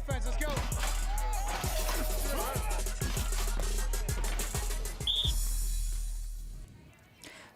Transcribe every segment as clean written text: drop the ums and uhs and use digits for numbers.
offense. Let's go.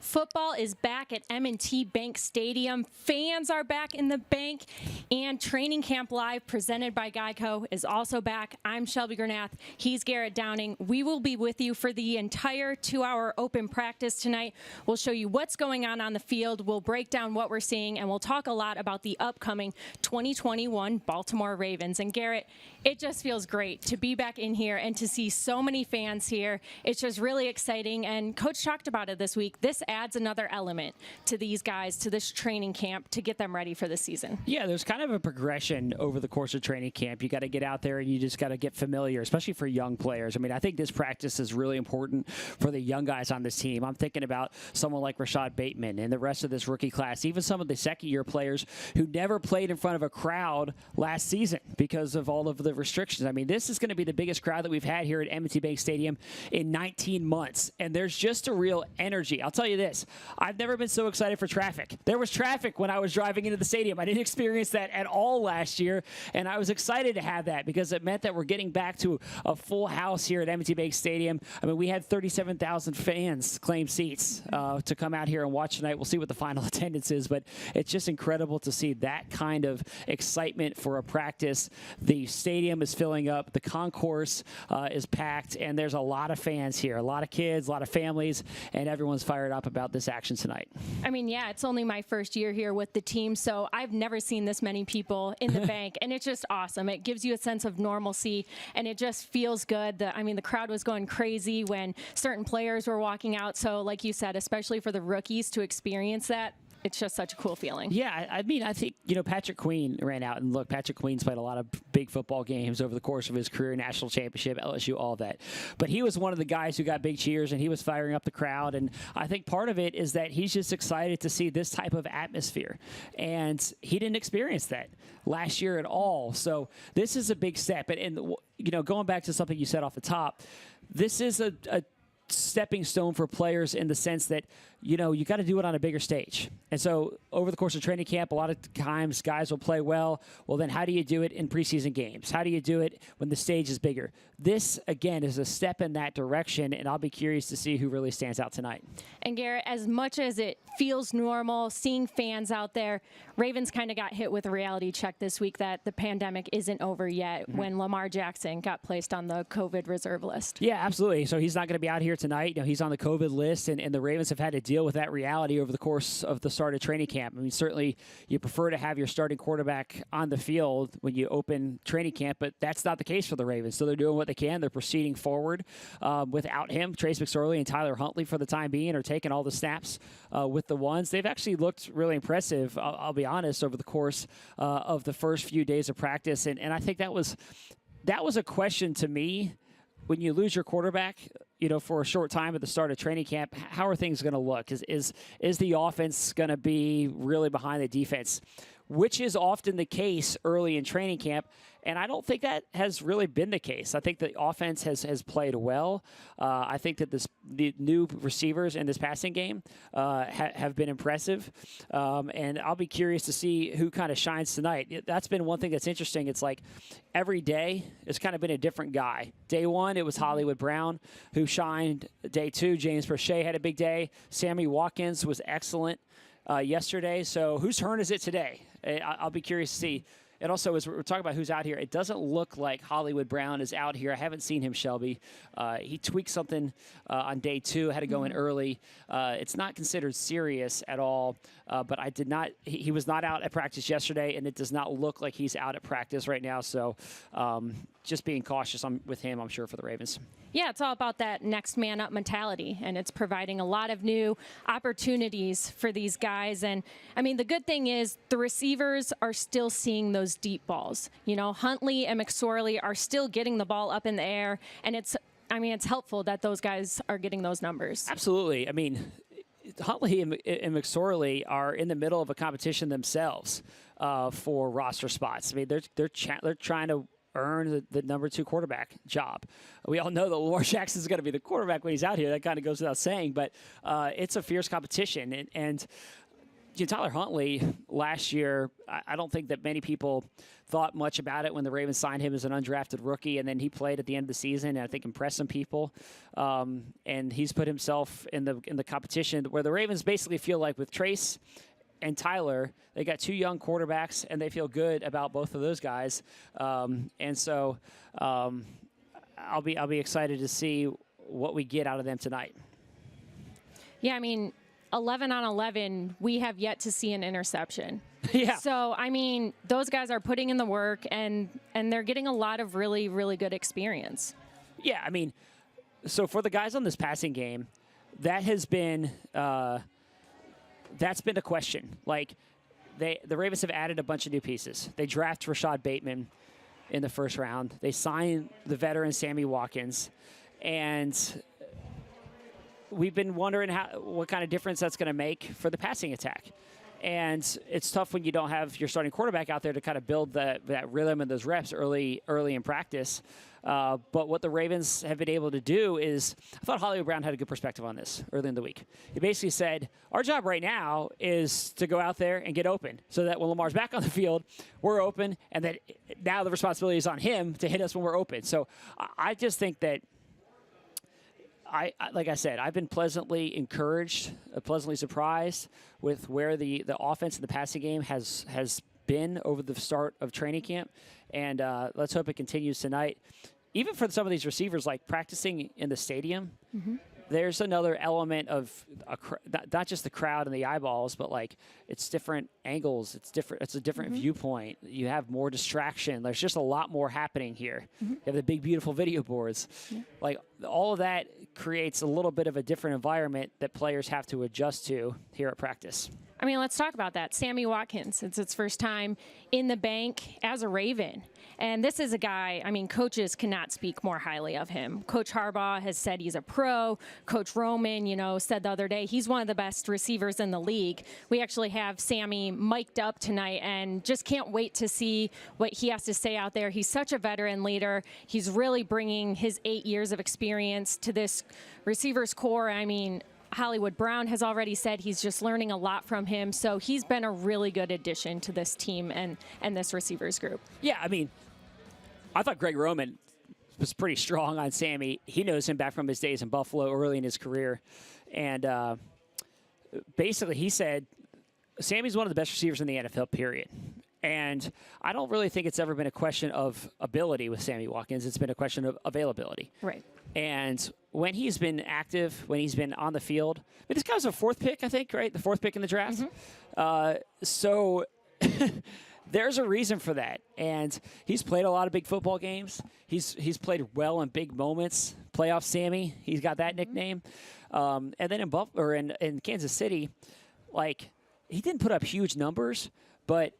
Football is back at M&T Bank Stadium. Fans are back in the bank, and Training Camp Live, presented by Geico, is also back. I'm Shelby Granath. He's Garrett Downing. We will be with you for the entire 2-hour open practice tonight. We'll show you what's going on the field. We'll break down what we're seeing, and we'll talk a lot about the upcoming 2021 Baltimore Ravens. And Garrett, it just feels great to be back in here and to see so many fans here. It's just really exciting, and Coach talked about it this week. This adds another element to these guys, to this training camp, to get them ready for the season. Yeah, there's kind of a progression over the course of training camp. You got to get out there and you just got to get familiar, especially for young players. I mean, I think this practice is really important for the young guys on this team. I'm thinking about someone like Rashod Bateman and the rest of this rookie class, even some of the second-year players who never played in front of a crowd last season because of all of the restrictions. I mean, this is going to be the biggest crowd that we've had here at M&T Bank Stadium in 19 months, and there's just a real energy. I'll tell you this. I've never been so excited for traffic. There was traffic when I was driving into the stadium. I didn't experience that at all last year, and I was excited to have that because it meant that we're getting back to a full house here at M&T Bank Stadium. I mean, we had 37,000 fans claim seats to come out here and watch tonight. We'll see what the final attendance is, but it's just incredible to see that kind of excitement for a practice. The stadium is filling up. The concourse is packed, and there's a lot of fans here, a lot of kids, a lot of families, and everyone's fired up about this action tonight. I mean, yeah, it's only my first year here with the team, so I've never seen this many people in the bank, and it's just awesome. It gives you a sense of normalcy, and it just feels good. The crowd was going crazy when certain players were walking out, so like you said, especially for the rookies to experience that, it's just such a cool feeling. Yeah, I mean, I think, Patrick Queen ran out. And look, Patrick Queen's played a lot of big football games over the course of his career, national championship, LSU, all of that. But he was one of the guys who got big cheers, and he was firing up the crowd. And I think part of it is that he's just excited to see this type of atmosphere. And he didn't experience that last year at all. So this is a big step. And going back to something you said off the top, this is a stepping stone for players in the sense that, you got to do it on a bigger stage. And so over the course of training camp, a lot of times guys will play well. Well, then how do you do it in preseason games? How do you do it when the stage is bigger? This, again, is a step in that direction, and I'll be curious to see who really stands out tonight. And Garrett, as much as it feels normal, seeing fans out there, Ravens kind of got hit with a reality check this week that the pandemic isn't over yet when Lamar Jackson got placed on the COVID reserve list. Yeah, absolutely. So he's not going to be out here tonight. He's on the COVID list, and the Ravens have had to deal with that reality over the course of the start of training camp. I mean, certainly you prefer to have your starting quarterback on the field when you open training camp, but that's not the case for the Ravens. So they're doing what they can. They're proceeding forward without him. Trace McSorley and Tyler Huntley, for the time being, are taking all the snaps with the ones. They've actually looked really impressive, I'll be honest, over the course of the first few days of practice. And I think that was a question to me. When you lose your quarterback, for a short time at the start of training camp, how are things going to look? Is the offense going to be really behind the defense, which is often the case early in training camp? And I don't think that has really been the case. I think the offense has played well. I think that the new receivers in this passing game have been impressive. And I'll be curious to see who kind of shines tonight. That's been one thing that's interesting. It's like every day it's kind of been a different guy. Day one, it was Hollywood Brown who shined. Day two, James Prochet had a big day. Sammy Watkins was excellent yesterday. So whose turn is it today? I'll be curious to see. And also, as we're talking about who's out here, it doesn't look like Hollywood Brown is out here. I haven't seen him, Shelby. He tweaked something on day two, had to go in early. It's not considered serious at all, but he was not out at practice yesterday, and it does not look like he's out at practice right now. So just being cautious with him, I'm sure, for the Ravens. Yeah, it's all about that next man up mentality, and it's providing a lot of new opportunities for these guys. And I mean, the good thing is the receivers are still seeing those deep balls. Huntley and McSorley are still getting the ball up in the air, and it's helpful that those guys are getting those numbers. Absolutely. I mean, Huntley and McSorley are in the middle of a competition themselves for roster spots. I mean, they're trying to earn the number 2 quarterback job. We all know that Lamar Jackson is going to be the quarterback when he's out here. That kind of goes without saying, but it's a fierce competition. And Tyler Huntley last year, I don't think that many people thought much about it when the Ravens signed him as an undrafted rookie, and then he played at the end of the season, and I think impressed some people. And he's put himself in the competition where the Ravens basically feel like with Trace and Tyler, they got 2 young quarterbacks, and they feel good about both of those guys. And so I'll be excited to see what we get out of them tonight. Yeah, I mean, 11 on 11, we have yet to see an interception. Yeah. So, I mean, those guys are putting in the work, and they're getting a lot of really, really good experience. Yeah, I mean, so for the guys on this passing game, that has been that's been a question. Like, the Ravens have added a bunch of new pieces. They draft Rashod Bateman in the first round. They sign the veteran Sammy Watkins, and we've been wondering what kind of difference that's going to make for the passing attack. And it's tough when you don't have your starting quarterback out there to kind of build that rhythm and those reps early in practice. But what the Ravens have been able to do is, I thought Hollywood Brown had a good perspective on this early in the week. He basically said, our job right now is to go out there and get open so that when Lamar's back on the field, we're open, and that now the responsibility is on him to hit us when we're open. So I just think that like I said, I've been pleasantly encouraged, pleasantly surprised with where the offense in the passing game has been over the start of training camp, and let's hope it continues tonight. Even for some of these receivers, like practicing in the stadium, there's another element of not just the crowd and the eyeballs, but like it's different angles. It's different. It's a different viewpoint. You have more distraction. There's just a lot more happening here. You have the big, beautiful video boards. Yeah. Like all of that creates a little bit of a different environment that players have to adjust to here at practice. I mean, let's talk about that. Sammy Watkins, it's its first time in the bank as a Raven. And this is a guy, I mean, coaches cannot speak more highly of him. Coach Harbaugh has said he's a pro. Coach Roman, said the other day he's one of the best receivers in the league. We actually have Sammy mic'd up tonight and just can't wait to see what he has to say out there. He's such a veteran leader. He's really bringing his 8 years of experience to this receivers core. I mean, Hollywood Brown has already said he's just learning a lot from him. So he's been a really good addition to this team and this receivers group. Yeah, I mean, I thought Greg Roman was pretty strong on Sammy. He knows him back from his days in Buffalo early in his career. And basically he said, Sammy's one of the best receivers in the NFL, period. And I don't really think it's ever been a question of ability with Sammy Watkins. It's been a question of availability. Right. And when he's been active, when he's been on the field, this guy was a 4th pick, I think, right? The 4th pick in the draft. So there's a reason for that. And he's played a lot of big football games. He's played well in big moments. Playoff Sammy, he's got that nickname. And then in Kansas City, like, he didn't put up huge numbers, but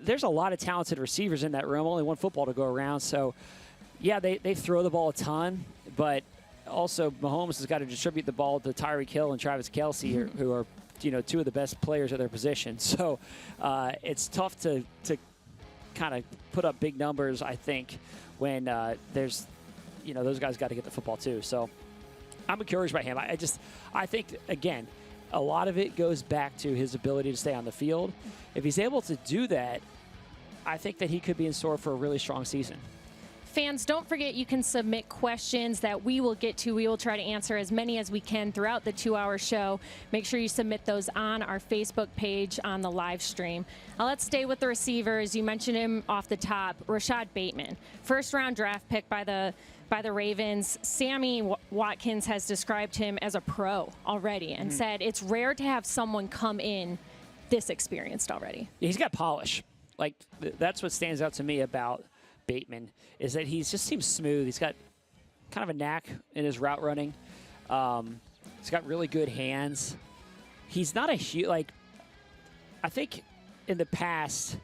there's a lot of talented receivers in that room. Only one football to go around. So, yeah, they throw the ball a ton, but also Mahomes has got to distribute the ball to Tyreek Hill and Travis Kelce, who are 2 of the best players at their position. So it's tough to kind of put up big numbers, I think, when there's those guys got to get the football too. So I'm encouraged by him. I think, again, a lot of it goes back to his ability to stay on the field. If he's able to do that, I think that he could be in store for a really strong season. Fans, don't forget you can submit questions that we will get to. We will try to answer as many as we can throughout the 2-hour show. Make sure you submit those on our Facebook page on the live stream. Now let's stay with the receivers. You mentioned him off the top, Rashod Bateman, first-round draft pick by the Ravens. Sammy Watkins has described him as a pro already and said it's rare to have someone come in this experienced already. He's got polish. Like, that's what stands out to me about Bateman, is that he just seems smooth. He's got kind of a knack in his route running. He's got really good hands. He's not a huge, I think in the past,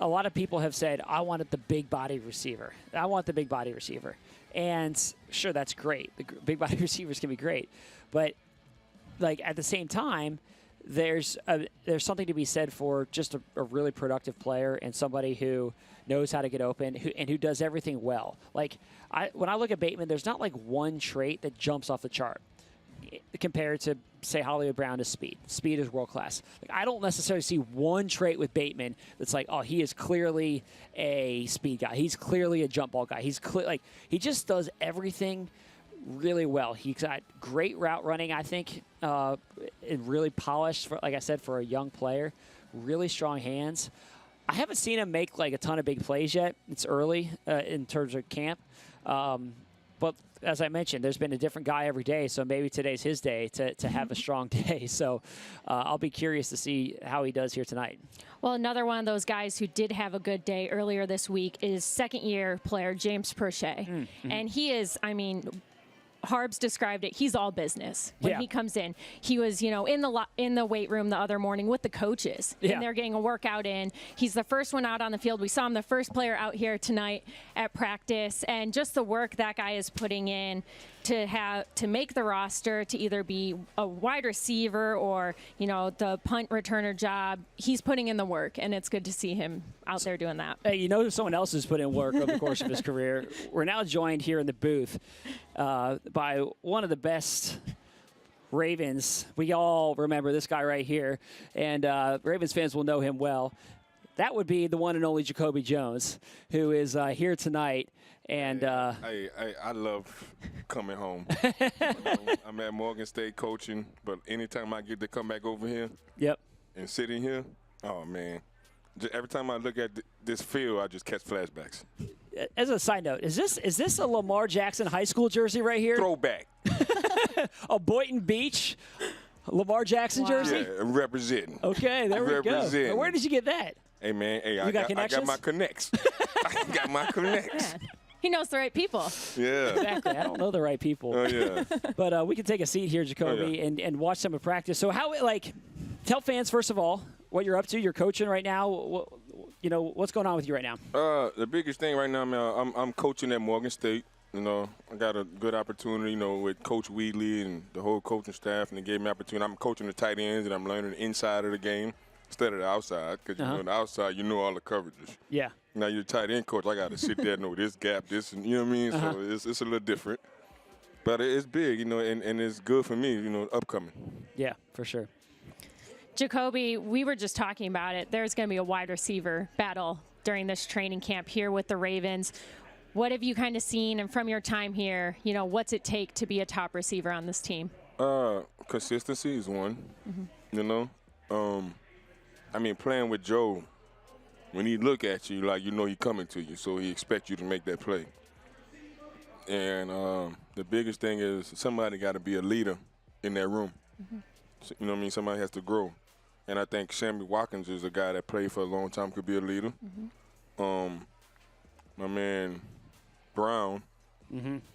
a lot of people have said, I wanted the big body receiver. I want the big body receiver. And sure, that's great. The big body receivers can be great. But at the same time, there's something to be said for just a really productive player and somebody who knows how to get open and who does everything well. When I look at Bateman, there's not one trait that jumps off the chart. compared to, say, Hollywood Brown is speed. Speed is world class. Like, I don't necessarily see one trait with Bateman that's like, oh, he is clearly a speed guy. He's clearly a jump ball guy. He just does everything really well. He's got great route running, I think, and really polished, like I said, for a young player. Really strong hands. I haven't seen him make like a ton of big plays yet. It's early in terms of camp. But as I mentioned, there's been a different guy every day, so maybe today's his day to have a strong day. So I'll be curious to see how he does here tonight. Well, another one of those guys who did have a good day earlier this week is second-year player James Prochet. Mm-hmm. And he is, I mean, Harbs described it. He's all business when he comes in. He was, in the weight room the other morning with the coaches, and they're getting a workout in. He's the first one out on the field. We saw him the first player out here tonight at practice, and just the work that guy is putting in to make the roster, to either be a wide receiver or the punt returner job. He's putting in the work, and it's good to see him out there doing that. Hey, someone else has put in work over the course of his career. We're now joined here in the booth by one of the best Ravens. We all remember this guy right here, and Ravens fans will know him well. That would be the one and only Jacoby Jones, who is here tonight. And I love coming home. I'm at Morgan State coaching, but anytime I get to come back over here and sit in here, oh, man. Every time I look at this field, I just catch flashbacks. As a side note, is this a Lamar Jackson high school jersey right here? Throwback. A Boynton Beach Lamar Jackson jersey? Yeah, representing. Okay, there we go. Where did you get that? Hey, man, I got my connects. I got my connects. Yeah. He knows the right people. Yeah. Exactly. I don't know the right people. Oh, yeah. But we can take a seat here, Jacoby, and watch some of practice. So tell fans, first of all, what you're up to. You're coaching right now. What's going on with you right now? The biggest thing right now, man, I'm coaching at Morgan State. I got a good opportunity, with Coach Wheatley and the whole coaching staff, and they gave me an opportunity. I'm coaching the tight ends, and I'm learning the inside of the game instead of the outside, because the outside, all the coverages. Yeah. Now you're a tight end coach. I got to sit there and know this gap, this, and you know what I mean? So it's a little different. But it's big, and it's good for me, upcoming. Yeah, for sure. Jacoby, we were just talking about it. There's going to be a wide receiver battle during this training camp here with the Ravens. What have you kind of seen, and from your time here, what's it take to be a top receiver on this team? Consistency is one, playing with Joe, when he look at you, he's coming to you, so he expects you to make that play. And the biggest thing is somebody got to be a leader in that room. So, somebody has to grow. And I think Sammy Watkins is a guy that played for a long time, could be a leader. My man Brown,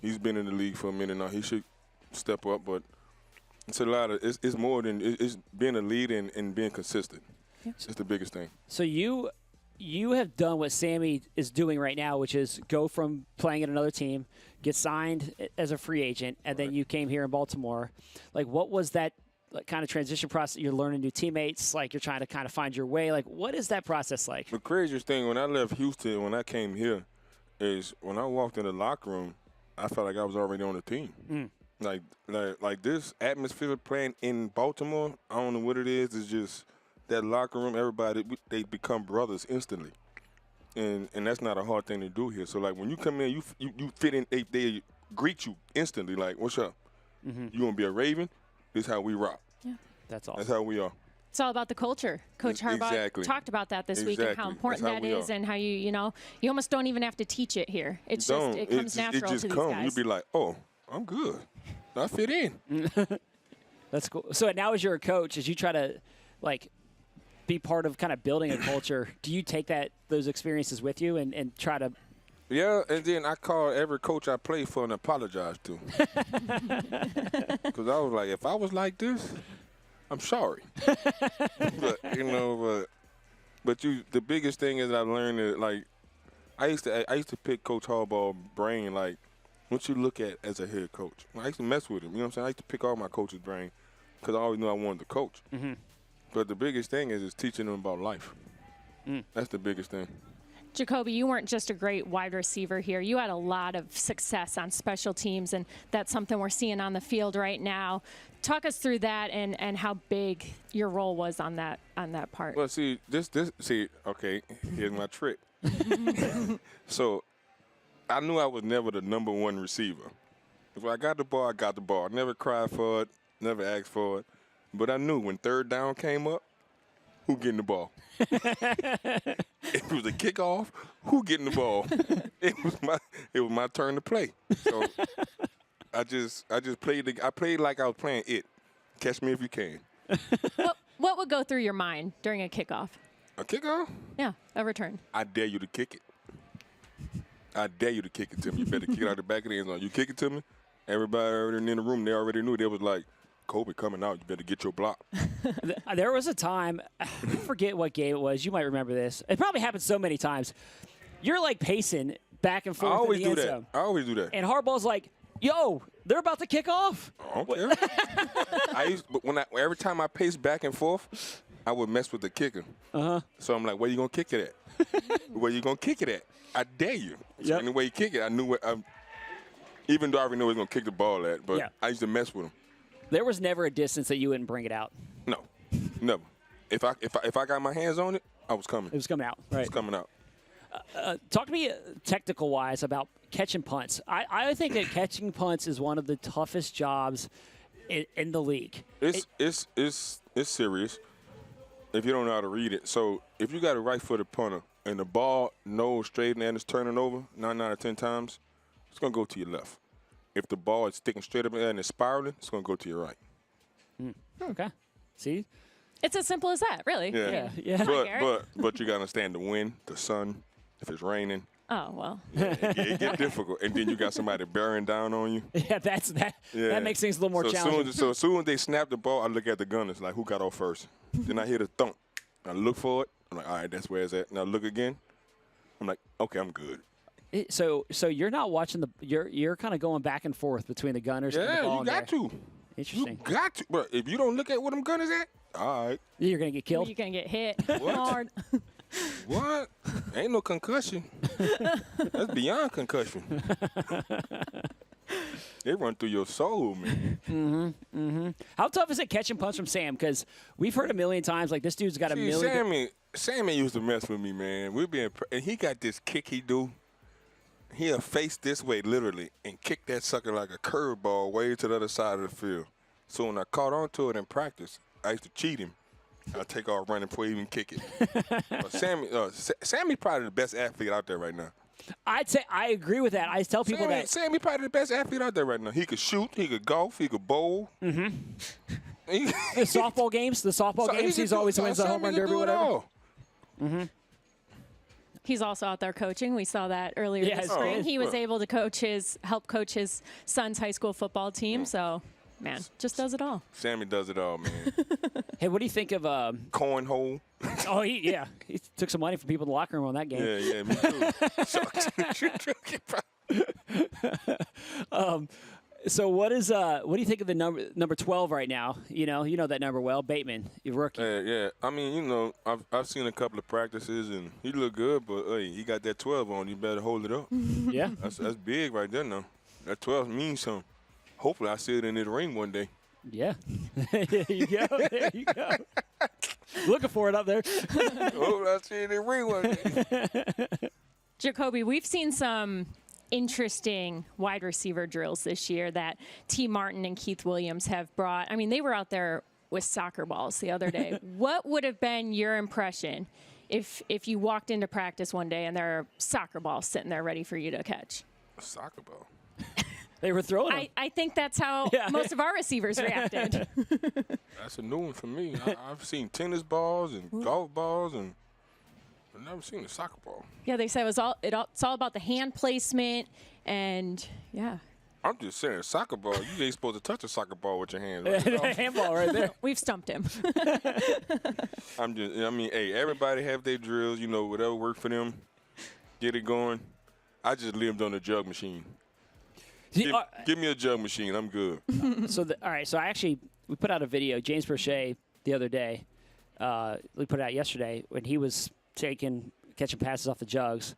he's been in the league for a minute now. He should step up, but it's a lot of it's more than it's being a leader and being consistent. It's the biggest thing. So you have done what Sammy is doing right now, which is go from playing at another team, get signed as a free agent, and then you came here in Baltimore. What was that kind of transition process? You're learning new teammates, you're trying to kind of find your way. What is that process like? The craziest thing when I left Houston, when I came here, is when I walked in the locker room, I felt like I was already on the team. Like this atmosphere playing in Baltimore, I don't know what it is. It's just that locker room, everybody, they become brothers instantly. And that's not a hard thing to do here. So, when you come in, you fit in, they greet you instantly, what's up? You want to be a Raven? This is how we rock. Yeah. That's awesome. That's how we are. It's all about the culture. Coach Harbaugh talked about that this week and how important that is, and how you almost don't even have to teach it here. It comes natural to these guys. You'd be like, oh, I'm good. I fit in. That's cool. So now as you're a coach, as you try to, be part of kind of building a culture, do you take those experiences with you and try to? Yeah, and then I call every coach I play for and apologize to. Because I was like, if I was like this, I'm sorry. But the biggest thing is I learned that I used to pick Coach Harbaugh's brain what you look at as a head coach. I used to mess with him. You know what I'm saying? I used to pick all my coach's brain because I always knew I wanted to coach. But the biggest thing is teaching them about life. That's the biggest thing. Jacoby, you weren't just a great wide receiver here. You had a lot of success on special teams, and that's something we're seeing on the field right now. Talk us through that and how big your role was on that part. Well, see, okay, here's my trick. So I knew I was never the number one receiver. If I got the ball, I got the ball. I never cried for it, never asked for it. But I knew when third down came up, who getting the ball? If it was a kickoff, who getting the ball? It was my turn to play. So I just played. I played like I was playing it. Catch me if you can. What would go through your mind during a kickoff? A kickoff? Yeah, a return. I dare you to kick it. I dare you to kick it to me. You better kick it out the back of the end zone. You kick it to me, everybody already in the room, they already knew. They was like, Kobe coming out. You better get your block. There was a time, I forget what game it was. You might remember this. It probably happened so many times. You're like pacing back and forth in the end zone. I always do that. And Harbaugh's like, yo, they're about to kick off. I don't care. But every time I pace back and forth, I would mess with the kicker. So I'm like, where you going to kick it at? Where you going to kick it at? I dare you. So any way you kick it, I knew even though I already knew he was going to kick the ball at, but I used to mess with him. There was never a distance that you wouldn't bring it out. No, never. If I got my hands on it, I was coming. It was coming out. Right. It was coming out. Talk to me technical-wise about catching punts. I think that catching punts is one of the toughest jobs in the league. It's serious if you don't know how to read it. So if you got a right-footed punter and the ball nose straight and it's turning over 9 out of 10 times, it's going to go to your left. If the ball is sticking straight up in there and it's spiraling, it's going to go to your right. Okay. See? It's as simple as that, really. Yeah. But you got to understand the wind, the sun, if it's raining. Oh, well. It gets difficult. And then you got somebody bearing down on you. Yeah, that makes things a little more challenging. So as soon as they snap the ball, I look at the gunners, like, who got off first? Then I hear the thump. I look for it. I'm like, all right, that's where it's at. Now look again. I'm like, okay, I'm good. So you're not watching you're kind of going back and forth between the gunners and the ball. Yeah, you got to. Interesting. You got to. But if you don't look at where them gunners at, all right. You're going to get killed. You're going to get hit What? hard. What? Ain't no concussion. That's beyond concussion. They run through your soul, man. How tough is it catching punts from Sam? Because we've heard a million times, like, this dude's got a million. Sammy used to mess with me, man. And he got this kick he do. He'll face this way, literally, and kick that sucker like a curveball way to the other side of the field. So when I caught on to it in practice, I used to cheat him. I'd take off running before he even kick it. Sammy's probably the best athlete out there right now. I'd say I agree with that. I tell people that Sammy's probably the best athlete out there right now. He could shoot, he could golf, he could bowl. The softball games, he's always wins the home run derby, whatever. He's also out there coaching. We saw that earlier this spring. He was able to help coach his son's high school football team. So, man, just does it all. Sammy does it all, man. Hey, what do you think of cornhole? Oh, he took some money from people in the locker room on that game. Yeah, me too. So what do you think of the number 12 right now? You know that number well, Bateman, your rookie. Yeah. I mean, I've seen a couple of practices and he look good, but hey, he got that 12 on. You better hold it up. Yeah, that's big right there now. That 12 means something. Hopefully, I see it in the ring one day. Yeah, there you go. Looking for it up there. Hopefully, I see it in the ring one day. Jacoby, we've seen some interesting wide receiver drills this year that T. Martin and Keith Williams have brought. I mean, they were out there with soccer balls the other day. What would have been your impression if you walked into practice one day and there are soccer balls sitting there ready for you to catch? A soccer ball? They were throwing them. I think that's how most of our receivers reacted. That's a new one for me. I've seen tennis balls and golf balls, and I've never seen a soccer ball. Yeah, they said it's all about the hand placement, and I'm just saying, a soccer ball, you ain't supposed to touch a soccer ball with your hands. Handball right there. We've stumped him. Hey, everybody have their drills, whatever worked for them, get it going. I just lived on a jug machine. Give me a jug machine. I'm good. So we put out a video. James Prochet the other day, we put it out yesterday when he was catching catching passes off the jugs,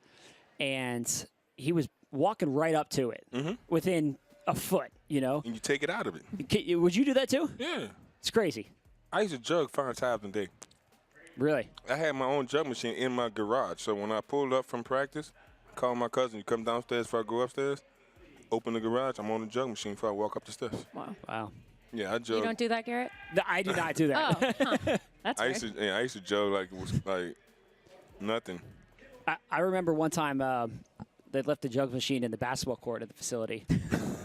and he was walking right up to it within a foot, you know. And you take it out of it. Would you do that too? Yeah. It's crazy. I used to jug 5 times a day. Really? I had my own jug machine in my garage. So when I pulled up from practice, call my cousin, you come downstairs before I go upstairs, open the garage, I'm on the jug machine before I walk up the steps. Wow. Yeah, I jug. You don't do that, Garrett? No, I do not do that. Oh, huh. That's I weird. used to jug like it was like nothing. I remember one time they left the jug machine in the basketball court at the facility,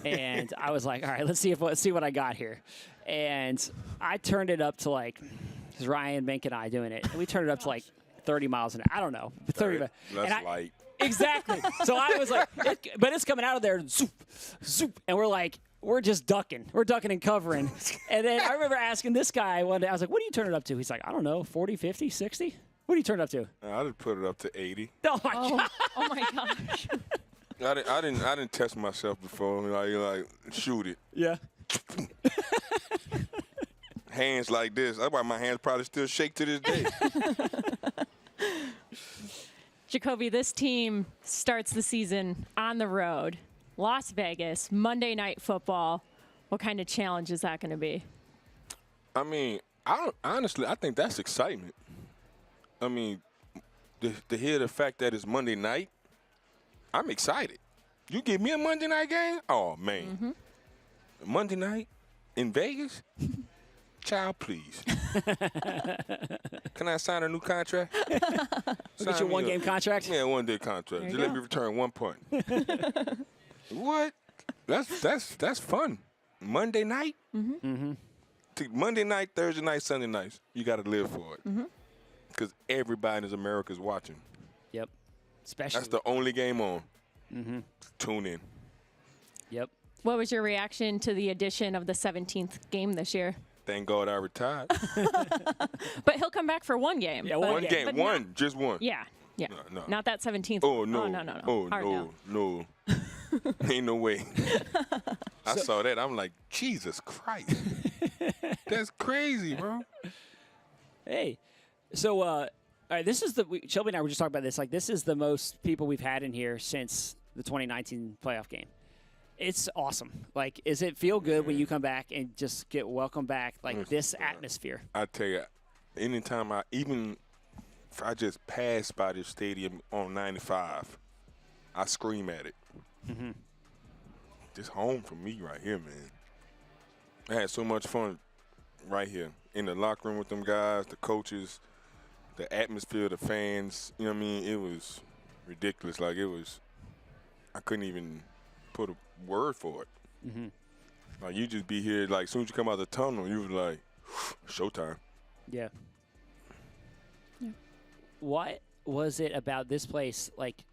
and I was like, all right, let's see what I got here. And I turned it up to like, it was Ryan, Mink, and I doing it, and we turned it up to like 30 miles an hour. I don't know, 30. That's light. Exactly. So I was like, but it's coming out of there, zoop, zoop, and we're just ducking. We're ducking and covering. And then I remember asking this guy one day, I was like, what do you turn it up to? He's like, I don't know, 40, 50, 60? What do you turn it up to? I just put it up to 80. Oh, my God. Oh, my gosh. I didn't test myself before. Like shoot it. Yeah. Hands like this. That's why my hands probably still shake to this day. Jacoby, this team starts the season on the road. Las Vegas, Monday Night Football. What kind of challenge is that going to be? I mean, honestly, I think that's excitement. I mean, to hear the fact that it's Monday night, I'm excited. You give me a Monday night game? Oh, man. Monday night in Vegas? Child, please. Can I sign a new contract? Get your one-game contract? Yeah, one-day contract. Just let me return 1 point. What? That's fun. Monday night? Monday night, Thursday night, Sunday nights. You got to live for it. Because everybody in America is watching. Yep. Especially. That's the only game on. Tune in. Yep. What was your reaction to the addition of the 17th game this year? Thank God I retired. But he'll come back for one game. Yeah, One game. But One. Just one. Yeah. No. Not that 17th. Oh, no. Oh, no. Oh, Hard no. Ain't no way. I saw that. I'm like, Jesus Christ. That's crazy, bro. Hey. So, all right, this is Shelby and I were just talking about this. Like, this is the most people we've had in here since the 2019 playoff game. It's awesome. Like, does it feel good when you come back and just get welcomed back, like this atmosphere? I tell you, anytime if I just pass by this stadium on 95, I scream at it. It's home for me right here, man. I had so much fun right here in the locker room with them guys, the coaches, the atmosphere, the fans. You know what I mean? It was ridiculous. Like, I couldn't even put a word for it. Like, you just be here, like, as soon as you come out of the tunnel, you was like, showtime. Yeah. What was it about this place? Like,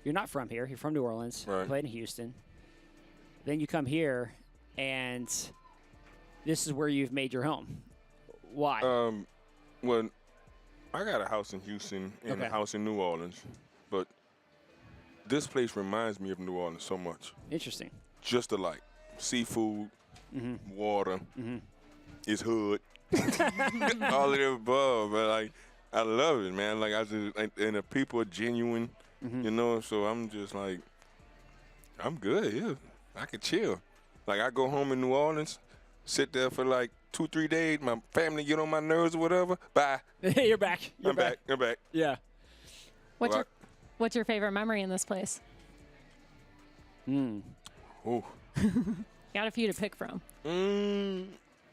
you're not from here. You're from New Orleans. Right. You played in Houston. Then you come here, and this is where you've made your home. Why? Well, I got a house in Houston and a house in New Orleans, but this place reminds me of New Orleans so much. Interesting. Just alike. Seafood, water, it's hood, all of the above. But like, I love it, man. Like, and the people are genuine, you know. So I'm just like, I'm good. Yeah, I can chill. Like, I go home in New Orleans, sit there for like 2-3 days. My family get on my nerves or whatever. Bye. You're back. I'm back. Yeah. What's your favorite memory in this place? Ooh. Got a few to pick from.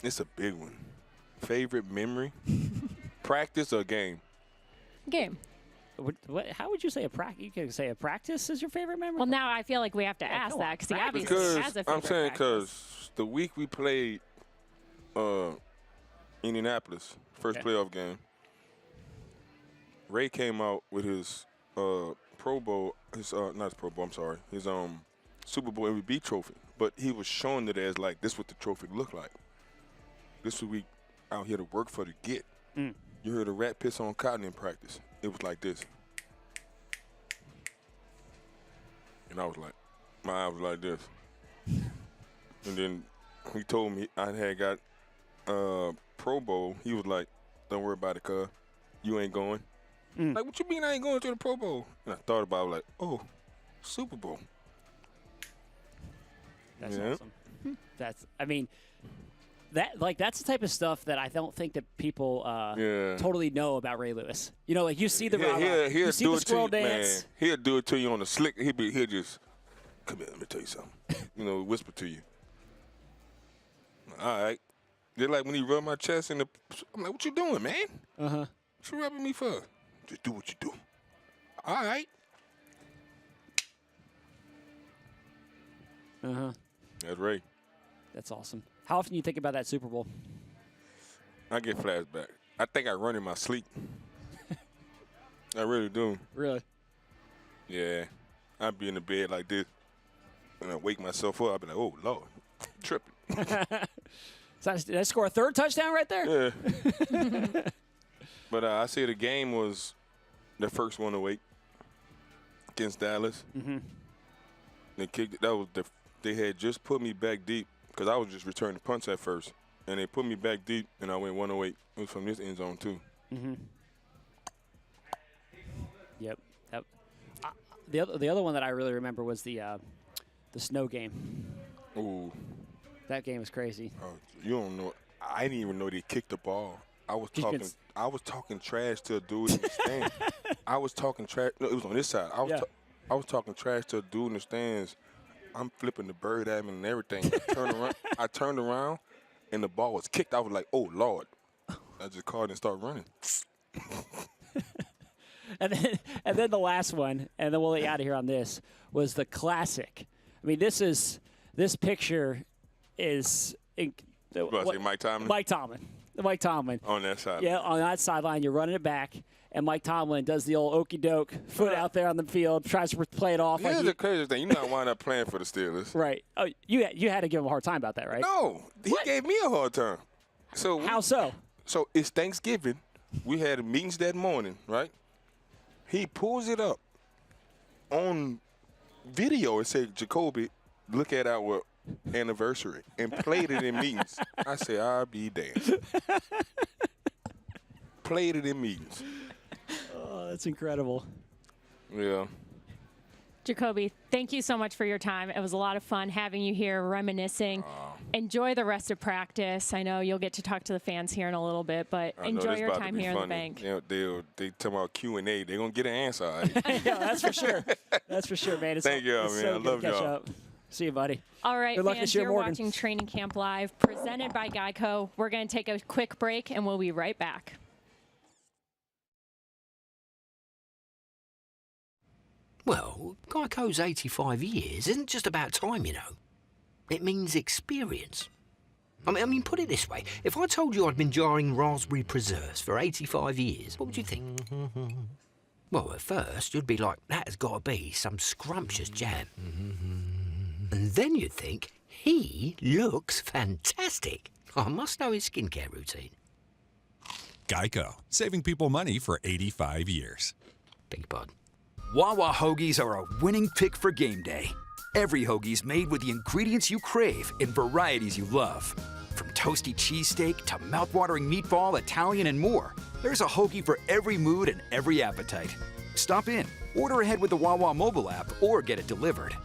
It's a big one. Favorite memory? Practice or game? Game. How would you say a practice? You can say a practice is your favorite memory? Well, now I feel like we have to ask come on. that because he obviously Because has a favorite I'm saying practice. because the week we played Indianapolis, first playoff game, Ray came out with his Pro Bowl, his Super Bowl MVP trophy. But he was showing it as like, this what the trophy looked like. This what we out here to work for to get. You heard a rat piss on cotton in practice. It was like this. And I was like, my eye was like this. And then he told me I had got Pro Bowl. He was like, don't worry about it, cuz. You ain't going. Like, what you mean I ain't going to the Pro Bowl? And I thought about it, like, oh, Super Bowl. That's awesome. That's the type of stuff that I don't think that people totally know about Ray Lewis. You know, like you see the you see the squirrel dance. Man, he'll do it to you on the slick. He'll just come here. Let me tell you something. Whisper to you. All right. They're like when he rubbed my chest I'm like, what you doing, man? What you rubbing me for? Just do what you do. All right. That's Ray. That's awesome. How often do you think about that Super Bowl? I get flashback. I think I run in my sleep. I really do. Really? Yeah. I'd be in the bed like this, and I wake myself up. I'd be like, oh, Lord, tripping. Did I score a third touchdown right there? Yeah. But I say the game was the first one awake against Dallas. They kicked it. They had just put me back deep because I was just returning punts at first. And they put me back deep, and I went 108. It was from this end zone, too. Yep. The other one that I really remember was the snow game. Ooh. That game was crazy. Oh, you don't know. I didn't even know they kicked the ball. I was talking trash to a dude in the stand. I was talking trash. No, it was on this side. I was talking trash to a dude in the stands. I'm flipping the bird at him and everything. I turned around, and the ball was kicked. I was like, oh, Lord. I just called and started running. and then the last one, and then we'll let you out of here on this, was the classic. I mean, this picture is Mike Tomlin? Mike Tomlin. On that side. Yeah, on that sideline, you're running it back, and Mike Tomlin does the old okey doke foot out there on the field, tries to play it off. Here's the crazy thing. You're not wind up playing for the Steelers. Right. Oh, you had to give him a hard time about that, right? No, he gave me a hard time. So how so? So it's Thanksgiving. We had meetings that morning, right? He pulls it up on video and said, Jacoby, look at our anniversary, and played it in meetings. I said, I'll be damned. Played it in meetings. Oh, that's incredible. Yeah. Jacoby, thank you so much for your time. It was a lot of fun having you here, reminiscing. Enjoy the rest of practice. I know you'll get to talk to the fans here in a little bit, but enjoy your time here in the bank. They talk about Q&A. They're going to get an answer. Yeah, that's for sure. That's for sure, man. Thank you, man. So I love y'all. See you, buddy. All right, Good luck fans, this year, you're Morgan. watching Training Camp Live, presented by Geico. We're going to take a quick break, and we'll be right back. Well, Geico's 85 years isn't just about time, you know. It means experience. I mean, put it this way. If I told you I'd been jarring raspberry preserves for 85 years, what would you think? Well, at first, you'd be like, that has got to be some scrumptious jam. And then you'd think, he looks fantastic. I must know his skincare routine. Geico, saving people money for 85 years. Beg your pardon. Wawa hoagies are a winning pick for game day. Every hoagie's made with the ingredients you crave in varieties you love. From toasty cheesesteak to mouthwatering meatball, Italian, and more, there's a hoagie for every mood and every appetite. Stop in, order ahead with the Wawa mobile app, or get it delivered.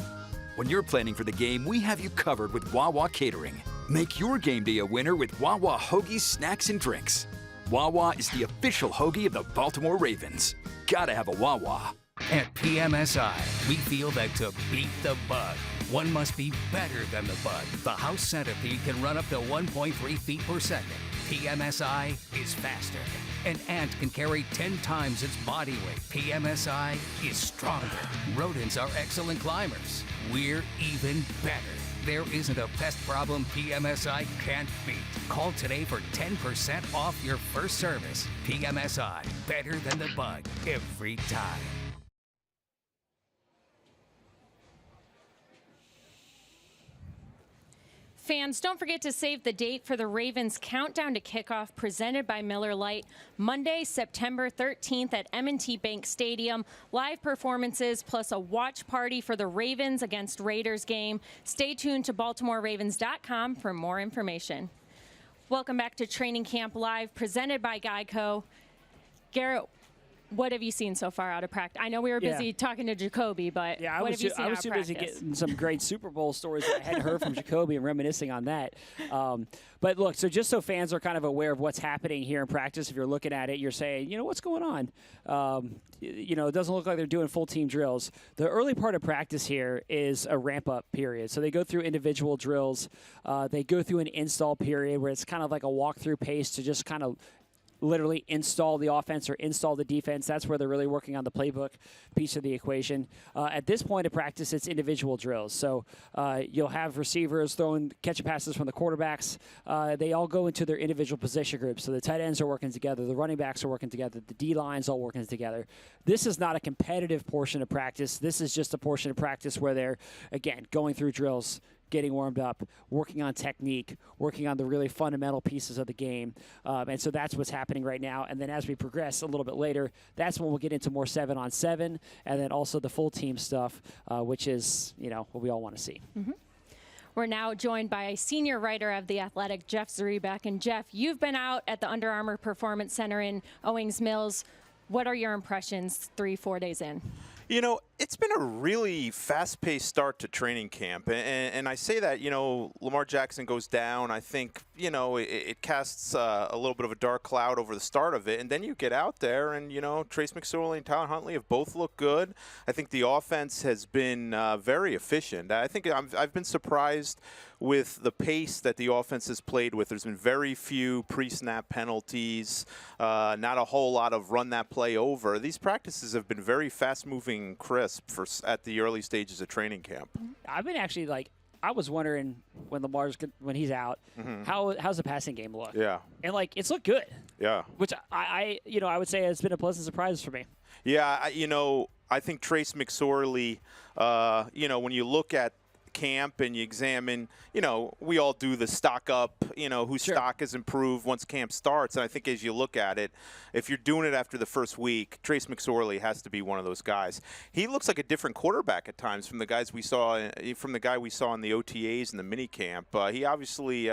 When you're planning for the game, we have you covered with Wawa Catering. Make your game day a winner with Wawa hoagies, snacks, and drinks. Wawa is the official hoagie of the Baltimore Ravens. Gotta have a Wawa. At PMSI, we feel that to beat the bug, one must be better than the bug. The house centipede can run up to 1.3 feet per second. PMSI is faster. An ant can carry 10 times its body weight. PMSI is stronger. Rodents are excellent climbers. We're even better. There isn't a pest problem PMSI can't beat. Call today for 10% off your first service. PMSI, better than the bug every time. Fans, don't forget to save the date for the Ravens Countdown to Kickoff presented by Miller Lite. Monday, September 13th at M&T Bank Stadium. Live performances plus a watch party for the Ravens against Raiders game. Stay tuned to BaltimoreRavens.com for more information. Welcome back to Training Camp Live presented by Geico. Garrett, What have you seen so far out of practice? I know we were busy talking to Jacoby, but what have you seen I was too busy getting some great Super Bowl stories that I hadn't heard from Jacoby and reminiscing on that. But look, so just so fans are kind of aware of what's happening here in practice, if you're looking at it, you're saying, what's going on? It doesn't look like they're doing full team drills. The early part of practice here is a ramp-up period. So they go through individual drills. They go through an install period where it's kind of like a walkthrough pace to just kind of literally install the offense or install the defense. That's where they're really working on the playbook piece of the equation. At this point of practice, it's individual drills. So you'll have receivers throwing catch passes from the quarterbacks. They all go into their individual position groups. So the tight ends are working together. The running backs are working together. The D-line's all working together. This is not a competitive portion of practice. This is just a portion of practice where they're, again, going through drills, getting warmed up, working on technique, working on the really fundamental pieces of the game. And so that's what's happening right now. And then as we progress a little bit later, that's when we'll get into more 7-on-7 and then also the full team stuff, which is, what we all want to see. Mm-hmm. We're now joined by a senior writer of The Athletic, Jeff Zrebiec. And Jeff, you've been out at the Under Armour Performance Center in Owings Mills. What are your impressions 3-4 days in? It's been a really fast-paced start to training camp. And I say that, Lamar Jackson goes down. I think, it casts a little bit of a dark cloud over the start of it. And then you get out there and, Trace McSorley and Tyler Huntley have both looked good. I think the offense has been very efficient. I think I've been surprised with the pace that the offense has played with. There's been very few pre-snap penalties, not a whole lot of run that play over. These practices have been very fast-moving, crisp at the early stages of training camp. I've been actually I was wondering when he's out, how's the passing game look? Yeah. And it's looked good. Yeah. Which I would say has been a pleasant surprise for me. Yeah, I think Trace McSorley, when you look at camp and you examine, we all do the stock up, whose stock has improved once camp starts. And I think as you look at it, if you're doing it after the first week, Trace McSorley has to be one of those guys. He looks like a different quarterback at times from the guy we saw in the OTAs and the mini camp. He obviously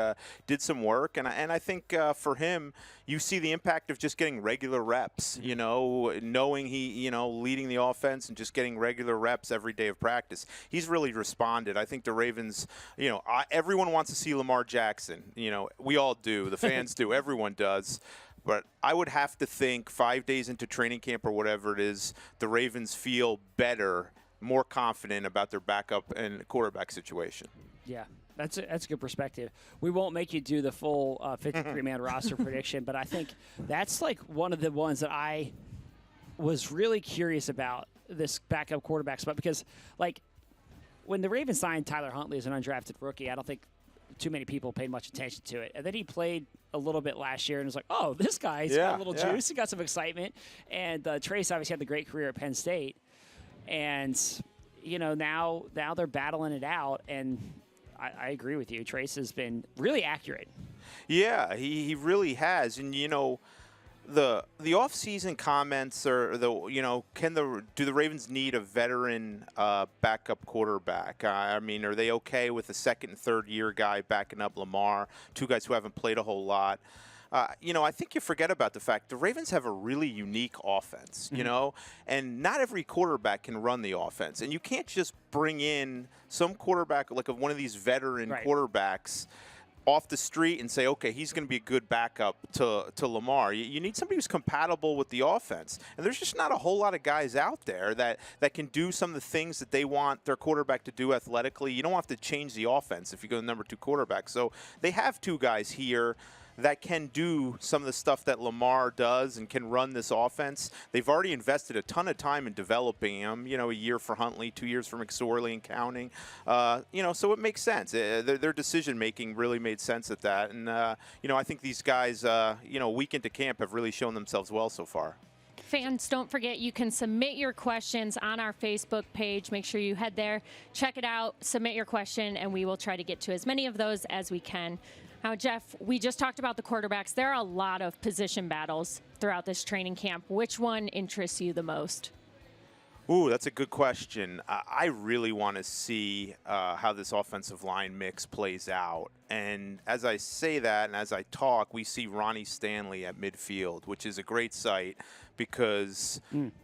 did some work, and I think for him, you see the impact of just getting regular reps, knowing he, leading the offense and just getting regular reps every day of practice. He's really responded. I think the Ravens, everyone wants to see Lamar Jackson. We all do. The fans do. Everyone does. But I would have to think 5 days into training camp or whatever it is, the Ravens feel better, more confident about their backup and quarterback situation. Yeah. That's a good perspective. We won't make you do the full 53-man roster prediction, but I think that's one of the ones that I was really curious about, this backup quarterback spot, because when the Ravens signed Tyler Huntley as an undrafted rookie, I don't think too many people paid much attention to it. And then he played a little bit last year and was like, oh, this guy's got a little juice. He got some excitement. And Trace obviously had the great career at Penn State. And, now they're battling it out. And I agree with you. Trace has been really accurate. Yeah, he really has. And, the off-season comments are do the Ravens need a veteran backup quarterback? Are they okay with a second and third year guy backing up Lamar, two guys who haven't played a whole lot? I think you forget about the fact the Ravens have a really unique offense, and not every quarterback can run the offense. And you can't just bring in some quarterback like one of these veteran quarterbacks off the street and say, okay, he's going to be a good backup to Lamar. You need somebody who's compatible with the offense. And there's just not a whole lot of guys out there that can do some of the things that they want their quarterback to do athletically. You don't have to change the offense if you go to number two quarterback. So they have two guys here that can do some of the stuff that Lamar does and can run this offense. They've already invested a ton of time in developing him, a year for Huntley, 2 years for McSorley and counting. So it makes sense. Their decision-making really made sense at that. And, I think these guys, week into camp have really shown themselves well so far. Fans, don't forget you can submit your questions on our Facebook page. Make sure you head there, check it out, submit your question, and we will try to get to as many of those as we can. Now, Jeff, we just talked about the quarterbacks. There are a lot of position battles throughout this training camp. Which one interests you the most? Ooh, that's a good question. I really want to see how this offensive line mix plays out. And as I say that and as I talk, we see Ronnie Stanley at midfield, which is a great sight because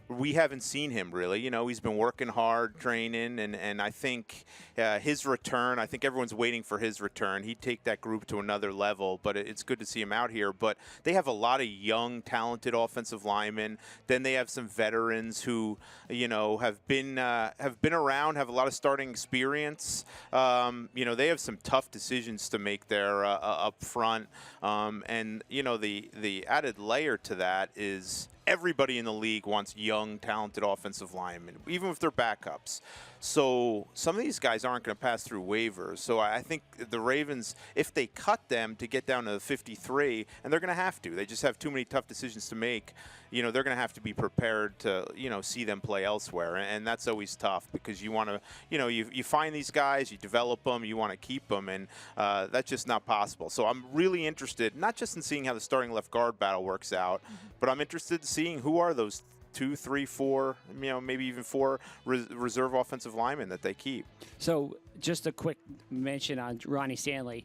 we haven't seen him really. You know, he's been working hard, training, and I think his return, I think everyone's waiting for his return. He'd take that group to another level, but it's good to see him out here. But they have a lot of young, talented offensive linemen. Then they have some veterans who, you know, have been around, have a lot of starting experience. You know, they have some tough decisions to make there up front. And, you know, the added layer to that is everybody in the league wants young, talented offensive linemen, even if they're backups. So some of these guys aren't going to pass through waivers. So I think the Ravens, if they cut them to get down to the 53, and they're going to have to, they just have too many tough decisions to make, you know, they're going to have to be prepared to, you know, see them play elsewhere. And that's always tough because you want to, you know, you find these guys, you develop them, you want to keep them, and that's just not possible. So I'm really interested, not just in seeing how the starting left guard battle works out, but I'm interested in seeing who are those 2, 3, 4, you know, maybe even 4 reserve offensive linemen that they keep. So just a quick mention on Ronnie Stanley.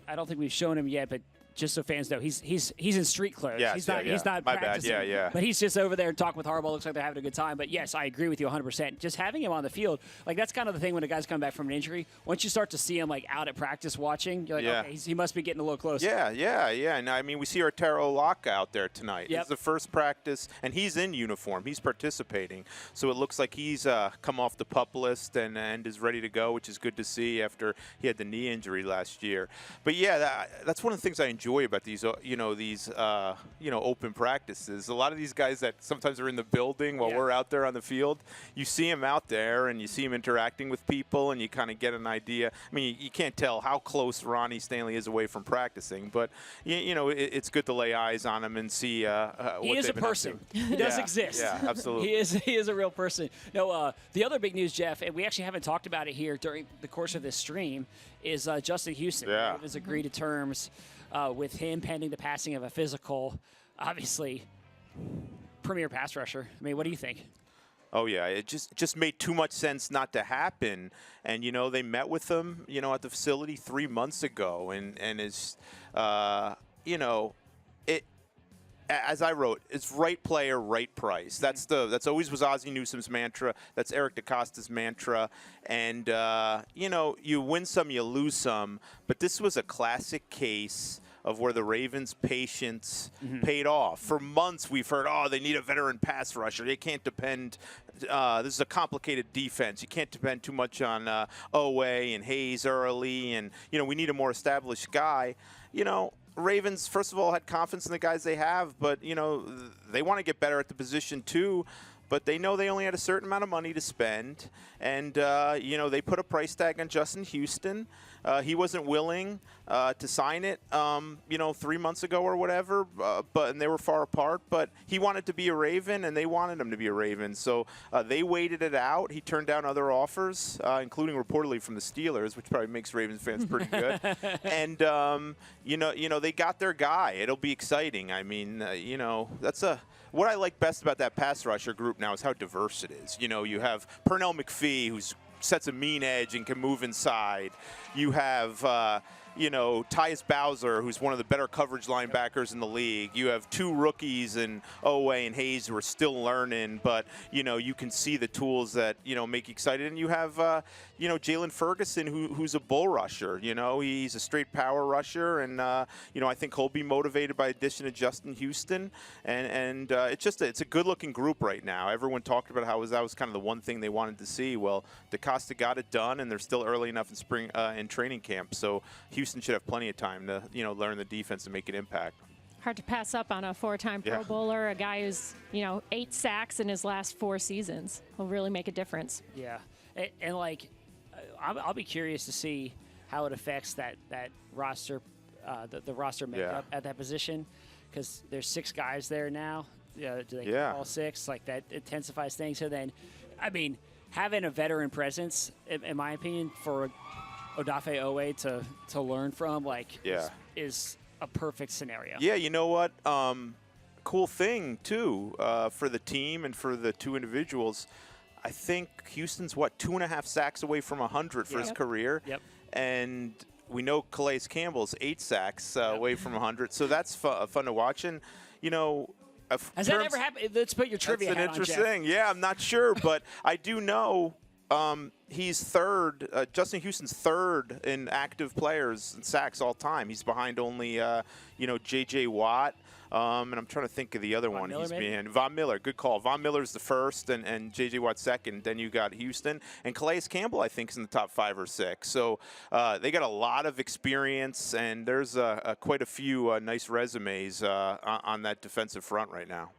I don't think we've shown him yet, but just so fans know, he's in street clothes. Yes, he's not My practicing. bad. Yeah. But he's just over there talking with Harbaugh. Looks like they're having a good time. But yes, I agree with you 100%. Just having him on the field, like that's kind of the thing when a guy's coming back from an injury. Once you start to see him like out at practice watching, you're like, okay, he must be getting a little closer. Yeah. And I mean, we see Arturo Locke out there tonight. Yep. It's the first practice, and he's in uniform. He's participating. So it looks like he's come off the PUP list and is ready to go, which is good to see after he had the knee injury last year. But yeah, that's one of the things I enjoy about these open practices. A lot of these guys that sometimes are in the building while we're out there on the field, you see them out there and you see them interacting with people and you kind of get an idea. I mean, you can't tell how close Ronnie Stanley is away from practicing, but you know, it's good to lay eyes on him and see what he is a person. He does exist. Yeah, absolutely. He is a real person. No, the other big news, Jeff, and we actually haven't talked about it here during the course of this stream, is Justin Houston. Yeah. Has agreed to terms with him pending the passing of a physical. Obviously, premier pass rusher. I mean, what do you think? Oh, yeah. It just made too much sense not to happen. And, you know, they met with him, you know, at the facility 3 months ago. And is, you know, it, as I wrote, it's right player, right price. That's always was Ozzie Newsome's mantra. That's Eric DeCosta's mantra. And, you know, you win some, you lose some. But this was a classic case of where the Ravens' patience paid off. For months we've heard, they need a veteran pass rusher. They can't depend. This is a complicated defense. You can't depend too much on Oweh and Hayes early. And, you know, we need a more established guy. You know, Ravens, first of all, had confidence in the guys they have, but, you know, they want to get better at the position too. But they know they only had a certain amount of money to spend. And, you know, they put a price tag on Justin Houston. He wasn't willing to sign it, you know, 3 months ago or whatever, and they were far apart. But he wanted to be a Raven, and they wanted him to be a Raven. So they waited it out. He turned down other offers, including reportedly from the Steelers, which probably makes Ravens fans pretty good. And, you know, they got their guy. It'll be exciting. I mean, you know, what I like best about that pass rusher group now is how diverse it is. You know, you have Pernell McPhee, who's sets a mean edge and can move inside. You have, you know, Tyus Bowser, who's one of the better coverage linebackers in the league. You have 2 rookies in Oweh and Hayes who are still learning, but, you know, you can see the tools that, you know, make you excited. And you have, you know, Jalen Ferguson, who's a bull rusher. You know, he's a straight power rusher. And, you know, I think he'll be motivated by addition to Justin Houston. And it's a good-looking group right now. Everyone talked about how that was kind of the one thing they wanted to see. Well, DeCosta got it done, and they're still early enough in spring in training camp. So Houston should have plenty of time to, you know, learn the defense and make an impact. Hard to pass up on a 4-time Pro Bowler, a guy who's, you know, 8 sacks in his last 4 seasons. Will really make a difference. Yeah, and like, I'll be curious to see how it affects that roster, the roster makeup at that position, because there's 6 guys there now. Do they keep all 6? Like, that intensifies things. So then, I mean, having a veteran presence, in my opinion, for Odafe Oweh to learn from, like, is a perfect scenario. Yeah, you know what? Cool thing, too, for the team and for the 2 individuals. I think Houston's, 2.5 sacks away from 100 for his career. Yep. And we know Calais Campbell's 8 sacks away from 100. So that's fun to watch. And, you know, Has that ever happened? Let's put your trivia hat on, That's an Jeff. interesting. Yeah, I'm not sure, but I do know he's third. Justin Houston's third in active players in sacks all time. He's behind only J.J. Watt. And I'm trying to think of the other one he's been. Von Miller, good call. Von Miller's the first, and J.J. Watt second. Then you got Houston. And Calais Campbell, I think, is in the top 5 or 6. So they got a lot of experience, and there's quite a few nice resumes on that defensive front right now.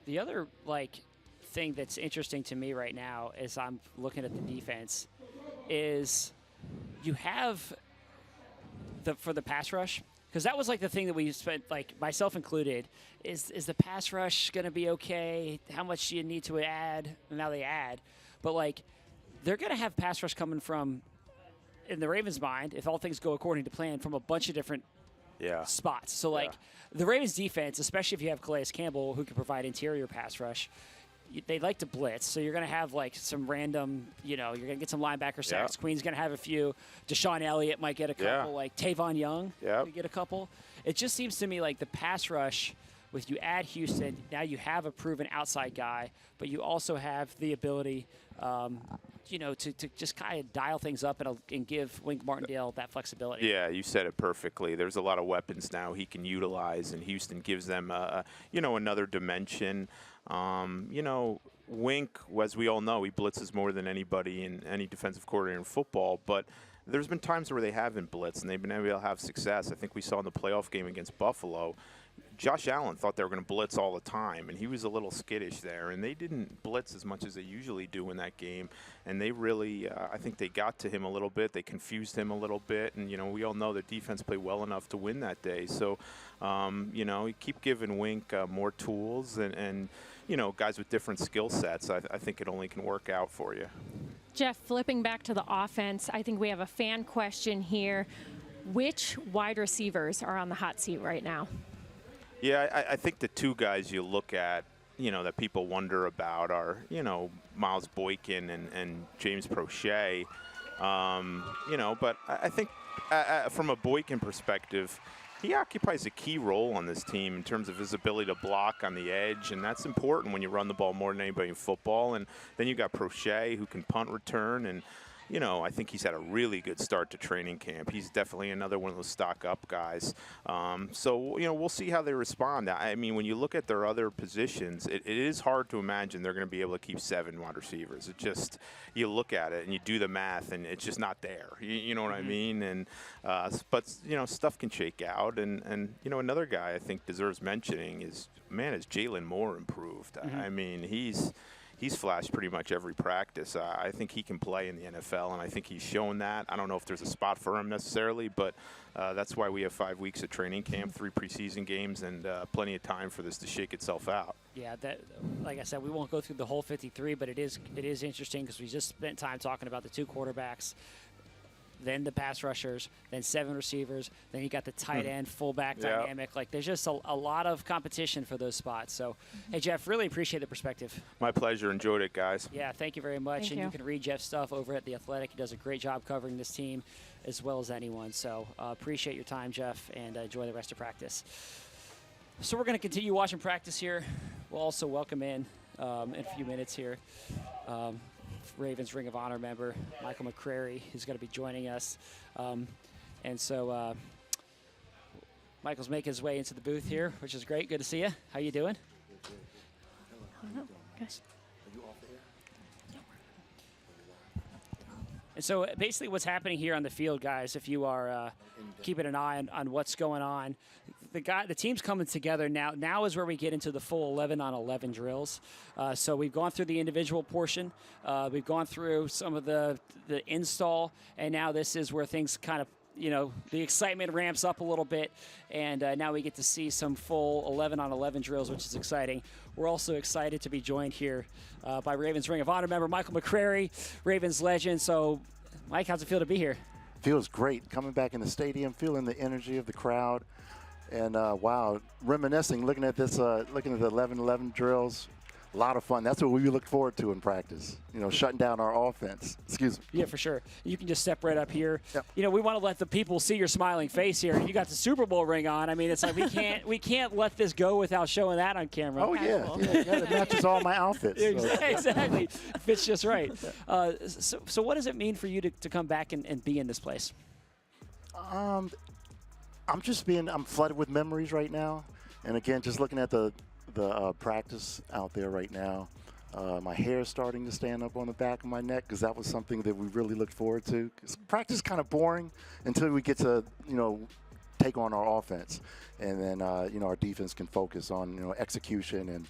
The other, thing that's interesting to me right now as I'm looking at the defense is you have for the pass rush, because that was the thing that we spent, myself included, is the pass rush going to be okay? How much do you need to add? And now they add. But, they're going to have pass rush coming from, in the Ravens' mind, if all things go according to plan, from a bunch of different spots. So, the Ravens' defense, especially if you have Calais Campbell, who can provide interior pass rush, they like to blitz, so you're going to have some random, you're going to get some linebacker sacks. Yeah. Queen's going to have a few. Deshaun Elliott might get a couple. Tavon Young could get a couple. It just seems to me like the pass rush, with you add Houston, now you have a proven outside guy, but you also have the ability, to just kind of dial things up and give Wink Martindale that flexibility. Yeah, you said it perfectly. There's a lot of weapons now he can utilize, and Houston gives them, another dimension. Wink, as we all know, he blitzes more than anybody in any defensive coordinator in football, but there's been times where they haven't blitzed, and they've been able to have success. I think we saw in the playoff game against Buffalo, Josh Allen thought they were going to blitz all the time, and he was a little skittish there, and they didn't blitz as much as they usually do in that game, and they really, I think they got to him a little bit. They confused him a little bit, and, we all know the defense played well enough to win that day. So, you keep giving Wink more tools and guys with different skill sets. I think it only can work out for you. Jeff, flipping back to the offense, I think we have a fan question here. Which wide receivers are on the hot seat right now? Yeah, I think the two guys you look at, that people wonder about are, Miles Boykin and James Prochet. But I think from a Boykin perspective, he occupies a key role on this team in terms of his ability to block on the edge, and that's important when you run the ball more than anybody in football. And then you got Prochet, who can punt return, and I think he's had a really good start to training camp. He's definitely another one of those stock-up guys. So we'll see how they respond. I mean, when you look at their other positions, it is hard to imagine they're going to be able to keep 7 wide receivers. It just, you look at it and you do the math, and it's just not there. You know what I mean? And but stuff can shake out. And another guy I think deserves mentioning is Jalen Moore improved. I mean, he's flashed pretty much every practice. I think he can play in the NFL, and I think he's shown that. I don't know if there's a spot for him necessarily, but that's why we have 5 weeks of training camp, 3 preseason games, and plenty of time for this to shake itself out. Yeah, that, like I said, we won't go through the whole 53, but it is interesting because we just spent time talking about the 2 quarterbacks, then the pass rushers, then 7 receivers, then you got the tight end, fullback dynamic. There's just a lot of competition for those spots. So, hey, Jeff, really appreciate the perspective. My pleasure. Enjoyed it, guys. Yeah, thank you very much. Thank and you. You can read Jeff's stuff over at The Athletic. He does a great job covering this team as well as anyone. So, appreciate your time, Jeff, and enjoy the rest of practice. So, we're going to continue watching practice here. We'll also welcome in a few minutes here. Ravens Ring of Honor member Michael McCrary, who's going to be joining us. And so Michael's making his way into the booth here, which is great. Good to see you. How you doing? Hello. Good. And so basically what's happening here on the field, guys, if you are keeping an eye on what's going on, the team's coming together now. Now is where we get into the full 11-on-11 drills. So we've gone through the individual portion. We've gone through some of the install, and now this is where things kind of, the excitement ramps up a little bit, and now we get to see some full 11-on-11 drills, which is exciting. We're also excited to be joined here by Ravens Ring of Honor member Michael McCrary, Ravens legend. So, Mike, how's it feel to be here? Feels great coming back in the stadium, feeling the energy of the crowd. And, wow, reminiscing, looking at this, looking at the 11-11 drills, a lot of fun. That's what we look forward to in practice, shutting down our offense. Excuse me. Yeah, for sure. You can just step right up here. Yep. We want to let the people see your smiling face here. You got the Super Bowl ring on. I mean, it's like we can't let this go without showing that on camera. Oh, yeah. It matches all my outfits. So. Exactly. Fits just right. So what does it mean for you to come back and be in this place? I'm flooded with memories right now. And again, just looking at the practice out there right now, my hair is starting to stand up on the back of my neck because that was something that we really looked forward to. 'Cause practice is kind of boring until we get to, take on our offense. And then, our defense can focus on, execution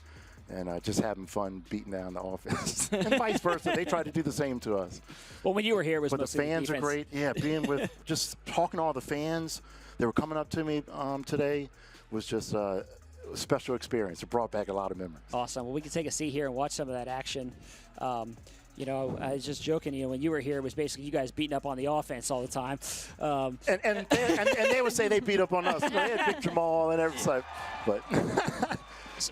and just having fun beating down the offense. And vice versa. They try to do the same to us. Well, when you were here, it was but mostly the fans are great. Yeah, being with just talking to all the fans. They were coming up to me today. Was just a special experience. It brought back a lot of memories. Awesome. Well, we can take a seat here and watch some of that action. I was just joking. When you were here, it was basically you guys beating up on the offense all the time. And they would say they beat up on us. They had Big Jamal and everything. But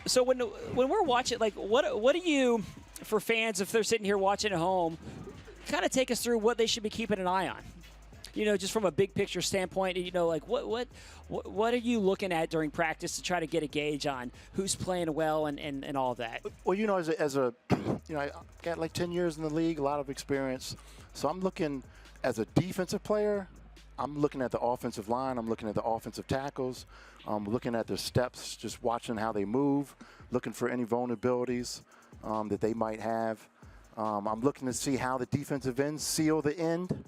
so when we're watching, like, what do you, for fans, if they're sitting here watching at home, kind of take us through what they should be keeping an eye on? Just from a big picture standpoint, like what are you looking at during practice to try to get a gauge on who's playing well and all of that? Well, I got like 10 years in the league, a lot of experience. So I'm looking as a defensive player. I'm looking at the offensive line. I'm looking at the offensive tackles. I'm looking at their steps, just watching how they move, looking for any vulnerabilities that they might have. I'm looking to see how the defensive ends seal the end.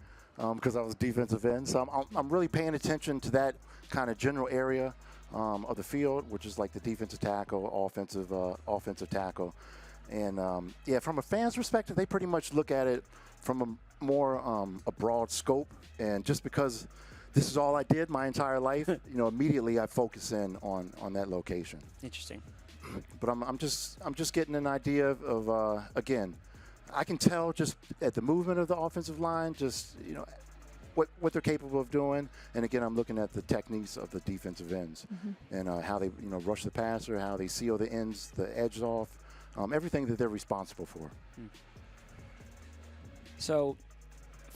Because I was defensive end. So I'm really paying attention to that kind of general area of the field, which is like the defensive tackle, offensive tackle. And, from a fan's perspective, they pretty much look at it from a more a broad scope. And just because this is all I did my entire life, immediately I focus in on that location. Interesting. But I'm just getting an idea of again, I can tell just at the movement of the offensive line, just, what they're capable of doing. And, again, I'm looking at the techniques of the defensive ends and how they, rush the passer, how they seal the ends, the edges off, everything that they're responsible for. So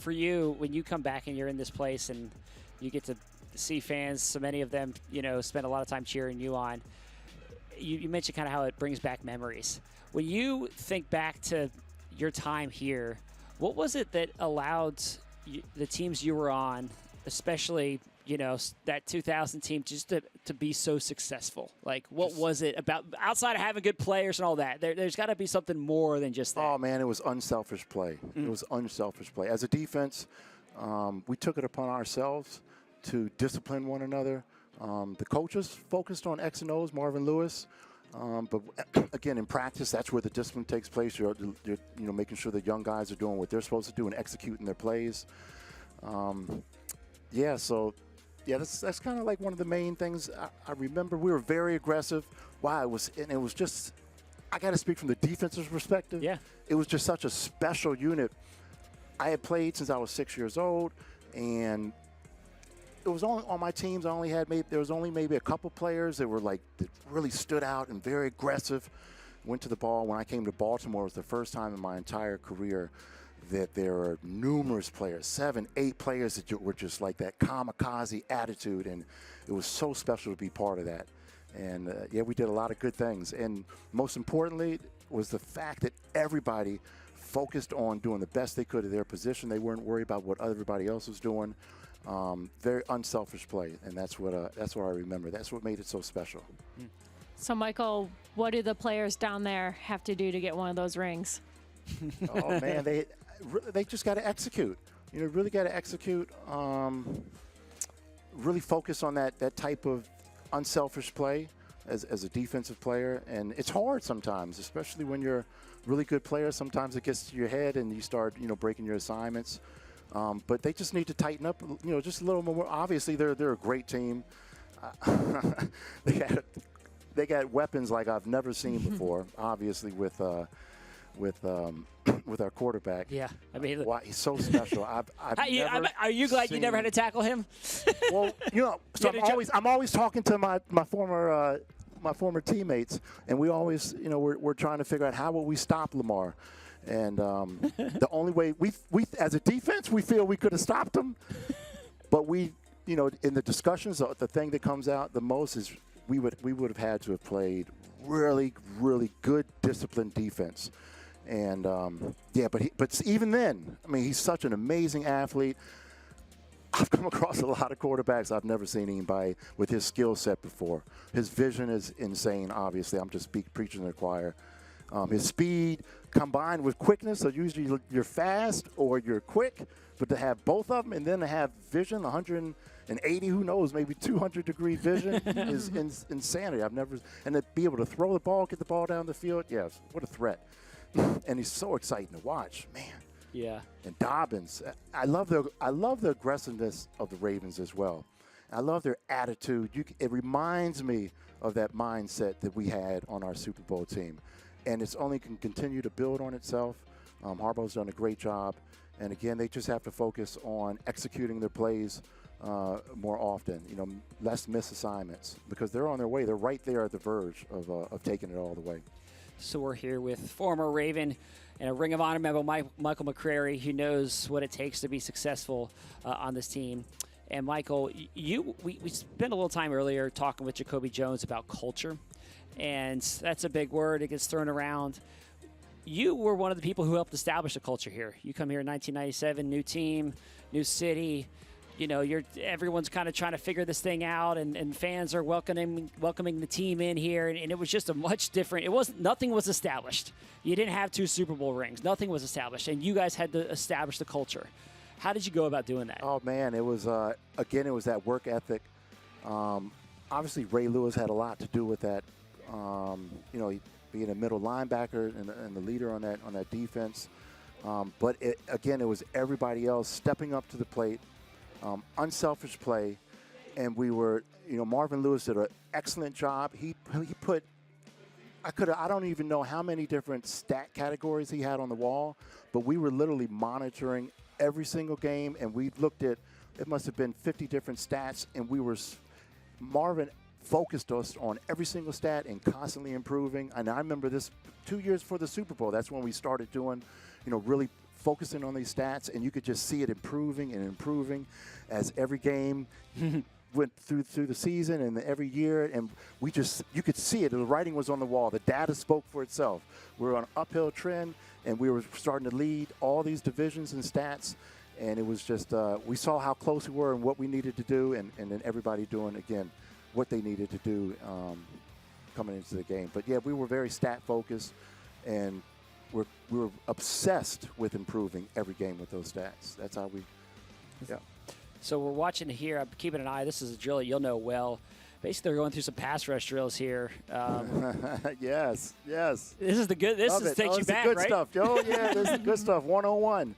for you, when you come back and you're in this place and you get to see fans, so many of them, spend a lot of time cheering you on, you mentioned kind of how it brings back memories. When you think back to your time here, what was it that allowed the teams you were on, especially that 2000 team, just to be so successful? Like, what was it about, outside of having good players and all that? There's got to be something more than just that. Oh man, it was unselfish play. It was unselfish play. As a defense, we took it upon ourselves to discipline one another. The coaches focused on X and O's, Marvin Lewis. But again, in practice, that's where the discipline takes place. You're making sure the young guys are doing what they're supposed to do and executing their plays. That's kind of like one of the main things. I remember we were very aggressive. Wow, it was just. I got to speak from the defensive perspective. Yeah, it was just such a special unit. I had played since I was 6 years old, and it was only on my teams. There was only maybe a couple players that that really stood out and very aggressive. Went to the ball. When I came to Baltimore, it was the first time in my entire career that there are numerous players, 7, 8 players that were just like that kamikaze attitude, and it was so special to be part of that. And we did a lot of good things. And most importantly was the fact that everybody focused on doing the best they could at their position. They weren't worried about what everybody else was doing. Very unselfish play, and that's what I remember. That's what made it so special. So, Michael, what do the players down there have to do to get one of those rings? Oh man, they just got to execute. Really got to execute. Really focus on that type of unselfish play as a defensive player, and it's hard sometimes, especially when you're a really good player. Sometimes it gets to your head, and you start breaking your assignments. But they just need to tighten up, just a little more. Obviously, they're a great team. They got weapons like I've never seen before. Obviously, with our quarterback. Yeah, I mean, he's so special. Are you glad you never had to tackle him? Well, so I'm always talking to my former my former teammates, and we always, we're trying to figure out how will we stop Lamar. And the only way we as a defense, we feel we could have stopped him, but we, in the discussions, the thing that comes out the most is we would have had to have played really, really good, disciplined defense. And but even then, I mean, he's such an amazing athlete. I've come across a lot of quarterbacks I've never seen anybody with his skill set before. His vision is insane, obviously. I'm just preaching to the choir. His speed combined with quickness, so usually you're fast or you're quick, but to have both of them and then to have vision, 180, who knows, maybe 200-degree vision is insanity. And to be able to throw the ball, get the ball down the field, yes, what a threat. And he's so exciting to watch, man. Yeah. And Dobbins, I love the aggressiveness of the Ravens as well. I love their attitude. It reminds me of that mindset that we had on our Super Bowl team. And it's only can continue to build on itself. Harbaugh's done a great job. And again, they just have to focus on executing their plays more often, less miss assignments, because they're on their way. They're right there at the verge of taking it all the way. So we're here with former Raven and a Ring of Honor member, Michael McCrary, who knows what it takes to be successful on this team. And Michael, we spent a little time earlier talking with Jacoby Jones about culture, and that's a big word. It gets thrown around. You were one of the people who helped establish the culture here. You come here in 1997, new team, new city. Everyone's kind of trying to figure this thing out, and fans are welcoming the team in here, and it was just a much different. Nothing was established. You didn't have 2 Super Bowl rings. Nothing was established, and you guys had to establish the culture. How did you go about doing that? Oh man, it was it was that work ethic. Obviously, Ray Lewis had a lot to do with that. Being a middle linebacker and the leader on that defense. But it was everybody else stepping up to the plate. Unselfish play, and we were, Marvin Lewis did an excellent job. He put, I don't even know how many different stat categories he had on the wall, but we were literally monitoring every single game, and we looked at, it must have been 50 different stats, and Marvin focused us on every single stat and constantly improving. And I remember this 2 years before the Super Bowl, that's when we started doing, really focusing on these stats, and you could just see it improving and improving as every game went through the season and every year, and you could see it. The writing was on the wall. The data spoke for itself. We were on an uphill trend, and we were starting to lead all these divisions and stats, and it was just we saw how close we were and what we needed to do, and then everybody doing, again, what they needed to do coming into the game. But, yeah, we were very stat-focused, and we were obsessed with improving every game with those stats. That's how we, yeah. So we're watching here. I'm keeping an eye. This is a drill that you'll know well. Basically, they're going through some pass rush drills here. Yes. This is the good. This takes you back, good right? Stuff. Oh yeah, this is good stuff. 101.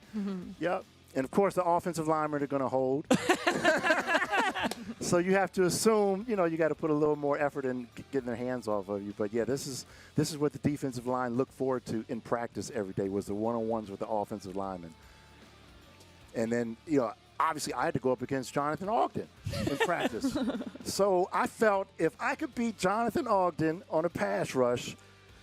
Yep. And of course, the offensive linemen are going to hold. So you have to assume, you got to put a little more effort in getting their hands off of you. But yeah, this is what the defensive line looked forward to in practice every day, was the one-on-ones with the offensive linemen. And then, obviously I had to go up against Jonathan Ogden in practice. So I felt if I could beat Jonathan Ogden on a pass rush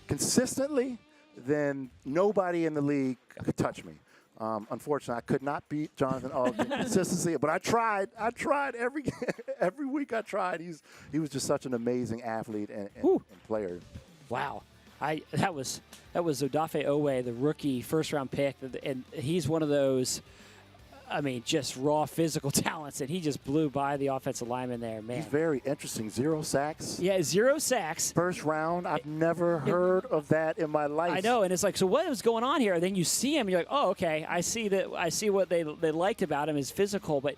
consistently, then nobody in the league could touch me. Unfortunately, I could not beat Jonathan Ogden consistency, but I tried every week. I tried. He was just such an amazing athlete and player. Wow, that was Odafe Oweh, the rookie first-round pick, and he's one of those. I mean, just raw physical talents, and he just blew by the offensive lineman there, man. He's very interesting. 0 sacks. Yeah, 0 sacks. First round. I've never heard of that in my life. I know, and it's like, so what is going on here? And then you see him, and you're like, oh, okay, I see what they liked about him is physical, but,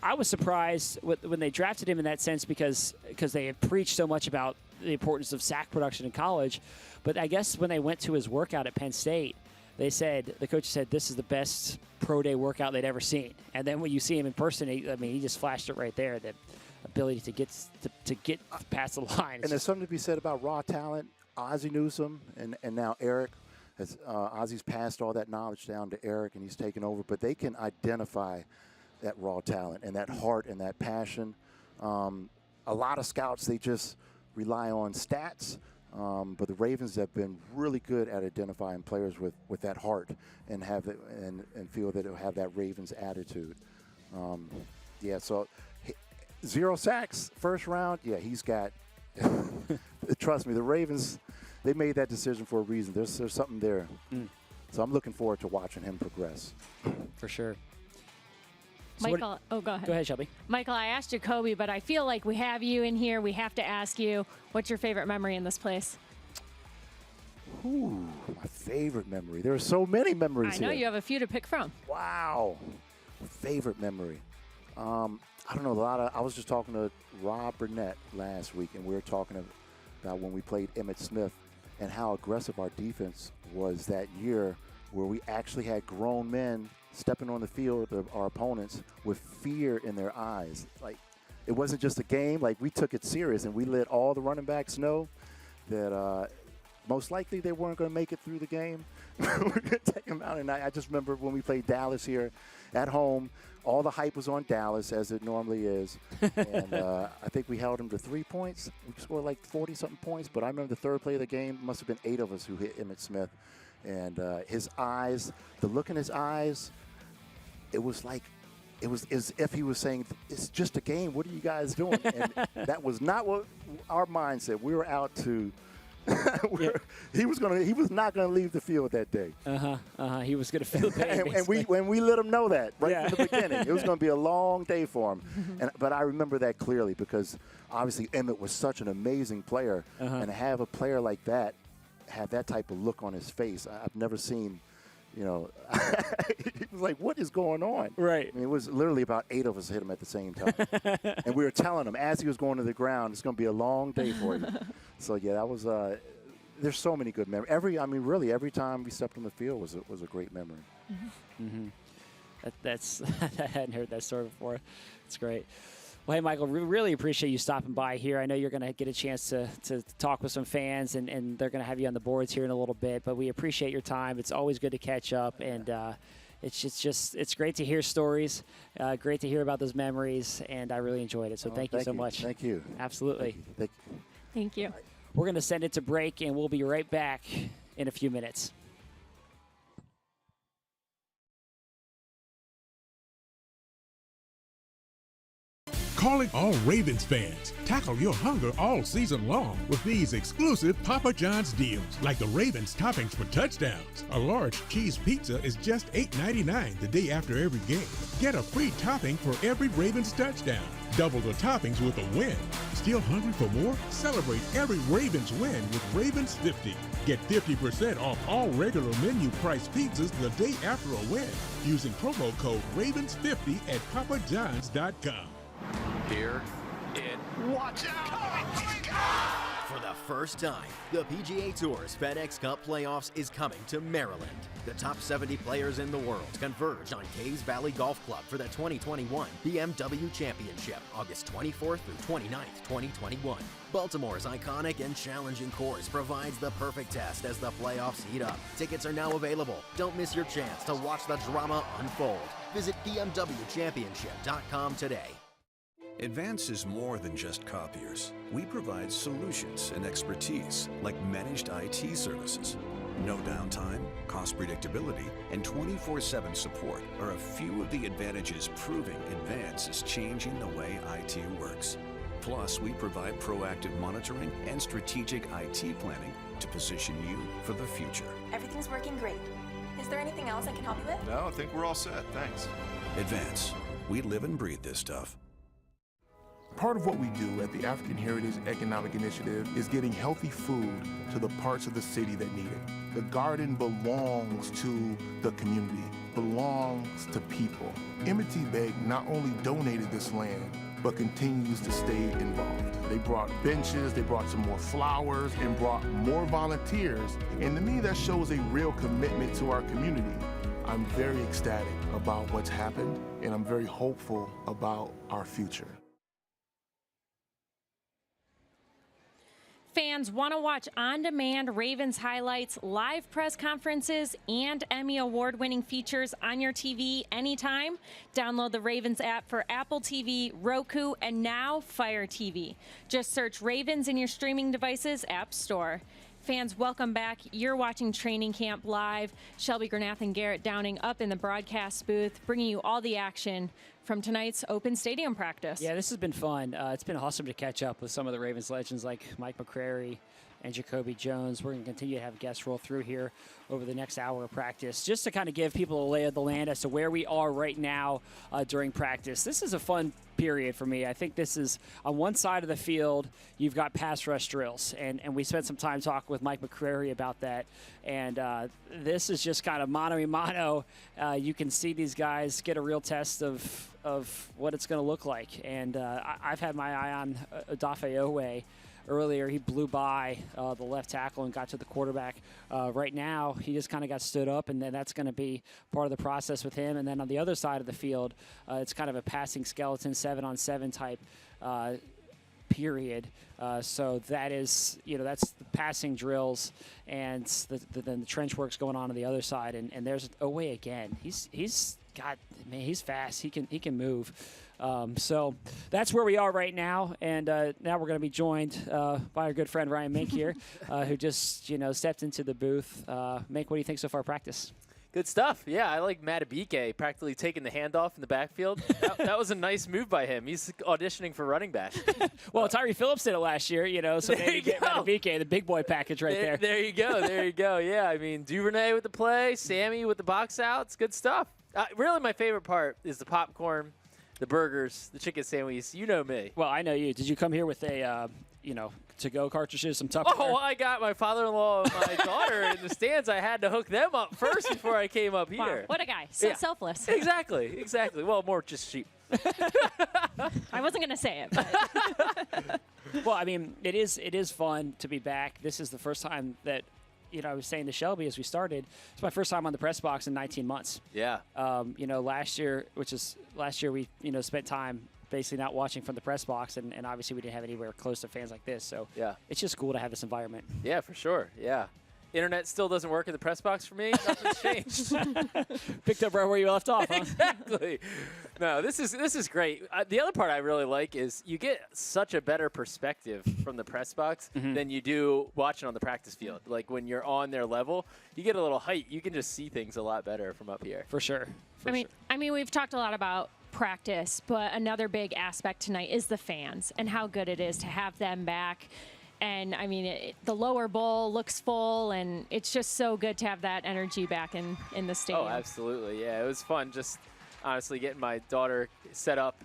I was surprised when they drafted him in that sense because they had preached so much about the importance of sack production in college. But I guess when they went to his workout at Penn State, the coach said, this is the best pro day workout they'd ever seen. And then when you see him in person, he just flashed it right there, the ability to get past the line. And there's something to be said about raw talent. Ozzie Newsome and now Eric. Ozzie's passed all that knowledge down to Eric, and he's taken over. But they can identify that raw talent and that heart and that passion. A lot of scouts, they just rely on stats, but the Ravens have been really good at identifying players with that heart and and feel that it'll have that Ravens attitude. So 0 sacks first round. Yeah, he's got. Trust me, the Ravens, they made that decision for a reason. There's something there. So I'm looking forward to watching him progress. For sure. So Michael, go ahead. Go ahead, Shelby. Michael, I asked Jacoby, but I feel like we have you in here. We have to ask you, what's your favorite memory in this place? Ooh, my favorite memory. There are so many memories I know here. you have a few to pick from. Wow. Favorite memory. I don't know, I was just talking to Rob Burnett last week, and we were talking about when we played Emmitt Smith and how aggressive our defense was that year, where we actually had grown men stepping on the field of our opponents with fear in their eyes. Like, it wasn't just a game. Like, we took it serious, and we let all the running backs know that most likely they weren't going to make it through the game. We're going to take them out. And I just remember when we played Dallas here at home, all the hype was on Dallas, as it normally is. And I think we held them to 3 points. We scored like 40-something points. But I remember the third play of the game, must have been 8 of us who hit Emmitt Smith. And his eyes, the look in his eyes, it was as if he was saying, it's just a game. What are you guys doing? And that was not what our mindset. We were out to he was not gonna leave the field that day. He was gonna feel pain. and we let him know that from the beginning. It was gonna be a long day for him. But I remember that clearly, because obviously Emmitt was such an amazing player, and to have a player like that have that type of look on his face, I've never seen. He was like, what is going on? Right. I mean, it was literally about 8 of us hit him at the same time. And we were telling him as he was going to the ground, it's going to be a long day for you. So, yeah, that was there's so many good memories. Every time we stepped on the field was a great memory. That's I hadn't heard that story before. It's great. Well, hey, Michael, we really appreciate you stopping by here. I know you're going to get a chance to talk with some fans, and they're going to have you on the boards here in a little bit. But we appreciate your time. It's always good to catch up, and it's great to hear stories, great to hear about those memories, and I really enjoyed it. So thank you so much. Thank you. Absolutely. Thank you. We're going to send it to break, and we'll be right back in a few minutes. Calling all Ravens fans. Tackle your hunger all season long with these exclusive Papa John's deals, like the Ravens toppings for touchdowns. A large cheese pizza is just $8.99 the day after every game. Get a free topping for every Ravens touchdown. Double the toppings with a win. Still hungry for more? Celebrate every Ravens win with Ravens 50. Get 50% off all regular menu price pizzas the day after a win using promo code Ravens50 at papajohns.com. Here it. Watch out! For the first time, the PGA Tour's FedEx Cup Playoffs is coming to Maryland. The top 70 players in the world converge on Caves Valley Golf Club for the 2021 BMW Championship, August 24th through 29th, 2021. Baltimore's iconic and challenging course provides the perfect test as the playoffs heat up. Tickets are now available. Don't miss your chance to watch the drama unfold. Visit BMWChampionship.com today. Advance is more than just copiers. We provide solutions and expertise like managed IT services. No downtime, cost predictability, and 24/7 support are a few of the advantages proving Advance is changing the way IT works. Plus, we provide proactive monitoring and strategic IT planning to position you for the future. Everything's working great. Is there anything else I can help you with? No, I think we're all set. Thanks. Advance. We live and breathe this stuff. Part of what we do at the African Heritage Economic Initiative is getting healthy food to the parts of the city that need it. The garden belongs to the community, belongs to people. M&T Bank not only donated this land, but continues to stay involved. They brought benches, they brought some more flowers, and brought more volunteers. And to me, that shows a real commitment to our community. I'm very ecstatic about what's happened, and I'm very hopeful about our future. fans want to watch on-demand Ravens highlights, live press conferences, and Emmy award-winning features on your TV anytime, download the Ravens app for Apple TV, Roku, and now Fire TV. Just search Ravens in your streaming devices app store. Fans, welcome back. You're watching Training Camp Live. Shelby Granath and Garrett Downing up in the broadcast booth, bringing you all the action from tonight's open stadium practice. Yeah, this has been fun. It's been awesome to catch up with some of the Ravens legends like Mike McCrary and Jacoby Jones. We're going to continue to have guests roll through here over the next hour of practice, just to kind of give people a lay of the land as to where we are right now during practice. This is a fun period for me. I think this is, on one side of the field, you've got pass rush drills, and we spent some time talking with Mike McCrary about that, and this is just kind of mano-a-mano. You can see these guys get a real test of what it's going to look like, and I've had my eye on Odafe Oweh. Earlier, he blew by the left tackle and got to the quarterback. Right now, he just kind of got stood up, and then that's going to be part of the process with him. And then on the other side of the field, it's kind of a passing skeleton, 7-on-7 type period. So that is, that's the passing drills, and then the trench work's going on the other side. And there's Oweh again. He's fast. He can move. So that's where we are right now, and now we're going to be joined by our good friend Ryan Mink here, who just stepped into the booth. Mink, what do you think so far practice? Good stuff. Yeah, I like Matabike practically taking the handoff in the backfield. That was a nice move by him. He's auditioning for running back. Well, Tyree Phillips did it last year, so there maybe get Matabike, the big boy package right there. There you go. There you go. Yeah, I mean, Duvernay with the play, Sammy with the box outs. Good stuff. Really, my favorite part is the popcorn, the burgers, the chicken sandwiches. You know me. Well, I know you. Did you come here with a, to-go cartridges, some Tupperware? Oh, I got my father-in-law and my daughter in the stands. I had to hook them up first before I came up here. Wow, what a guy. So selfless. Exactly. Well, more just sheep. I wasn't going to say it, but. Well, I mean, it is fun to be back. This is the first time that, I was saying to Shelby as we started, it's my first time on the press box in 19 months. Yeah. Last year we, spent time basically not watching from the press box, and obviously we didn't have anywhere close to fans like this. So yeah, it's just cool to have this environment. Yeah, for sure. Yeah. Internet still doesn't work in the press box for me. Nothing's changed. Picked up right where you left off, huh? Exactly. No, this is great. The other part I really like is you get such a better perspective from the press box than you do watching on the practice field. Like when you're on their level, you get a little height. You can just see things a lot better from up here. For sure. I mean, we've talked a lot about practice, but another big aspect tonight is the fans and how good it is to have them back. And, I mean, the lower bowl looks full, and it's just so good to have that energy back in the stadium. Oh, absolutely. Yeah, it was fun just honestly getting my daughter set up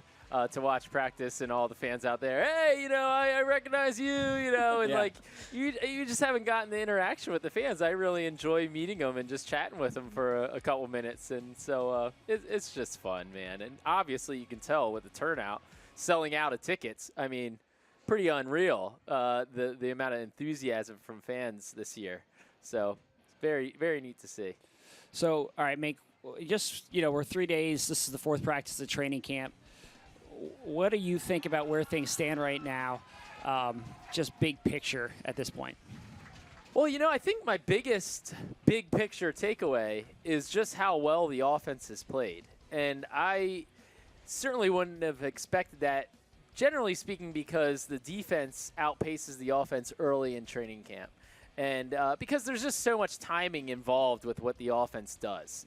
to watch practice and all the fans out there. Hey, I recognize you, and like you just haven't gotten the interaction with the fans. I really enjoy meeting them and just chatting with them for a couple minutes. And so it's just fun, man. And obviously you can tell with the turnout, selling out of tickets. I mean, pretty unreal, the amount of enthusiasm from fans this year. So it's very, very neat to see. So, all right, Mink, just, we're 3 days. This is the fourth practice of training camp. What do you think about where things stand right now, just big picture at this point? Well, I think my biggest big picture takeaway is just how well the offense has played. And I certainly wouldn't have expected that, generally speaking, because the defense outpaces the offense early in training camp. And because there's just so much timing involved with what the offense does,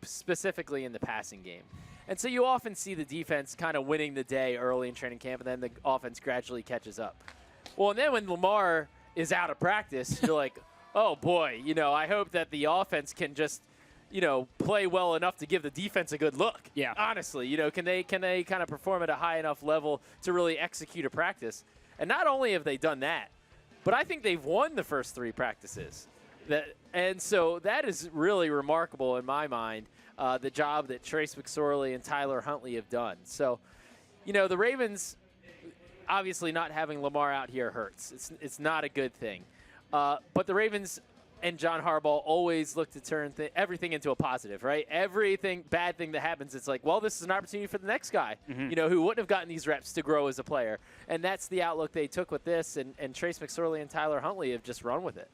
specifically in the passing game. And so you often see the defense kind of winning the day early in training camp, and then the offense gradually catches up. Well, and then when Lamar is out of practice, you're like, oh, boy, I hope that the offense can just, play well enough to give the defense a good look. Yeah. Honestly, can they kind of perform at a high enough level to really execute a practice? And not only have they done that, but I think they've won the first 3 practices. And so that is really remarkable in my mind, the job that Trace McSorley and Tyler Huntley have done. So, the Ravens, obviously not having Lamar out here hurts. It's not a good thing. But the Ravens and John Harbaugh always look to turn everything into a positive, right? Everything bad thing that happens, it's like, well, this is an opportunity for the next guy, who wouldn't have gotten these reps to grow as a player. And that's the outlook they took with this, and Trace McSorley and Tyler Huntley have just run with it.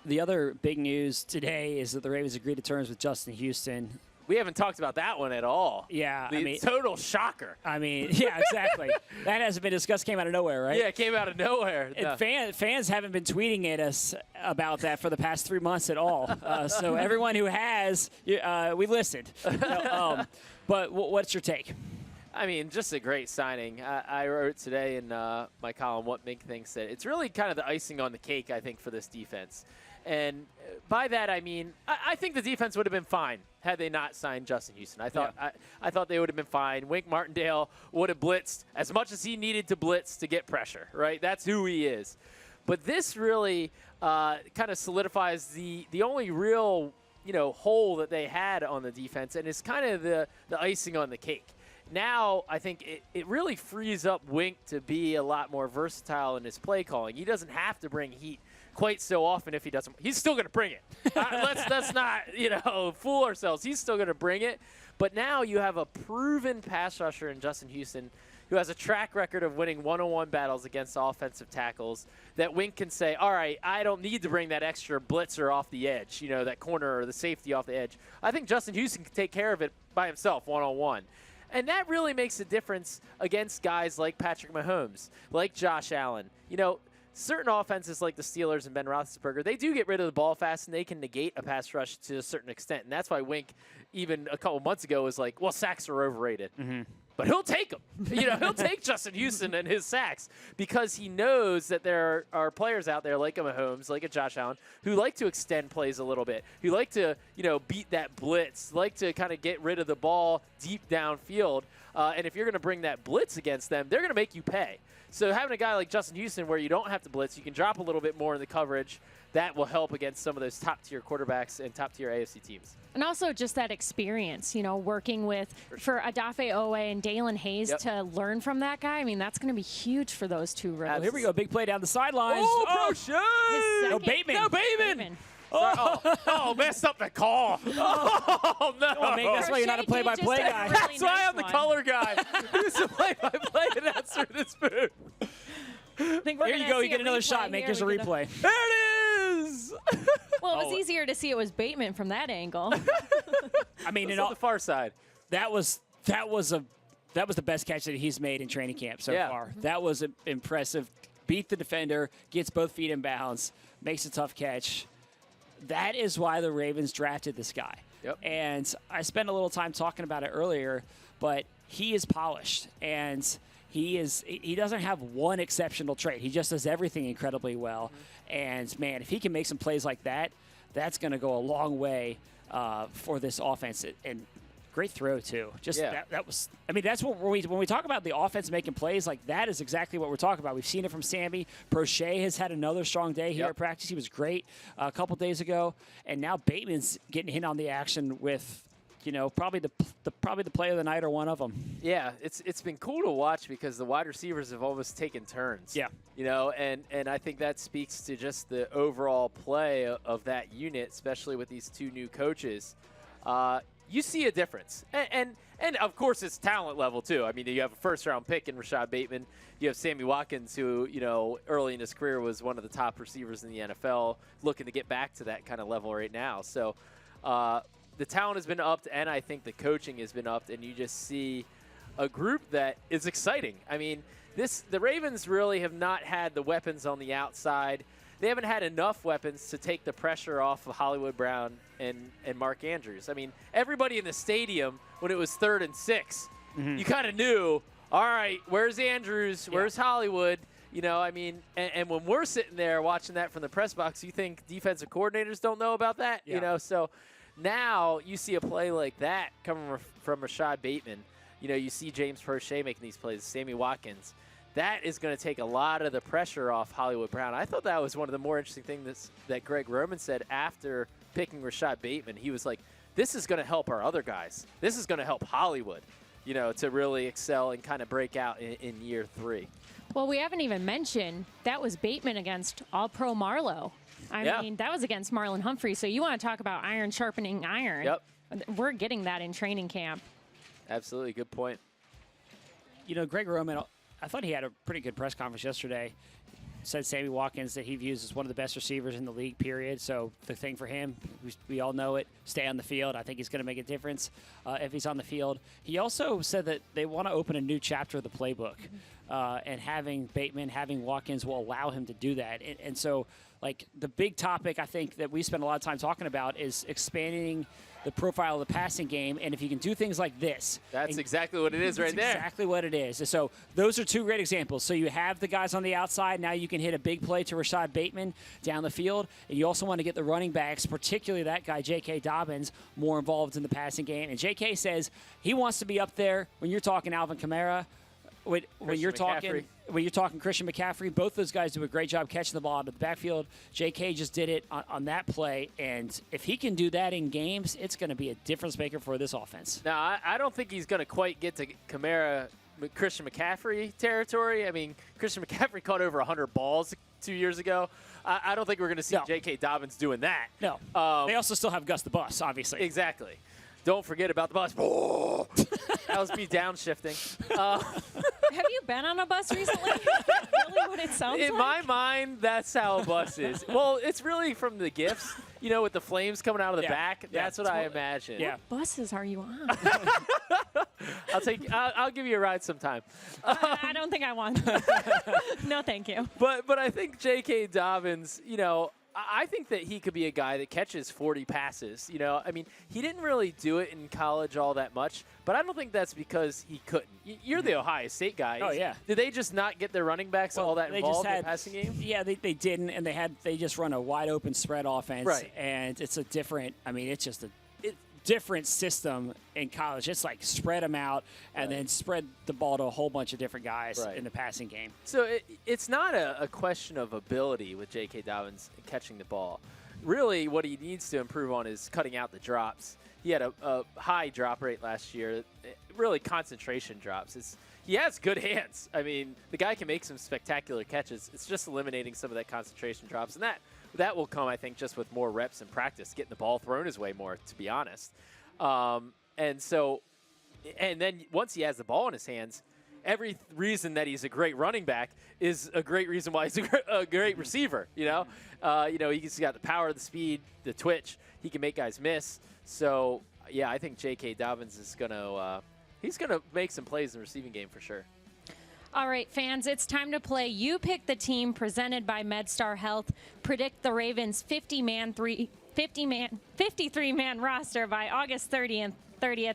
The other big news today is that the Ravens agreed to terms with Justin Houston. We haven't talked about that one at all. Yeah. Total shocker. Yeah, exactly. That hasn't been discussed. Came out of nowhere, right? Yeah, it came out of nowhere. No. Fans haven't been tweeting at us about that for the past 3 months at all. So everyone who has, we listened. But what's your take? I mean, just a great signing. I wrote today in my column what Mink thinks that it's really kind of the icing on the cake, I think, for this defense. And by that, I mean, I think the defense would have been fine had they not signed Justin Houston. I thought they would have been fine. Wink Martindale would have blitzed as much as he needed to blitz to get pressure, right? That's who he is. But this really kind of solidifies the only real, hole that they had on the defense, and it's kind of the icing on the cake. Now, I think it really frees up Wink to be a lot more versatile in his play calling. He doesn't have to bring heat quite so often if he doesn't. He's still going to bring it. Let's not, fool ourselves. He's still going to bring it. But now you have a proven pass rusher in Justin Houston who has a track record of winning one-on-one battles against offensive tackles that Wink can say, all right, I don't need to bring that extra blitzer off the edge, that corner or the safety off the edge. I think Justin Houston can take care of it by himself one-on-one. And that really makes a difference against guys like Patrick Mahomes, like Josh Allen. Certain offenses like the Steelers and Ben Roethlisberger, they do get rid of the ball fast, and they can negate a pass rush to a certain extent. And that's why Wink, even a couple months ago, was like, well, sacks are overrated. But he'll take them. He'll take Justin Houston and his sacks because he knows that there are players out there like a Mahomes, like a Josh Allen, who like to extend plays a little bit, who like to, beat that blitz, like to kind of get rid of the ball deep downfield. And if you're going to bring that blitz against them, they're going to make you pay. So having a guy like Justin Houston where you don't have to blitz, you can drop a little bit more in the coverage, that will help against some of those top-tier quarterbacks and top-tier AFC teams. And also just that experience, working for Odafe Oweh and Dalen Hayes to learn from that guy. I mean, that's going to be huge for those two rookies. Here we go. Big play down the sidelines. Rashod! No, Bateman. Messed up the call. Oh, no. Well, that's why you're not a play-by-play guy. That's why I'm the color guy. Who's the play-by-play announcer in this booth? Here you go. You get another shot. Make yours a replay. There it is. Well, it was easier to see it was Bateman from that angle. I mean, on the far side. That was the best catch that he's made in training camp so far. That was impressive. Beat the defender, gets both feet in bounds, makes a tough catch. That is why the Ravens drafted this guy. Yep. And I spent a little time talking about it earlier, but he is polished, and he doesn't have one exceptional trait. He just does everything incredibly well. And, man, if he can make some plays like that, that's going to go a long way for this offense. And great throw, too. That was – I mean, that's what when we talk about the offense making plays, like that is exactly what we're talking about. We've seen it from Sammy. Prochet has had another strong day here at practice. He was great a couple days ago. And now Bateman's getting in on the action with – probably the play of the night or one of them. Yeah, it's been cool to watch because the wide receivers have almost taken turns. Yeah. And I think that speaks to just the overall play of that unit, especially with these two new coaches. You see a difference. And of course, it's talent level, too. I mean, you have a first-round pick in Rashod Bateman. You have Sammy Watkins, who, early in his career was one of the top receivers in the NFL, looking to get back to that kind of level right now. So, the talent has been upped, and I think the coaching has been upped, and you just see a group that is exciting. I mean, the Ravens really have not had the weapons on the outside. They haven't had enough weapons to take the pressure off of Hollywood Brown and Mark Andrews. I mean, everybody in the stadium, when it was 3rd and 6, you kind of knew, all right, where's Andrews? Where's Hollywood? And when we're sitting there watching that from the press box, you think defensive coordinators don't know about that? So now you see a play like that coming from Rashod Bateman. You see James Prochet making these plays, Sammy Watkins. That is going to take a lot of the pressure off Hollywood Brown. I thought that was one of the more interesting things that Greg Roman said after picking Rashod Bateman. He was like, this is going to help our other guys. This is going to help Hollywood, to really excel and kind of break out in year 3. Well, we haven't even mentioned that was Bateman against All-Pro Marlowe. I mean, that was against Marlon Humphrey. So you want to talk about iron sharpening iron. Yep. We're getting that in training camp. Absolutely. Good point. You know, Greg Roman, I thought he had a pretty good press conference yesterday. Said Sammy Watkins that he views as one of the best receivers in the league, period. So the thing for him, we all know it, stay on the field. I think he's going to make a difference if he's on the field. He also said that they want to open a new chapter of the playbook, and having Bateman, having Watkins will allow him to do that. And so, like, the big topic I think that we spend a lot of time talking about is expanding the profile of the passing game, and if you can do things like this. That's exactly what it is right there. Exactly what it is. And so those are two great examples. So you have the guys on the outside. Now you can hit a big play to Rashod Bateman down the field, and you also want to get the running backs, particularly that guy J.K. Dobbins, more involved in the passing game. And J.K. says he wants to be up there when you're talking Alvin Kamara, when you're talking Christian McCaffrey. Both those guys do a great job catching the ball out of the backfield. J.K. just did it on that play, and if he can do that in games, it's going to be a difference maker for this offense. Now, I don't think he's going to quite get to Christian McCaffrey territory. I mean, Christian McCaffrey caught over 100 balls 2 years ago. I don't think we're going to see J.K. Dobbins doing that. No. They also still have Gus the Bus, obviously. Exactly. Don't forget about the bus. That was me downshifting. Have you been on a bus recently? Is that really what it sounds like? In my mind, that's how a bus is. Well, it's really from the GIFs, you know, with the flames coming out of the back. That's what I imagine. What buses are you on? I'll give you a ride sometime. I don't think I want to. No, thank you. But I think J.K. Dobbins, you know, I think that he could be a guy that catches 40 passes. You know, I mean, he didn't really do it in college all that much, but I don't think that's because he couldn't. You're the Ohio State guy. Oh, yeah. Did they just not get their running backs all that involved in the passing game? Yeah, they didn't, and they just run a wide open spread offense. Right. And it's a different, I mean, it's just a different system in college. It's like spread them out and then spread the ball to a whole bunch of different guys in the passing game. So it's not a question of ability with J.K. Dobbins catching the ball. Really, what he needs to improve on is cutting out the drops. He had a high drop rate last year, really concentration drops. He has good hands. I mean, the guy can make some spectacular catches. It's just eliminating some of that concentration drops, and that will come, I think, just with more reps and practice, getting the ball thrown his way more, to be honest. And then once he has the ball in his hands, every reason that he's a great running back is a great reason why he's a great receiver. You know, he's got the power, the speed, the twitch. He can make guys miss. So yeah, I think J.K. Dobbins is he's gonna make some plays in the receiving game for sure. All right, fans, it's time to play You Pick the Team, presented by MedStar Health. Predict the Ravens' 53-man roster by August 30th,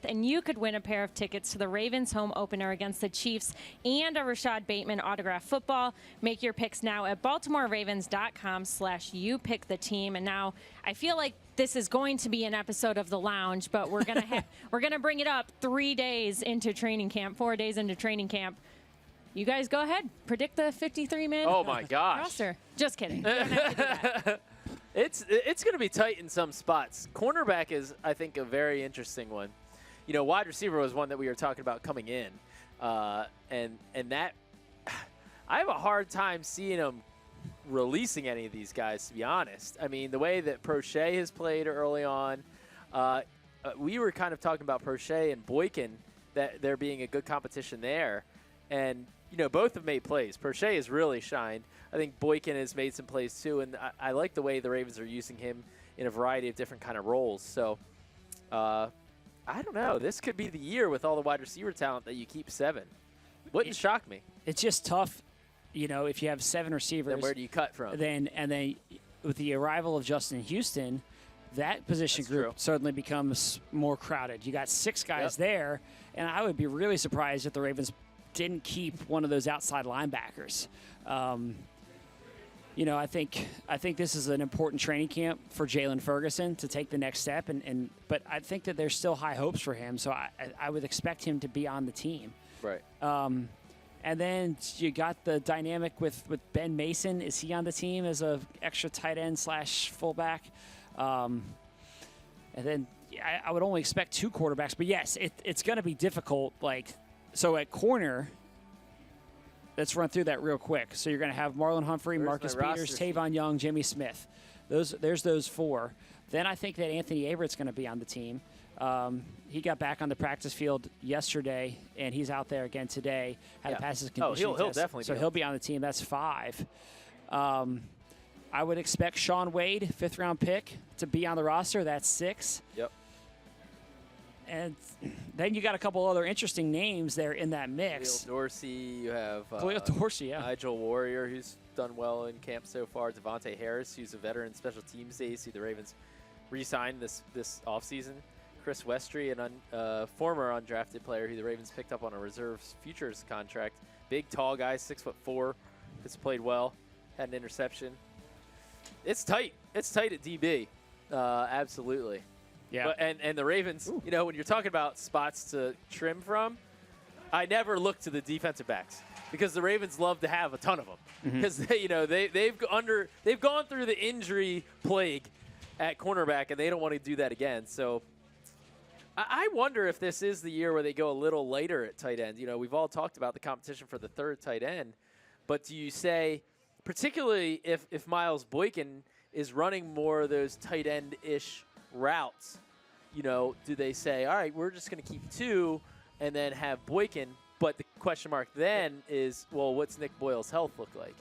and you could win a pair of tickets to the Ravens home opener against the Chiefs and a Rashod Bateman autographed football. Make your picks now at BaltimoreRavens.com/YouPickTheTeam. And now I feel like this is going to be an episode of The Lounge, but we're gonna bring it up 4 days into training camp. You guys go ahead. Predict the 53-man roster. Just kidding. You don't have to do that. It's going to be tight in some spots. Cornerback is, I think, a very interesting one. You know, wide receiver was one that we were talking about coming in. And that I have a hard time seeing them releasing any of these guys, to be honest. I mean, the way that Prochet has played early on, we were kind of talking about Prochet and Boykin, that there being a good competition there. And, you know, both have made plays. Prochet has really shined. I think Boykin has made some plays too, and I like the way the Ravens are using him in a variety of different kind of roles. So, I don't know. This could be the year with all the wide receiver talent that you keep 7. Wouldn't shock me. It's just tough, you know, if you have 7 receivers. Then where do you cut from? And then with the arrival of Justin Houston, that position group certainly becomes more crowded. You got 6 guys there, and I would be really surprised if the Ravens didn't keep one of those outside linebackers. You know, I think this is an important training camp for Jalen Ferguson to take the next step, but I think that there's still high hopes for him, so I would expect him to be on the team. Right. And then you got the dynamic with Ben Mason. Is he on the team as a extra tight end / fullback? And then I would only expect 2 quarterbacks, but yes, it's going to be difficult. So at corner, let's run through that real quick. So you're going to have Marlon Humphrey, Marcus Peters, Tavon Young, Jimmy Smith. There's those 4. Then I think that Anthony Averett's going to be on the team. He got back on the practice field yesterday, and he's out there again today. Had to pass his conditioning he'll test. definitely So be he'll be on the team. That's 5. I would expect Shaun Wade, 5th-round pick, to be on the roster. That's 6. Yep. And then you got a couple other interesting names there in that mix. Khalil Dorsey, you have Khalil Dorsey, yeah. Nigel Warrior, who's done well in camp so far. Devontae Harris, who's a veteran special teams ace, who the Ravens re-signed this offseason. Chris Westry, a former undrafted player who the Ravens picked up on a reserves futures contract. Big, tall guy, 6'4", has played well, had an interception. It's tight. It's tight at DB, absolutely. Yeah. But, and the Ravens, you know, when you're talking about spots to trim from, I never look to the defensive backs because the Ravens love to have a ton of them because they've gone through the injury plague at cornerback and they don't want to do that again. So I wonder if this is the year where they go a little later at tight end. You know, we've all talked about the competition for the 3rd tight end, but do you say, particularly if Miles Boykin is running more of those tight end-ish routes, you know, do they say, all right, we're just going to keep 2 and then have Boykin? But the question mark then is, well, what's Nick Boyle's health look like?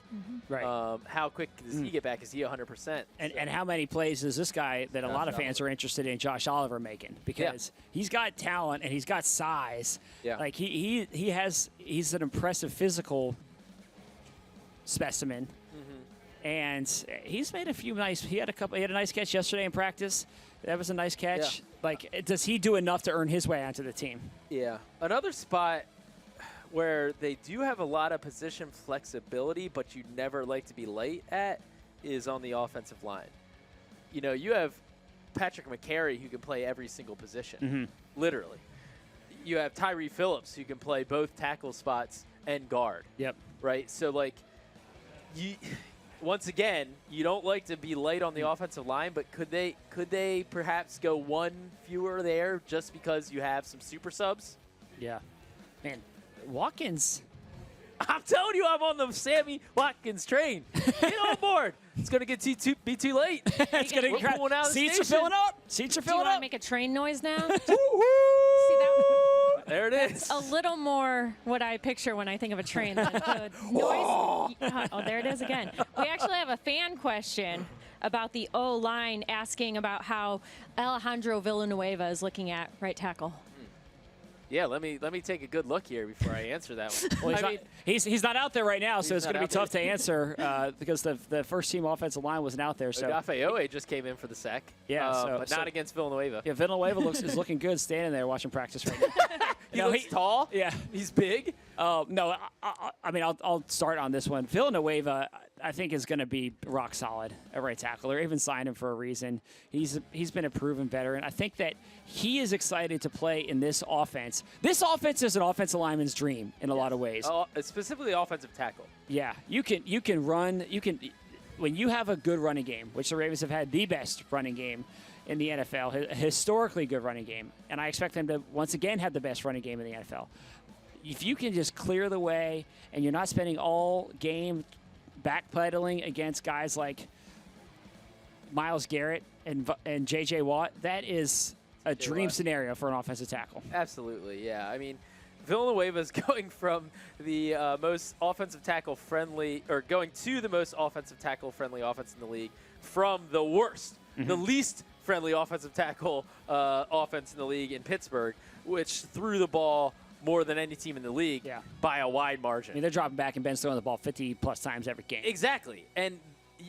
Right. How quick does he get back? Is he 100%? And how many plays is this guy that a lot of fans are interested in, Josh Oliver, making? Because he's got talent and he's got size. Yeah. Like he's an impressive physical specimen. And he's made a few nice. He had a nice catch yesterday in practice. That was a nice catch. Yeah. Like, does he do enough to earn his way onto the team? Yeah. Another spot where they do have a lot of position flexibility, but you never like to be late at, is on the offensive line. You know, you have Patrick McCrary who can play every single position, literally. You have Tyree Phillips who can play both tackle spots and guard. Yep. Right. So like, once again, you don't like to be late on the offensive line, but could they perhaps go 1 fewer there just because you have some super subs? Yeah. Man, Watkins. I'm telling you, I'm on the Sammy Watkins train. Get on board. It's going to be too late. It's going to pulling out of the Seats are station. filling up. Seats are Do you filling want to up. make a train noise now? Woo-hoo! See that? There it is. A little more what I picture when I think of a train. The noise. Oh, there it is again. We actually have a fan question about the O-line asking about how Alejandro Villanueva is looking at right tackle. Yeah, let me take a good look here before I answer that one. Well, he's not out there right now, so it's going to be tough to there. answer because the first team offensive line wasn't out there. So Odafe Oweh just came in for the sack. Yeah, but not against Villanueva. Yeah, Villanueva is looking good standing there watching practice right now. He looks tall. Yeah, he's big. No, I mean I'll start on this one. Villanueva, I think, is going to be rock solid at right tackle. Or even signed him for a reason. He's been a proven veteran. I think that he is excited to play in this offense. This offense is an offensive lineman's dream in a lot of ways. Specifically offensive tackle. Yeah, you can run. When you have a good running game, which the Ravens have had the best running game in the NFL, a historically good running game, and I expect them to once again have the best running game in the NFL. If you can just clear the way and you're not spending all game backpedaling against guys like Myles Garrett and J.J. Watt, that is a dream scenario for an offensive tackle. Absolutely, yeah. I mean, Villanueva is going from the most offensive tackle friendly, or going to the most offensive tackle friendly offense in the league from the worst, the least friendly offensive tackle offense in the league in Pittsburgh, which threw the ball more than any team in the league by a wide margin. I mean, they're dropping back and Ben's throwing the ball 50-plus times every game. Exactly. And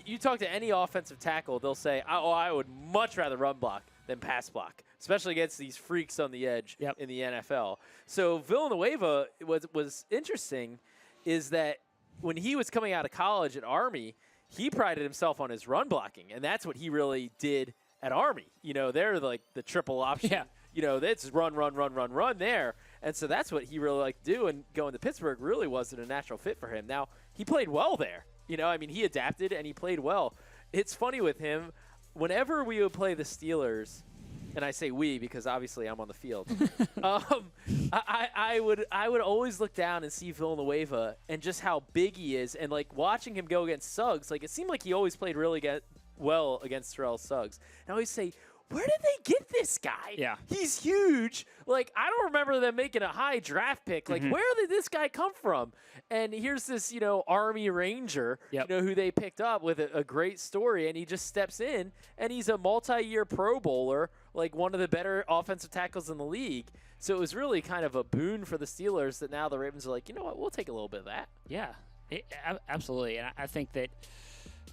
you talk to any offensive tackle, they'll say, oh, I would much rather run block than pass block, especially against these freaks on the edge in the NFL. So Villanueva, was interesting is that when he was coming out of college at Army, he prided himself on his run blocking, and that's what he really did at Army. You know, they're like the triple option. Yeah. You know, that's run there. And so that's what he really liked to do, and going to Pittsburgh really wasn't a natural fit for him. Now, he played well there. You know, I mean, he adapted, and he played well. It's funny with him, whenever we would play the Steelers, and I say we because obviously I'm on the field, I would always look down and see Villanueva and just how big he is, and, like, watching him go against Suggs, like, it seemed like he always played really well against Terrell Suggs. And I always say, where did they get this guy? Yeah. He's huge. Like, I don't remember them making a high draft pick. Like, where did this guy come from? And here's this, Army Ranger, who they picked up with a great story, and he just steps in, and he's a multi-year Pro Bowler, like one of the better offensive tackles in the league. So it was really kind of a boon for the Steelers that now the Ravens are like, you know what, we'll take a little bit of that. Yeah, absolutely. And I think that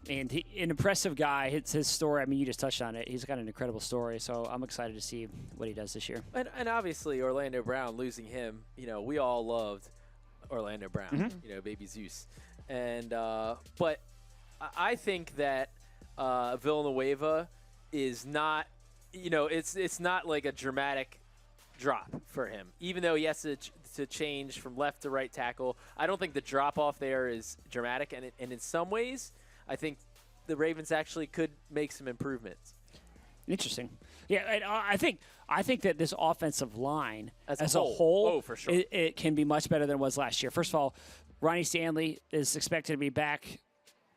an impressive guy. His story, I mean, you just touched on it. He's got an incredible story, so I'm excited to see what he does this year. And obviously, Orlando Brown, losing him, we all loved Orlando Brown, baby Zeus. And but I think that Villanueva is not, it's not like a dramatic drop for him. Even though he has to change from left to right tackle, I don't think the drop-off there is dramatic. And in some ways, I think the Ravens actually could make some improvements. Interesting. Yeah, and I think that this offensive line as a whole, oh, for sure, it can be much better than it was last year. First of all, Ronnie Stanley is expected to be back,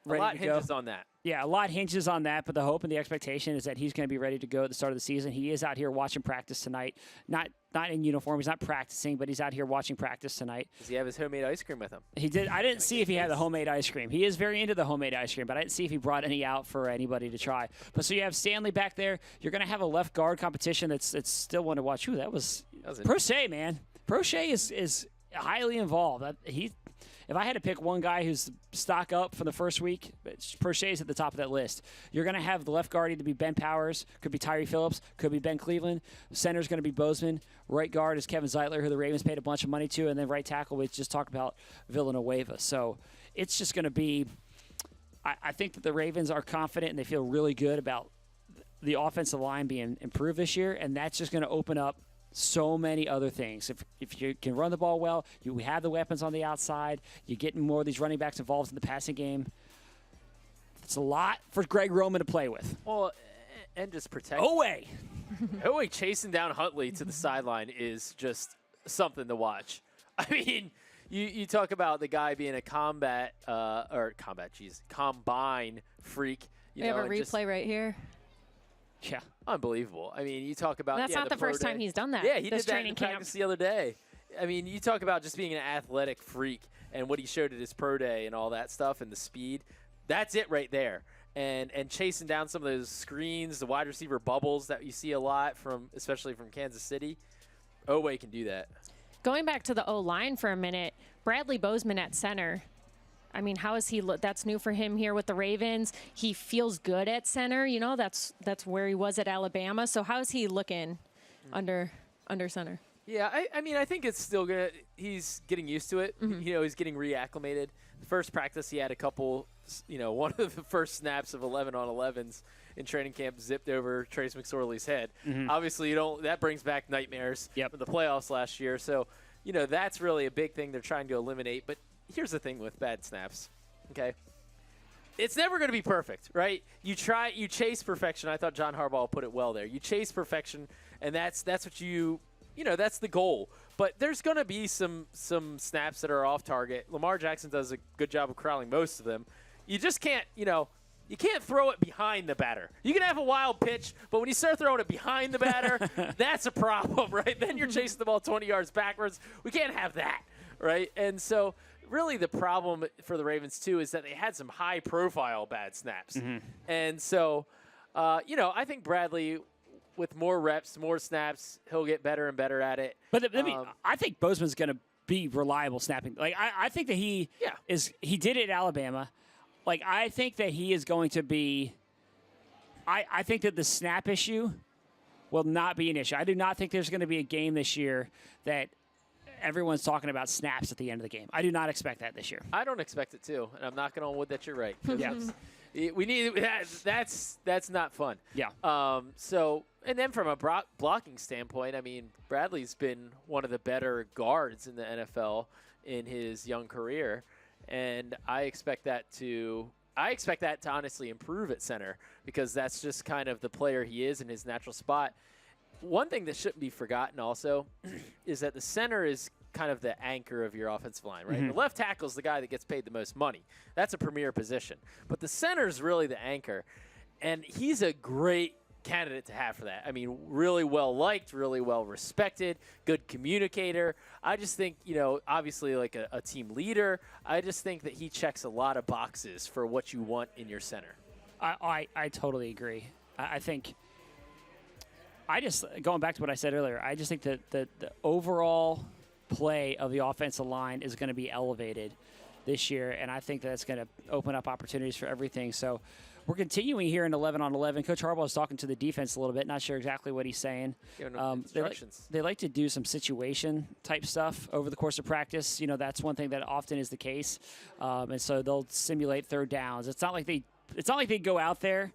ready to go. A lot hinges on that. Yeah, a lot hinges on that, but the hope and the expectation is that he's going to be ready to go at the start of the season. He is out here watching practice tonight. Not in uniform. He's not practicing, but he's out here watching practice tonight. Does he have his homemade ice cream with him? He did. I didn't see if he had the homemade ice cream. He is very into the homemade ice cream, but I didn't see if he brought any out for anybody to try. But so you have Stanley back there. You're going to have a left guard competition that's still one to watch. Ooh, that was Prochet, man. Prochet is highly involved. If I had to pick one guy who's stock up for the first week, Prochet's at the top of that list. You're going to have the left guard either be Ben Powers, could be Tyree Phillips, could be Ben Cleveland. Center's going to be Bozeman. Right guard is Kevin Zeitler, who the Ravens paid a bunch of money to. And then right tackle, we just talked about Villanueva. So it's just going to be – I think that the Ravens are confident and they feel really good about the offensive line being improved this year, and that's just going to open up so many other things. If you can run the ball well, we have the weapons on the outside, you're getting more of these running backs involved in the passing game. It's a lot for Greg Roman to play with. Well, and just protect. Oweh! Oweh chasing down Huntley to the sideline is just something to watch. I mean, you talk about the guy being a combine freak. We have a replay right here. Yeah. Unbelievable. I mean, you talk about... That's not the first time he's done that. Yeah, he this did that training in camp. practice the other day. I mean, you talk about just being an athletic freak and what he showed at his pro day and all that stuff and the speed. That's it right there. And chasing down some of those screens, the wide receiver bubbles that you see a lot especially from Kansas City. Oweh can do that. Going back to the O-line for a minute, Bradley Bozeman at center. I mean, how is he that's new for him here with the Ravens. He feels good at center. That's where he was at Alabama. So how is he looking under center? Yeah, I mean, I think it's still good. He's getting used to it. He's getting reacclimated. The first practice, he had a couple, one of the first snaps of 11-on-11s in training camp zipped over Trace McSorley's head. Obviously, that brings back nightmares from the playoffs last year. So, that's really a big thing they're trying to eliminate. But here's the thing with bad snaps, okay? It's never going to be perfect, right? You chase perfection. I thought John Harbaugh put it well there. You chase perfection, and that's what that's the goal. But there's going to be some snaps that are off target. Lamar Jackson does a good job of corralling most of them. You just can't, you can't throw it behind the batter. You can have a wild pitch, but when you start throwing it behind the batter, that's a problem, right? Then you're chasing the ball 20 yards backwards. We can't have that, right? And so really the problem for the Ravens, too, is that they had some high-profile bad snaps. And so, I think Bradley, with more reps, more snaps, he'll get better and better at it. But I think Bozeman's going to be reliable snapping. Like, I think that he did it at Alabama. Like, I think that he is going to be – I think that the snap issue will not be an issue. I do not think there's going to be a game this year that everyone's talking about snaps at the end of the game. I do not expect that this year. I don't expect it, too, and I'm knocking on wood that you're right. Yeah. We need that's not fun. Yeah. So, and then from a blocking standpoint, I mean, Bradley's been one of the better guards in the NFL in his young career, and I expect that to honestly improve at center because that's just kind of the player he is in his natural spot. One thing that shouldn't be forgotten also is that the center is kind of the anchor of your offensive line, right? The left tackle is the guy that gets paid the most money. That's a premier position. But the center is really the anchor. And he's a great candidate to have for that. I mean, really well liked, really well respected, good communicator. I just think, obviously like a team leader, I just think that he checks a lot of boxes for what you want in your center. I totally agree. I think going back to what I said earlier, I just think that the overall play of the offensive line is going to be elevated this year, and I think that's going to open up opportunities for everything. So we're continuing here in 11-on-11. Coach Harbaugh is talking to the defense a little bit. Not sure exactly what he's saying. Instructions. They like to do some situation-type stuff over the course of practice. That's one thing that often is the case. And so they'll simulate third downs. It's not like they go out there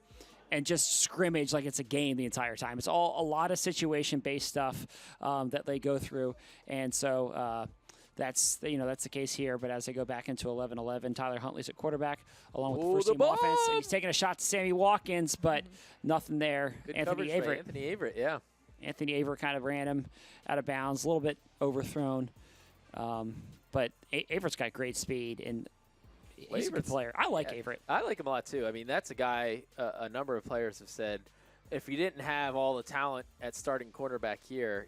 and just scrimmage like it's a game the entire time. It's all a lot of situation-based stuff that they go through. And so that's the case here. But as they go back into 11-11, Tyler Huntley's at quarterback along with the first-team offense. And he's taking a shot to Sammy Watkins, but nothing there. Good Anthony Averett, yeah. Anthony Averett kind of ran him out of bounds, a little bit overthrown. But Averett's got great speed, and he's a good player. I like Averett. I like him a lot, too. I mean, that's a guy a number of players have said, if he didn't have all the talent at starting quarterback here,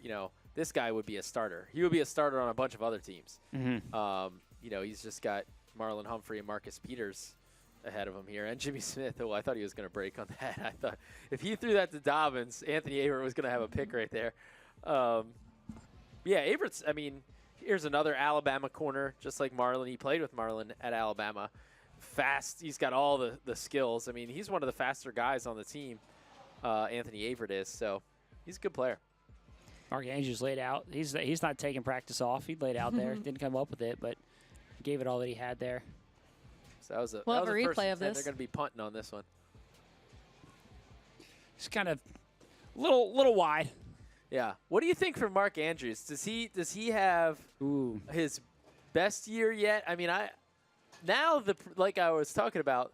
this guy would be a starter. He would be a starter on a bunch of other teams. He's just got Marlon Humphrey and Marcus Peters ahead of him here, and Jimmy Smith. Oh, I thought he was going to break on that. I thought if he threw that to Dobbins, Anthony Averett was going to have a pick right there. Averett's, here's another Alabama corner, just like Marlon. He played with Marlon at Alabama. Fast. He's got all the skills. He's one of the faster guys on the team, Anthony Averett is, so he's a good player. Mark Andrews laid out. He's not taking practice off. He laid out there. Didn't come up with it, but gave it all that he had there. So that was a replay of this. They're going to be punting on this one. He's kind of little wide. Yeah. What do you think for Mark Andrews? Does he have his best year yet? Like I was talking about,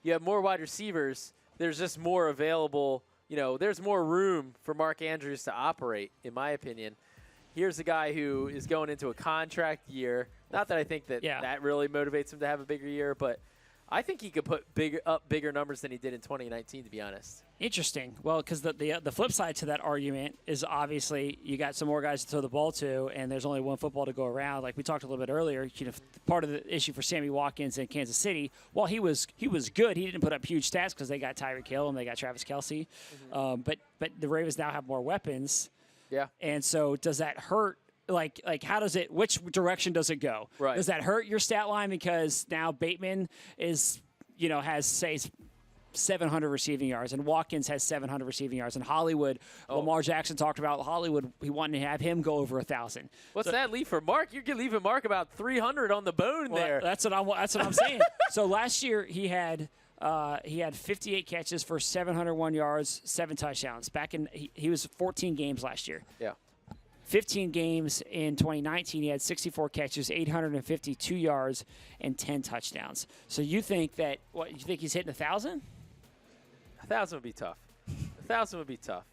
you have more wide receivers. There's just more available. There's more room for Mark Andrews to operate, in my opinion. Here's a guy who is going into a contract year. Not that I think that really motivates him to have a bigger year, but I think he could put bigger numbers than he did in 2019, to be honest. Interesting. Well, because the flip side to that argument is obviously you got some more guys to throw the ball to, and there's only one football to go around. Like we talked a little bit earlier, part of the issue for Sammy Watkins in Kansas City, while he was good, he didn't put up huge stats because they got Tyreek Hill and they got Travis Kelce. But the Ravens now have more weapons. Yeah. And so does that hurt? Like how does it? Which direction does it go? Right. Does that hurt your stat line because now Bateman has 700 receiving yards, and Watkins has 700 receiving yards, and Hollywood, Lamar Jackson talked about Hollywood. He wanted to have him go over 1,000. What's that leave for Mark? You're leaving Mark about 300 on the bone there. That's what I'm saying. So last year he had 58 catches for 701 yards, 7 touchdowns. He was 14 games last year. Yeah. 15 games in 2019, he had 64 catches, 852 yards, and 10 touchdowns. So you think he's hitting 1,000? 1,000 would be tough. 1,000 would be tough.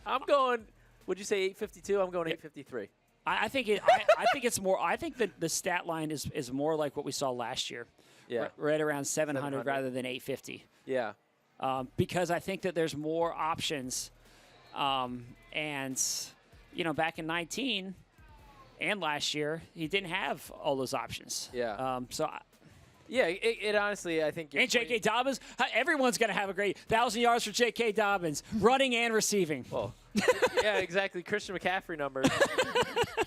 I'm going. Would you say 852? I'm going 853. I think it's more. I think that the stat line is more like what we saw last year. Yeah. Right around 700 rather than 850. Yeah. Because I think that there's more options, and. Back in 19 and last year, he didn't have all those options. Yeah. It honestly, I think. And J.K. Dobbins, everyone's going to have a great 1,000 yards for J.K. Dobbins, running and receiving. Well, yeah, exactly. Christian McCaffrey numbers.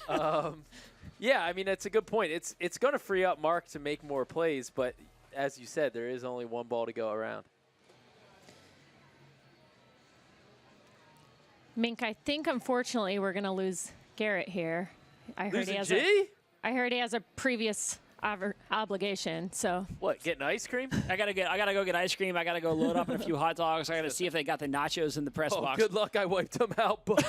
That's a good point. It's going to free up Mark to make more plays, but as you said, there is only one ball to go around. Mink, I think unfortunately we're going to lose Garrett here. I heard he has a previous obligation. So what? Getting ice cream? I gotta go get ice cream. I gotta go load up on a few hot dogs. I gotta see if they got the nachos in the press box. Good luck. I wiped them out. But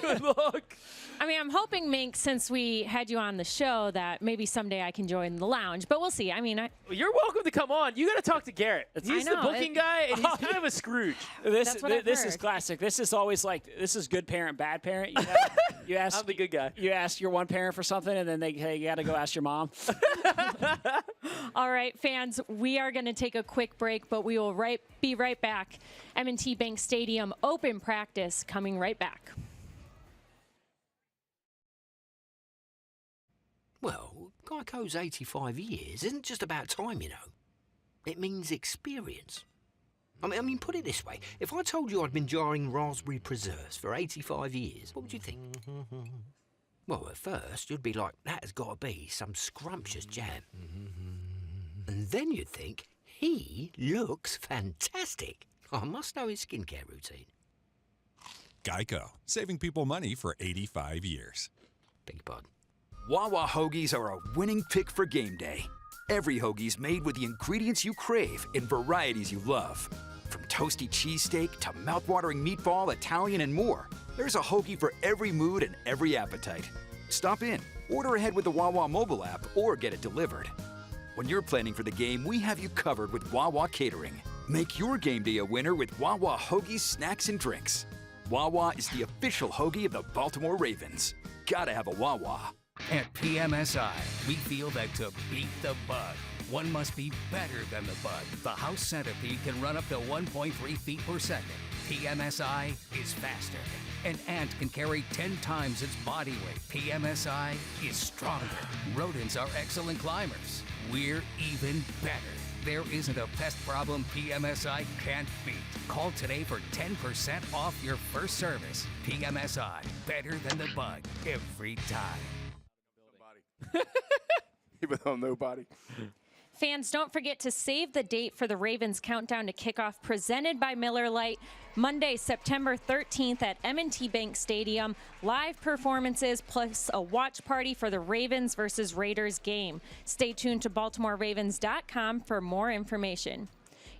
good luck. I'm hoping, Mink, since we had you on the show, that maybe someday I can join the lounge. But we'll see. You're welcome to come on. You got to talk to Garrett. He's the booking guy, and he's kind of a Scrooge. This is classic. This is always like, this is good parent, bad parent. I'm the good guy. You ask your one parent for something, and then hey, you got to go ask your mom. All right, fans, we are going to take a quick break, but we will be right back. M&T Bank Stadium open practice coming right back. Well, Geico's 85 years isn't just about time, you know. It means experience. I mean, put it this way. If I told you I'd been jarring raspberry preserves for 85 years, what would you think? Well, at first, you'd be like, that has got to be some scrumptious jam. And then you'd think, he looks fantastic. I must know his skincare routine. Geico, saving people money for 85 years. Beg your pardon. Wawa hoagies are a winning pick for game day. Every hoagie's made with the ingredients you crave in varieties you love. From toasty cheesesteak to mouthwatering meatball, Italian, and more, there's a hoagie for every mood and every appetite. Stop in, order ahead with the Wawa mobile app, or get it delivered. When you're planning for the game, we have you covered with Wawa Catering. Make your game day a winner with Wawa hoagies, snacks, and drinks. Wawa is the official hoagie of the Baltimore Ravens. Gotta have a Wawa. At PMSI, we feel that to beat the bug, one must be better than the bug. The house centipede can run up to 1.3 feet per second. PMSI is faster. An ant can carry 10 times its body weight. PMSI is stronger. Rodents are excellent climbers. We're even better. There isn't a pest problem PMSI can't beat. Call today for 10% off your first service. PMSI, better than the bug every time. Even though nobody. Fans, don't forget to save the date for the Ravens Countdown to Kickoff presented by Miller Lite. Monday, September 13th at M&T Bank Stadium. Live performances plus a watch party for the Ravens versus Raiders game. Stay tuned to BaltimoreRavens.com for more information.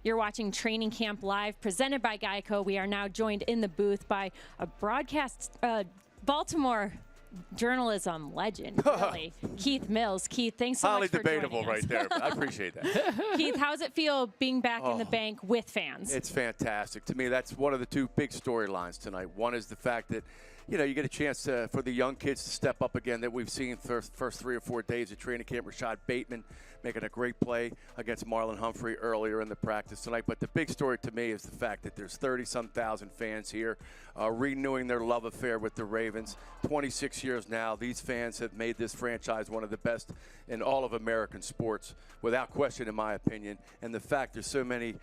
You're watching Training Camp Live presented by Geico. We are now joined in the booth by a Baltimore journalism legend, really. Keith Mills. Keith, thanks so much for joining us. Highly debatable right there, but I appreciate that. Keith, how does it feel being back in the bank with fans? It's fantastic. To me, that's one of the two big storylines tonight. One is the fact that, you know, you get a chance for the young kids to step up again that we've seen first 3 or 4 days of training camp. Rashod Bateman making a great play against Marlon Humphrey earlier in the practice tonight. But the big story to me is the fact that there's 30-some thousand fans here renewing their love affair with the Ravens. 26 years now, these fans have made this franchise one of the best in all of American sports, without question, in my opinion. And the fact there's so many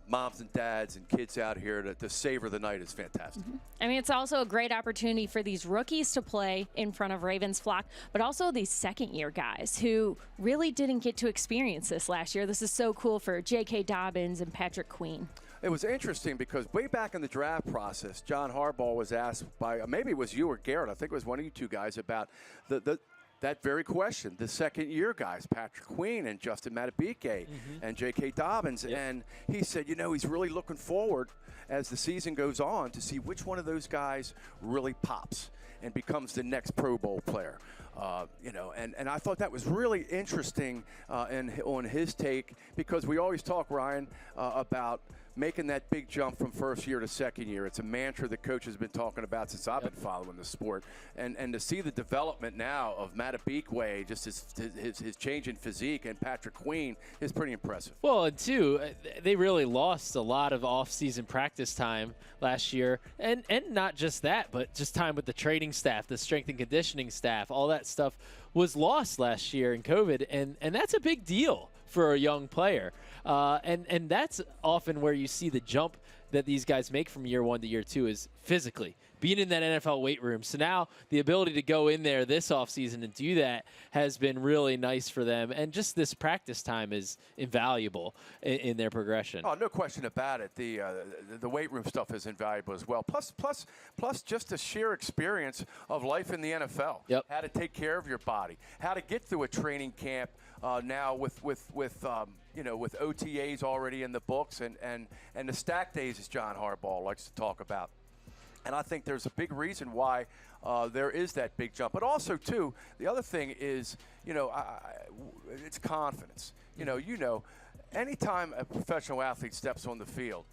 moms and dads and kids out here to savor the night is fantastic. I mean, it's also a great opportunity for these rookies to play in front of Ravens flock, but also these second-year guys who really didn't get to experience this last year. This is so cool for J.K. Dobbins and Patrick Queen. It was interesting because way back in the draft process, John Harbaugh was asked by, maybe it was you or Garrett, I think it was one of you two guys, about that very question, the second-year guys, Patrick Queen and Justin Madubuike and J.K. Dobbins. Yep. And he said, you know, he's really looking forward as the season goes on to see which one of those guys really pops and becomes the next Pro Bowl player. You know, and I thought that was really interesting on his take, because we always talk, Ryan, about making that big jump from first year to second year. It's a mantra the coach has been talking about since I've been following the sport. And to see the development now of Madubuike, just his change in physique, and Patrick Queen is pretty impressive. Well, and two, they really lost a lot of off-season practice time last year. And not just that, but just time with the training staff, the strength and conditioning staff, all that stuff was lost last year in COVID. And that's a big deal for a young player. And that's often where you see the jump that these guys make from year one to year two, is physically being in that NFL weight room. So now the ability to go in there this offseason and do that has been really nice for them. And just this practice time is invaluable in their progression. Oh, no question about it. The weight room stuff is invaluable as well. Plus just the sheer experience of life in the NFL. Yep. How to take care of your body, how to get through a training camp now with OTAs already in the books, and the stack days, as John Harbaugh likes to talk about. And I think there's a big reason why there is that big jump. But also, too, the other thing is, it's confidence. Anytime a professional athlete steps on the field,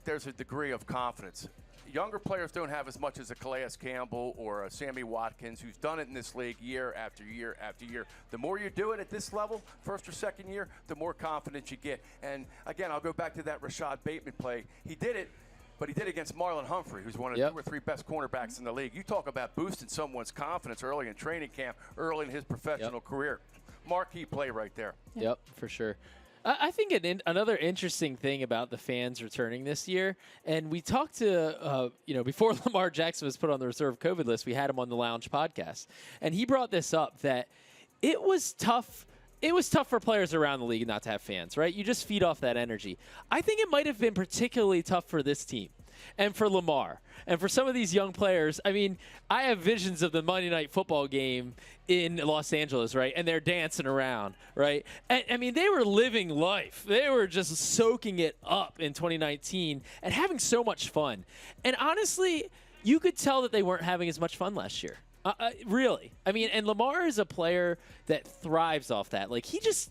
there's a degree of confidence. younger players don't have as much as a Calais Campbell or a Sammy Watkins, who's done it in this league year after year after year. The more you do it at this level, first or second year, the more confidence you get. And again, I'll go back to that Rashod Bateman play. He did it, but he did it against Marlon Humphrey, who's one of the 2 or 3 best cornerbacks in the league. You talk about boosting someone's confidence early in training camp, early in his professional career. Marquee play right there. Yep, for sure. I think another interesting thing about the fans returning this year, and we talked to, before Lamar Jackson was put on the reserve COVID list, we had him on the Lounge podcast, and he brought this up that it was tough. It was tough for players around the league not to have fans, right? You just feed off that energy. I think it might have been particularly tough for this team and for Lamar and for some of these young players. I mean, I have visions of the Monday Night Football game in Los Angeles, right? And they're dancing around, right? And, I mean, they were living life. They were just soaking it up in 2019 and having so much fun. And honestly, you could tell that they weren't having as much fun last year. Really. I mean, and Lamar is a player that thrives off that. Like, he just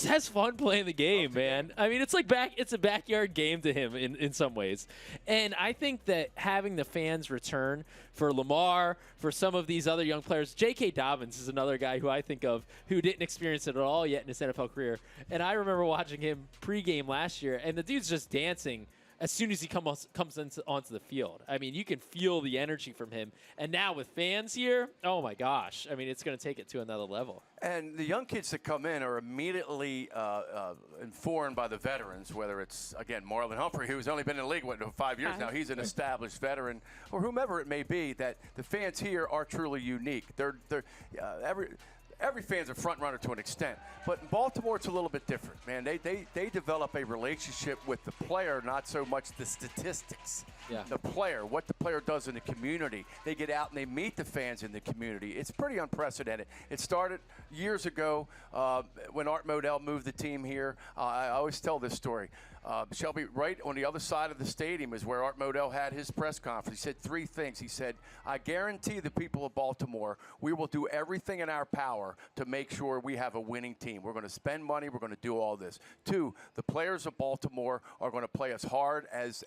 has fun playing the game, man. I mean, it's a backyard game to him in some ways. And I think that having the fans return for Lamar, for some of these other young players, J.K. Dobbins is another guy who I think of who didn't experience it at all yet in his NFL career. And I remember watching him pregame last year, and the dude's just dancing as soon as he comes onto the field. I mean, you can feel the energy from him. And now with fans here, oh my gosh. I mean, it's going to take it to another level. And the young kids that come in are immediately informed by the veterans, whether it's, again, Marlon Humphrey, who's only been in the league, 5 years now. He's an established veteran, or whomever it may be, that the fans here are truly unique. Every fan's a front runner to an extent, but in Baltimore it's a little bit different, man. They develop a relationship with the player, not so much the statistics. Yeah. The player, what the player does in the community. They get out and they meet the fans in the community. It's pretty unprecedented. It started years ago when Art Modell moved the team here. I always tell this story. Shelby, right on the other side of the stadium is where Art Modell had his press conference. He said 3 things. He said, I guarantee the people of Baltimore, we will do everything in our power to make sure we have a winning team. We're going to spend money. We're going to do all this. 2, the players of Baltimore are going to play as hard as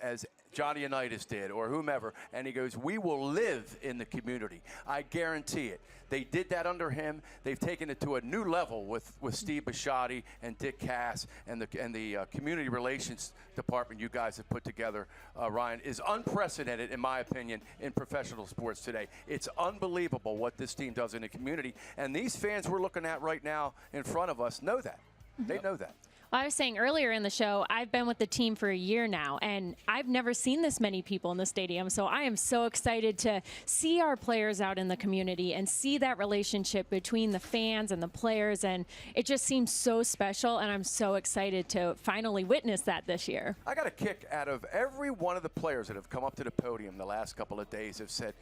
Johnny Unitas did or whomever. And he goes, we will live in the community. I guarantee it. They did that under him. They've taken it to a new level with Steve Bisciotti and Dick Cass and the community relations department you guys have put together, Ryan, is unprecedented, in my opinion, in professional sports today. It's unbelievable what this team does in the community. And these fans we're looking at right now in front of us know that. They know that. Well, I was saying earlier in the show, I've been with the team for a year now, and I've never seen this many people in the stadium. So I am so excited to see our players out in the community and see that relationship between the fans and the players. And it just seems so special, and I'm so excited to finally witness that this year. I got a kick out of every one of the players that have come up to the podium the last couple of days have said,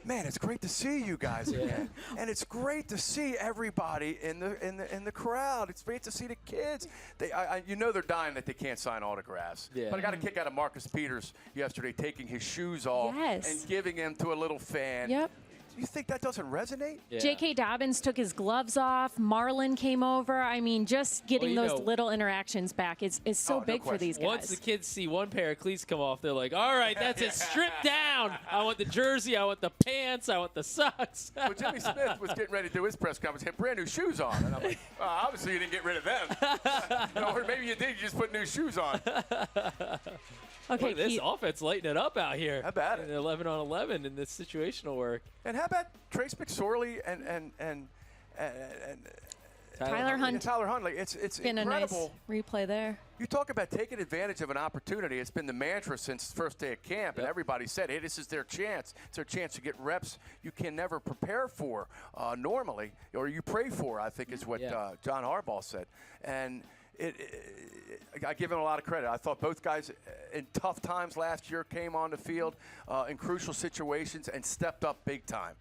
man, it's great to see you guys again, and it's great to see everybody in the crowd. It's great to see the kids. You know they're dying that they can't sign autographs. Yeah. But I got a kick out of Marcus Peters yesterday taking his shoes off and giving them to a little fan. Yep. You think that doesn't resonate? Yeah. J.K. Dobbins took his gloves off. Marlon came over. I mean, just getting those little interactions back is so big for these guys. Once the kids see one pair of cleats come off, they're like, all right, that's it. Strip down. I want the jersey. I want the pants. I want the socks. Well, Jimmy Smith was getting ready to do his press conference. He had brand new shoes on. And I'm like, obviously you didn't get rid of them. Or maybe you did. You just put new shoes on. Okay, this offense lighting it up out here. How about it? 11 on 11 in this situational work. And how about Trace McSorley and Tyler Huntley? It's been incredible. A nice replay there. You talk about taking advantage of an opportunity. It's been the mantra since the first day of camp, and everybody said, hey, this is their chance. It's their chance to get reps you can never prepare for normally, or you pray for, I think is what John Harbaugh said. And I give him a lot of credit. I thought both guys in tough times last year came on the field in crucial situations and stepped up big time.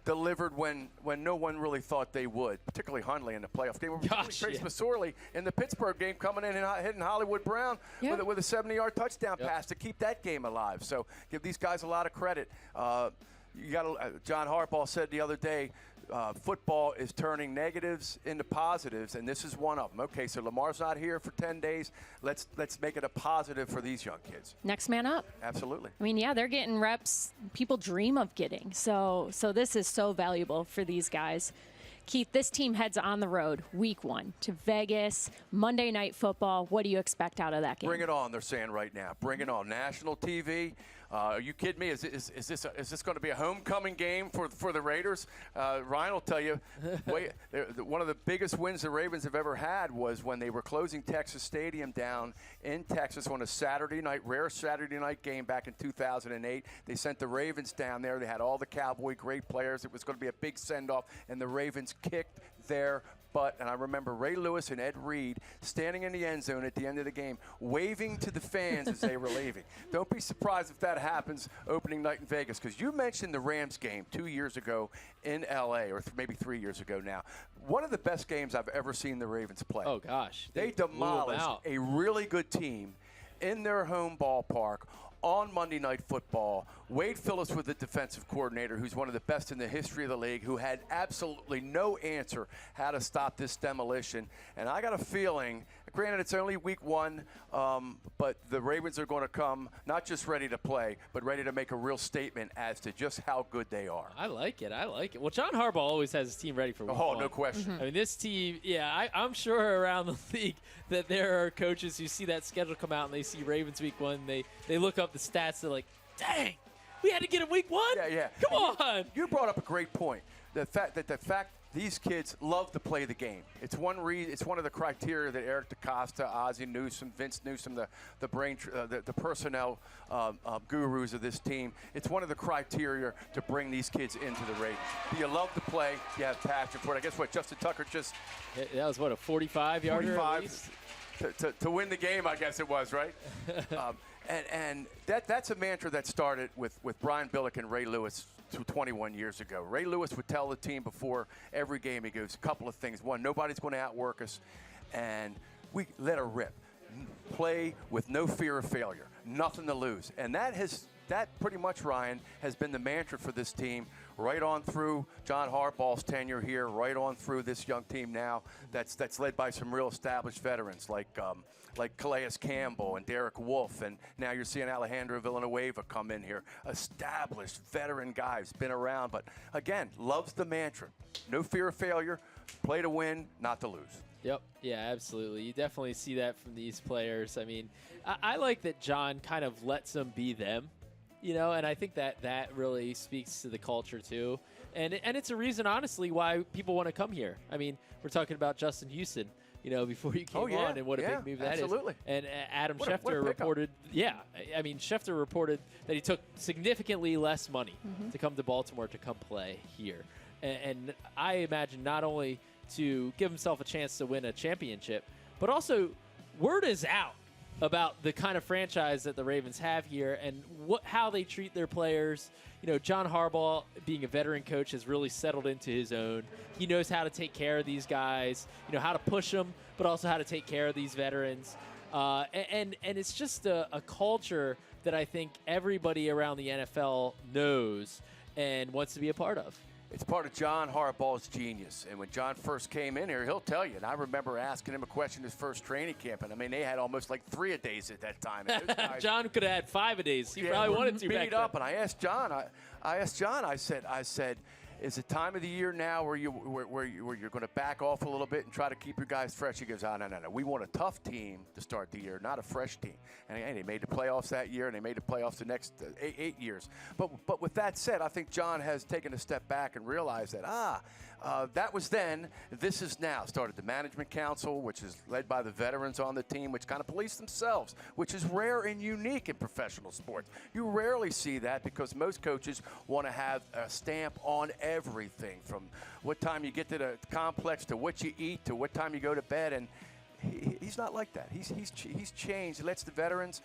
Delivered when no one really thought they would, particularly Huntley in the playoff game. Trace McSorley in the Pittsburgh game coming in and hitting Hollywood Brown with a 70-yard touchdown pass to keep that game alive. So give these guys a lot of credit. John Harbaugh said the other day, football is turning negatives into positives, and this is one of them. Okay, so Lamar's not here for 10 days. Let's make it a positive for these young kids. Next man up. Absolutely. I mean, yeah, they're getting reps people dream of getting. So this is so valuable for these guys. Keith, this team heads on the road week 1 to Vegas, Monday Night Football. What do you expect out of that game? Bring it on, they're saying right now. Bring it on. National TV. Are you kidding me? Is this going to be a homecoming game for the Raiders? Ryan will tell you, one of the biggest wins the Ravens have ever had was when they were closing Texas Stadium down in Texas on a Saturday night, rare Saturday night game back in 2008. They sent the Ravens down there. They had all the Cowboy great players. It was going to be a big send-off, and the Ravens kicked their butt. And I remember Ray Lewis and Ed Reed standing in the end zone at the end of the game, waving to the fans as they were leaving. Don't be surprised if that happens opening night in Vegas, because you mentioned the Rams game 2 years ago in L.A., or maybe 3 years ago now. One of the best games I've ever seen the Ravens play. Oh, gosh. They demolished a really good team in their home ballpark on Monday Night Football. Wade Phillips was the defensive coordinator, who's one of the best in the history of the league, who had absolutely no answer how to stop this demolition. And I got a feeling, granted it's only week 1, but the Ravens are going to come not just ready to play, but ready to make a real statement as to just how good they are. I like it. Well, John Harbaugh always has his team ready for week 1. No question. I mean, this team, I'm sure around the league that there are coaches who see that schedule come out and they see Ravens week 1, they look up the stats, they're like, dang, we had to get a week 1? Yeah. Come on. You brought up a great point. The fact these kids love to play the game. It's one of the criteria that Eric DeCosta, Ozzie Newsome, Vince Newsome, the personnel gurus of this team. It's one of the criteria to bring these kids into the Ravens. Do you love to play? You have passion for it. I guess what Justin Tucker just. That was what, a 45-yarder? 45 to win the game, I guess it was, right? And that's a mantra that started with Brian Billick and Ray Lewis 21 years ago. Ray Lewis would tell the team before every game, he goes, a couple of things. One, nobody's going to outwork us, and we let her rip. Play with no fear of failure, nothing to lose. And that pretty much, Ryan, has been the mantra for this team right on through John Harbaugh's tenure here, right on through this young team now that's led by some real established veterans like Calais Campbell and Derek Wolfe, and now you're seeing Alejandro Villanueva come in here. Established veteran guys, been around, but again, loves the mantra. No fear of failure, play to win, not to lose. Yep. Yeah, absolutely. You definitely see that from these players. I mean, I like that John kind of lets them be them, and I think that really speaks to the culture too. And it's a reason, honestly, why people want to come here. I mean, we're talking about Justin Houston, before you came on, and what a big move that is. And Adam Schefter reported, Schefter reported that he took significantly less money to come to Baltimore to come play here. And I imagine not only to give himself a chance to win a championship, but also word is out about the kind of franchise that the Ravens have here and how they treat their players. John Harbaugh, being a veteran coach, has really settled into his own. He knows how to take care of these guys, how to push them, but also how to take care of these veterans. And it's just a culture that I think everybody around the NFL knows and wants to be a part of. It's part of John Harbaugh's genius. And when John first came in here, he'll tell you. And I remember asking him a question his first training camp. And, I mean, they had almost like 3-a-days at that time. John could have had 5-a-days. He probably wanted to beat up. And I asked John, I said, is it time of the year now where you're going to back off a little bit and try to keep your guys fresh? He goes, no. We want a tough team to start the year, not a fresh team. And they made the playoffs that year, and they made the playoffs the next 8 years. But with that said, I think John has taken a step back and realized that, that was then, this is now. Started the management council, which is led by the veterans on the team, which kind of police themselves, which is rare and unique in professional sports. You rarely see that because most coaches want to have a stamp on everything, from what time you get to the complex to what you eat to what time you go to bed. And he's not like that. He's changed. He lets the veterans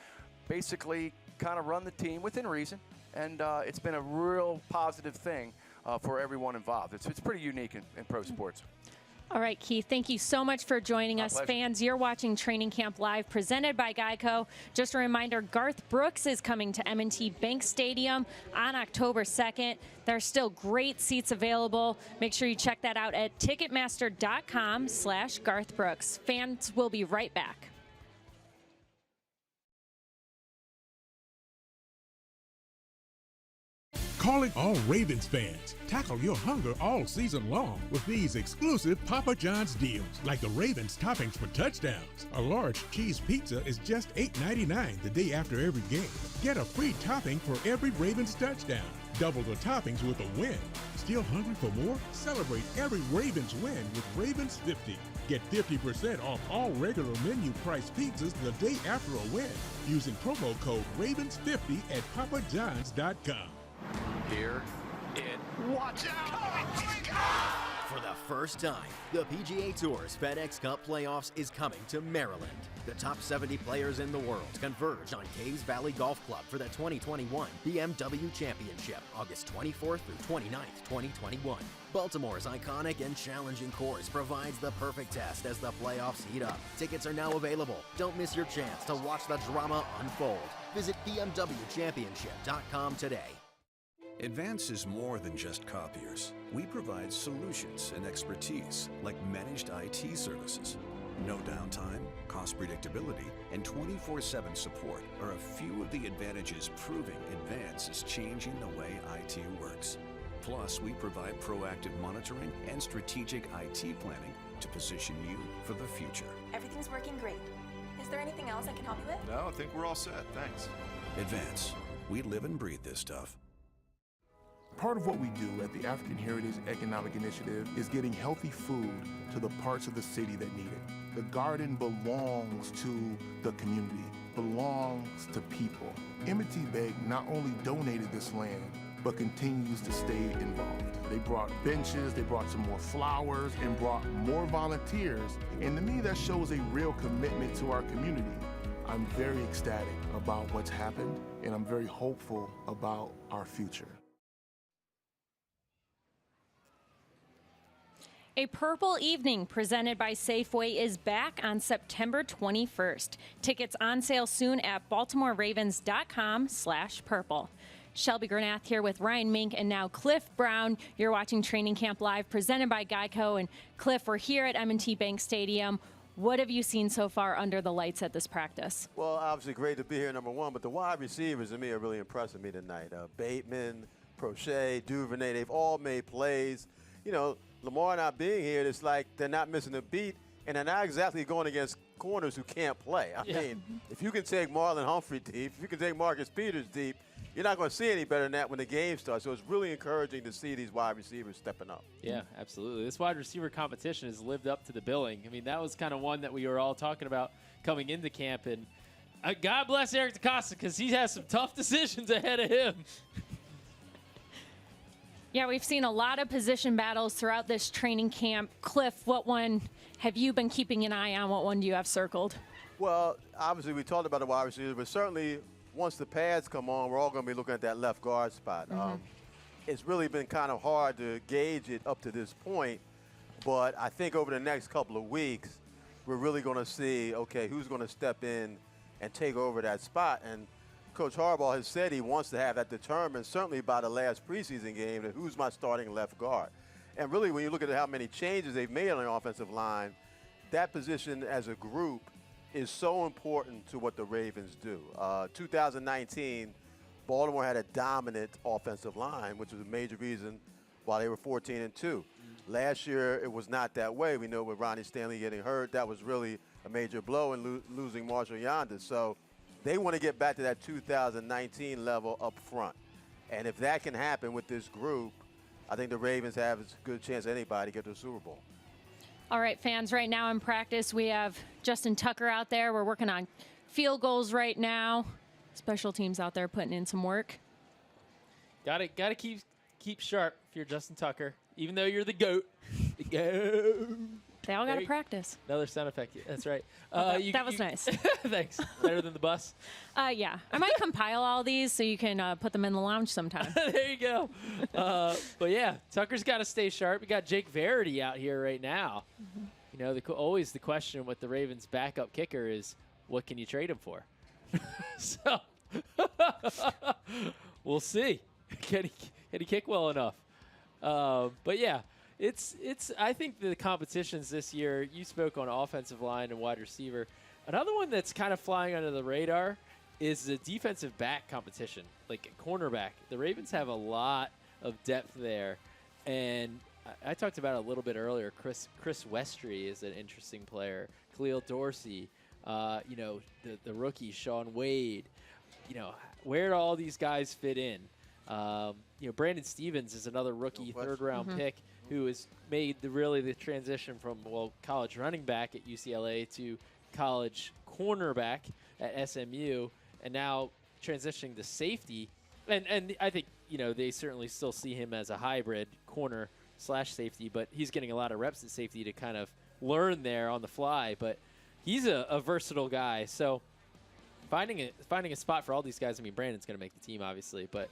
basically kind of run the team within reason. And it's been a real positive thing for everyone involved. It's pretty unique in pro sports. All right, Keith, thank you so much for joining us. pleasure. Fans, you're watching Training Camp Live, presented by Geico. Just a reminder, Garth Brooks is coming to M&T Bank Stadium on October 2nd. There's still great seats available. Make sure you check that out at Ticketmaster.com/Garth Brooks. Fans will be right back. Calling all Ravens fans. Tackle your hunger all season long with these exclusive Papa John's deals, like the Ravens toppings for touchdowns. A large cheese pizza is just $8.99 the day after every game. Get a free topping for every Ravens touchdown. Double the toppings with a win. Still hungry for more? Celebrate every Ravens win with Ravens 50. Get 50% off all regular menu price pizzas the day after a win using promo code Ravens50 at papajohns.com. Here it. Watch out! For the first time, the PGA Tour's FedEx Cup Playoffs is coming to Maryland. The top 70 players in the world converge on Caves Valley Golf Club for the 2021 BMW Championship, August 24th through 29th, 2021. Baltimore's iconic and challenging course provides the perfect test as the playoffs heat up. Tickets are now available. Don't miss your chance to watch the drama unfold. Visit BMWChampionship.com today. Advance is more than just copiers. We provide solutions and expertise like managed IT services. No downtime, cost predictability, and 24/7 support are a few of the advantages proving Advance is changing the way IT works. Plus, we provide proactive monitoring and strategic IT planning to position you for the future. Everything's working great. Is there anything else I can help you with? No, I think we're all set. Thanks. Advance. We live and breathe this stuff. Part of what we do at the African Heritage Economic Initiative is getting healthy food to the parts of the city that need it. The garden belongs to the community, belongs to people. M&T Bank not only donated this land, but continues to stay involved. They brought benches, they brought some more flowers, and brought more volunteers. And to me, that shows a real commitment to our community. I'm very ecstatic about what's happened, and I'm very hopeful about our future. A Purple Evening presented by Safeway is back on September 21st. Tickets on sale soon at BaltimoreRavens.com/purple. Shelby Granath here with Ryan Mink and now Cliff Brown. You're watching Training Camp Live presented by Geico. And Cliff, we're here at M&T Bank Stadium. What have you seen so far under the lights at this practice? Well, obviously great to be here, number one, but the wide receivers to me are really impressing me tonight. Bateman, Prochet, Duvernay, they've all made plays. You know, Lamar not being here, it's like they're not missing a beat, and they're not exactly going against corners who can't play. I mean, if you can take Marlon Humphrey deep, if you can take Marcus Peters deep, you're not going to see any better than that when the game starts. So it's really encouraging to see these wide receivers stepping up. Yeah, absolutely. This wide receiver competition has lived up to the billing. I mean, that was kind of one that we were all talking about coming into camp. And God bless Eric DeCosta because he has some tough decisions ahead of him. Yeah, we've seen a lot of position battles throughout this training camp. Cliff, what one have you been keeping an eye on? What one do you have circled? Well, obviously we talked about the wide receivers, but certainly once the pads come on, we're all going to be looking at that left guard spot. It's really been kind of hard to gauge it up to this point, but I think over the next couple of weeks, we're really going to see, okay, who's going to step in and take over that spot. And Coach Harbaugh has said he wants to have that determined, certainly by the last preseason game, that who's my starting left guard. And really, when you look at how many changes they've made on the offensive line, that position as a group is so important to what the Ravens do. 2019, Baltimore had a dominant offensive line, which was a major reason why they were 14-2. Last year, it was not that way. We know with Ronnie Stanley getting hurt, that was really a major blow and losing Marshall Yonder. So they want to get back to that 2019 level up front. And if that can happen with this group, I think the Ravens have as good a chance as anybody to get to the Super Bowl. All right, fans, right now in practice, we have Justin Tucker out there. We're working on field goals right now. Special teams out there putting in some work. Got to keep sharp if you're Justin Tucker, even though you're the GOAT. The GOAT. They all got to practice. Another sound effect. That's right. That was nice. Thanks. Better than the bus. Yeah. I might compile all these so you can put them in the lounge sometime. There you go. But yeah, Tucker's got to stay sharp. We got Jake Verity out here right now. Mm-hmm. You know, always the question with the Ravens' backup kicker is, what can you trade him for? So we'll see. Can he kick well enough? But yeah, it's. I think the competitions this year. You spoke on offensive line and wide receiver. Another one that's kind of flying under the radar is the defensive back competition, like cornerback. The Ravens have a lot of depth there, and I talked about it a little bit earlier. Chris Westry is an interesting player. Khalil Dorsey, you know, the rookie Sean Wade. You know, where do all these guys fit in? You know, Brandon Stevens is another rookie, third-round pick who has made the transition from, college running back at UCLA to college cornerback at SMU, and now transitioning to safety. And I think, you know, they certainly still see him as a hybrid corner/safety, but he's getting a lot of reps at safety to kind of learn there on the fly. But he's a versatile guy. So finding a spot for all these guys, I mean, Brandon's going to make the team, obviously, but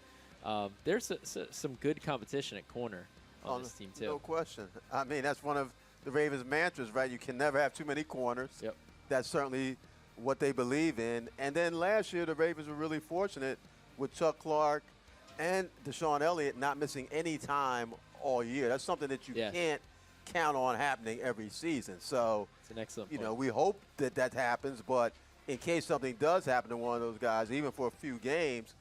there's some good competition at corner on this team, too. No question. I mean, that's one of the Ravens' mantras, right? You can never have too many corners. Yep. That's certainly what they believe in. And then last year, the Ravens were really fortunate with Chuck Clark and Deshaun Elliott not missing any time all year. That's something that you can't count on happening every season. So, it's an excellent you point. know, we hope that happens, but in case something does happen to one of those guys, even for a few games,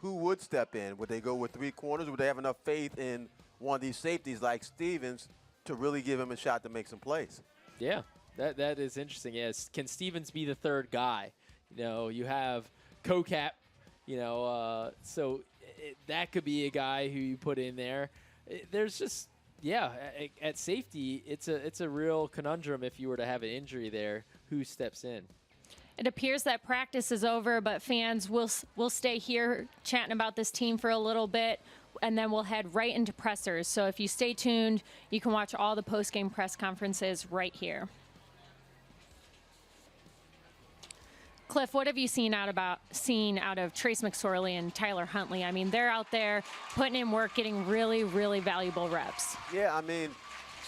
who would step in? Would they go with three corners? Would they have enough faith in one of these safeties like Stevens to really give him a shot to make some plays? Yeah, that is interesting. Yes, can Stevens be the third guy? You know, you have CoCap, you know, so that could be a guy who you put in there. There's just, at safety, it's a real conundrum if you were to have an injury there. Who steps in? It appears that practice is over, but fans will stay here chatting about this team for a little bit, and then we'll head right into pressers. So if you stay tuned, you can watch all the post-game press conferences right here. Cliff, what have you seen out of Trace McSorley and Tyler Huntley? I mean, they're out there putting in work, getting really, really valuable reps. Yeah, I mean,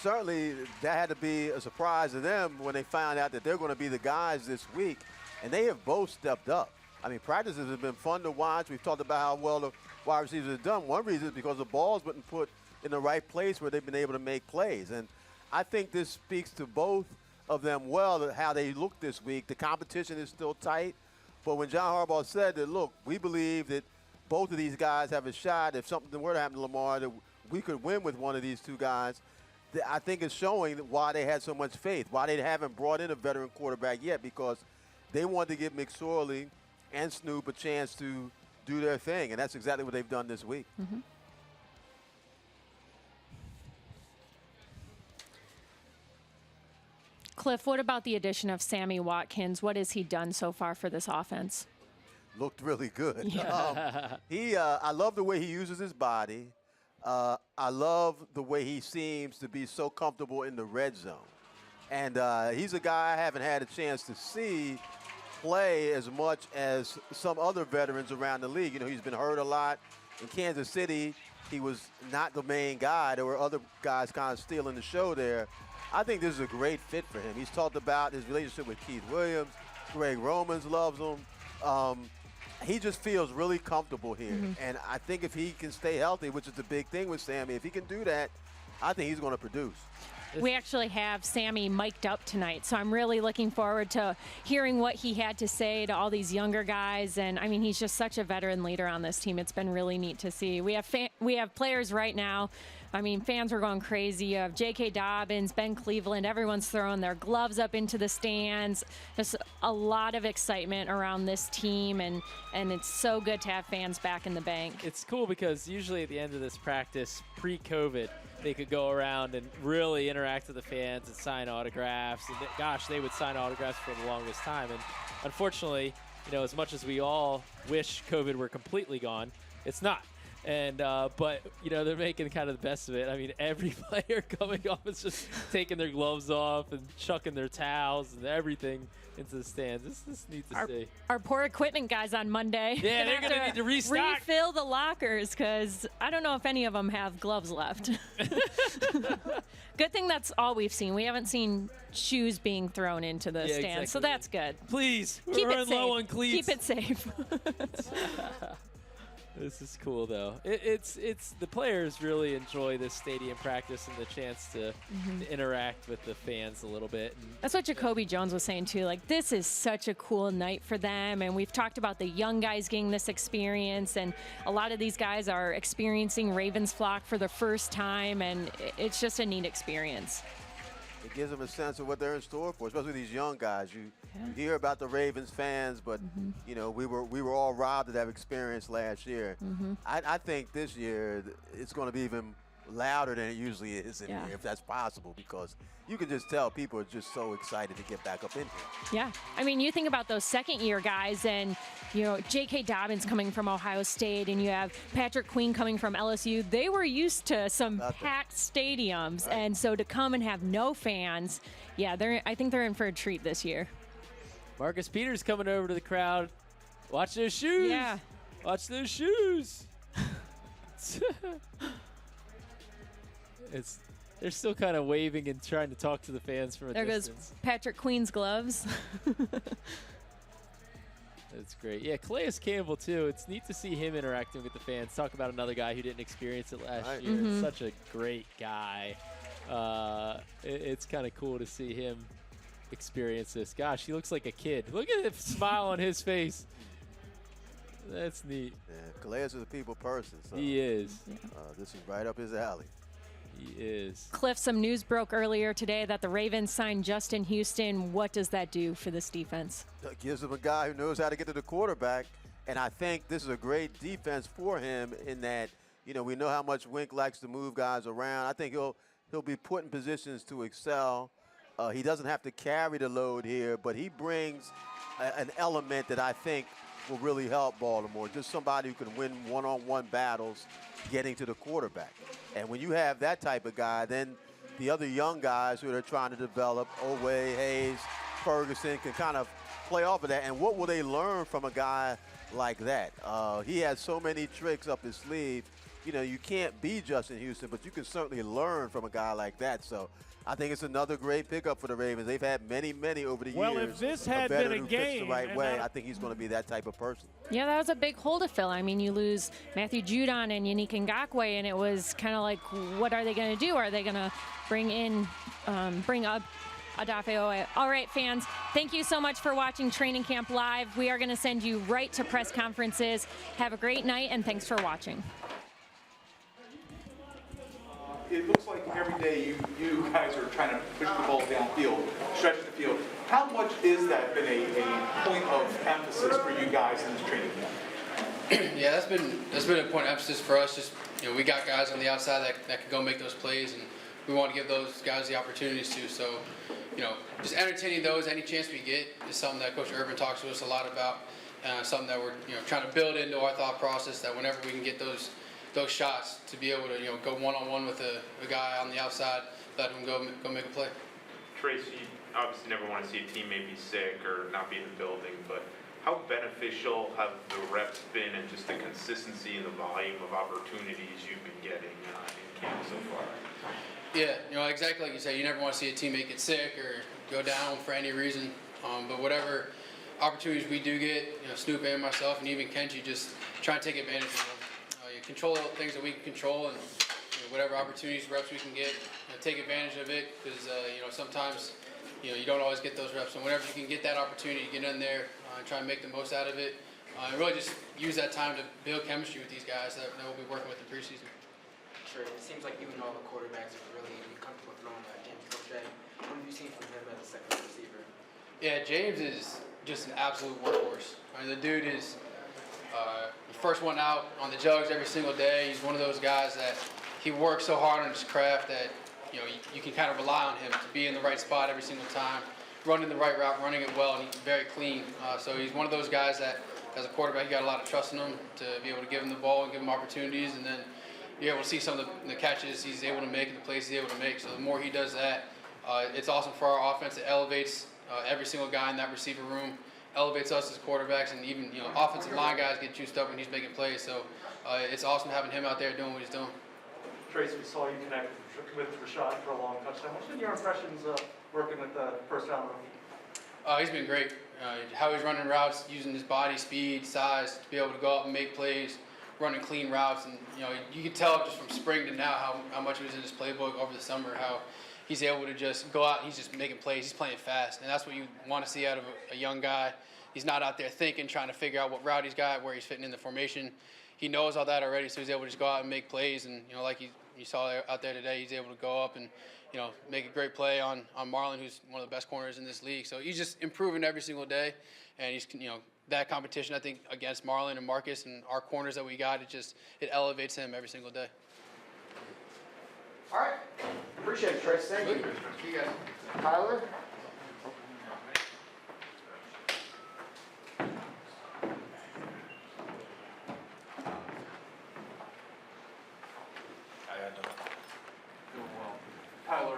certainly that had to be a surprise to them when they found out that they're going to be the guys this week, and they have both stepped up. I mean, practices have been fun to watch. We've talked about how well the wide receivers have done. One reason is because the ball's been put in the right place where they've been able to make plays. And I think this speaks to both of them well, how they look this week. The competition is still tight. But when John Harbaugh said that, look, we believe that both of these guys have a shot, if something were to happen to Lamar, that we could win with one of these two guys, I think it's showing why they had so much faith, why they haven't brought in a veteran quarterback yet, because they wanted to give McSorley and Snoop a chance to do their thing, and that's exactly what they've done this week. Mm-hmm. Cliff, what about the addition of Sammy Watkins? What has he done so far for this offense? Looked really good. Yeah. I love the way he uses his body. I love the way he seems to be so comfortable in the red zone. And he's a guy I haven't had a chance to see play as much as some other veterans around the league. You know, he's been hurt a lot. In Kansas City, he was not the main guy. There were other guys kind of stealing the show there. I think this is a great fit for him. He's talked about his relationship with Keith Williams. Greg Romans loves him. He just feels really comfortable here. Mm-hmm. And I think if he can stay healthy, which is the big thing with Sammy, if he can do that, I think he's going to produce. We actually have Sammy mic'd up tonight, so I'm really looking forward to hearing what he had to say to all these younger guys. And I mean, he's just such a veteran leader on this team. It's been really neat to see. We have players right now. I mean, fans are going crazy. You have J.K. Dobbins, Ben Cleveland. Everyone's throwing their gloves up into the stands. Just a lot of excitement around this team, and it's so good to have fans back in the bank. It's cool because usually at the end of this practice, pre-COVID, they could go around and really interact with the fans and sign autographs. And gosh, they would sign autographs for the longest time. And unfortunately, you know, as much as we all wish COVID were completely gone, it's not. And but they're making kind of the best of it. I mean, every player coming off is just taking their gloves off and chucking their towels and everything into the stands. This is neat to see. Our poor equipment guys on Monday. Yeah, they're going to need to restock. Refill the lockers because I don't know if any of them have gloves left. Good thing that's all we've seen. We haven't seen shoes being thrown into the stands, exactly. so that's good. Please, keep we're it running safe. low on cleats. Keep it safe. This is cool, though. It's the players really enjoy this stadium practice and the chance to interact with the fans a little bit. And that's what Jacoby Jones was saying, too. Like, this is such a cool night for them, and we've talked about the young guys getting this experience, and a lot of these guys are experiencing Ravens flock for the first time, and it's just a neat experience. It gives them a sense of what they're in store for, especially these young guys. You hear about the Ravens fans, but we were all robbed of that experience last year. I think this year it's going to be even louder than it usually is in here, if that's possible, because you can just tell people are just so excited to get back up in here. Yeah. I mean, you think about those second-year guys and, J.K. Dobbins coming from Ohio State and you have Patrick Queen coming from LSU. They were used to some packed stadiums, and so to come and have no fans, I think they're in for a treat this year. Marcus Peters coming over to the crowd. Watch those shoes. Yeah. Watch those shoes. They're still kind of waving and trying to talk to the fans from a distance. There goes Patrick Queen's gloves. That's great. Yeah, Calais Campbell, too. It's neat to see him interacting with the fans. Talk about another guy who didn't experience it last year. Such a great guy. It's kind of cool to see him experience this. Gosh, he looks like a kid. Look at the smile on his face. That's neat. Yeah, Calais is a people person. So, he is. This is right up his alley. He is. Cliff, some news broke earlier today that the Ravens signed Justin Houston. What does that do for this defense? It gives them a guy who knows how to get to the quarterback, and I think this is a great defense for him in that, we know how much Wink likes to move guys around. I think he'll be put in positions to excel. He doesn't have to carry the load here, but he brings an element that I think will really help Baltimore. Just somebody who can win one-on-one battles getting to the quarterback. And when you have that type of guy, then the other young guys who they're trying to develop, Oweh, Hayes, Ferguson, can kind of play off of that. And what will they learn from a guy like that? He has so many tricks up his sleeve. You can't be Justin Houston, but you can certainly learn from a guy like that. So I think it's another great pickup for the Ravens. They've had many over the years. Well, if this had been a game, fits the right way, I think he's going to be that type of person. Yeah, that was a big hole to fill. I mean, you lose Matthew Judon and Yannick Ngakoue, and it was kind of like, what are they going to do? Are they going to bring up Odafe Oweh? All right, fans, thank you so much for watching Training Camp Live. We are going to send you right to press conferences. Have a great night, and thanks for watching. It looks like every day you guys are trying to push the ball downfield, stretch the field. How much is that been a point of emphasis for you guys in this training camp? Yeah, that's been a point of emphasis for us. Just we got guys on the outside that can go make those plays, and we want to give those guys the opportunities to. So, just entertaining those any chance we get is something that Coach Urban talks to us a lot about. Something that we're trying to build into our thought process. That whenever we can get those shots, to be able to go one-on-one with a guy on the outside, let him go make a play. Tracy, you obviously never want to see a teammate be sick or not be in the building, but how beneficial have the reps been and just the consistency and the volume of opportunities you've been getting in camp so far? Yeah, exactly like you say, you never want to see a teammate get sick or go down for any reason, but whatever opportunities we do get, Snoop and myself and even Kenji just try and take advantage of them. Control the things that we can control, and whatever opportunities, reps we can get, take advantage of it, because sometimes you don't always get those reps. And whenever you can get that opportunity to get in there and try and make the most out of it, and really just use that time to build chemistry with these guys that we'll be working with in preseason. Sure, it seems like even all the quarterbacks are really comfortable throwing James Prochet. What have you seen from him as a second receiver? Yeah, James is just an absolute workhorse. I mean, the dude is the first one out on the jugs every single day. He's one of those guys that he works so hard on his craft that you can kind of rely on him to be in the right spot every single time, running the right route, running it well, and he's very clean. So he's one of those guys that as a quarterback, you got a lot of trust in him to be able to give him the ball and give him opportunities, and then you're able to see some of the catches he's able to make and the plays he's able to make. So the more he does that, it's awesome for our offense. It elevates every single guy in that receiver room, elevates us as quarterbacks, and even offensive line guys get juiced up when he's making plays. So it's awesome having him out there doing what he's doing. Trace, we saw you connect with Rashod for a long touchdown. What's been your impressions working with the first-round rookie? He's been great. How he's running routes, using his body, speed, size to be able to go out and make plays, running clean routes, and you can tell just from spring to now how much it was in his playbook over the summer. How he's able to just go out and he's just making plays. He's playing fast, and that's what you want to see out of a young guy. He's not out there thinking, trying to figure out what route he's got, where he's fitting in the formation. He knows all that already, so he's able to just go out and make plays. And like you saw out there today, he's able to go up and make a great play on Marlon, who's one of the best corners in this league. So he's just improving every single day, and he's that competition, I think, against Marlon and Marcus and our corners that we got, it elevates him every single day. All right. Appreciate it, Trace. Thank you. See you guys. Tyler? Doing well. Tyler,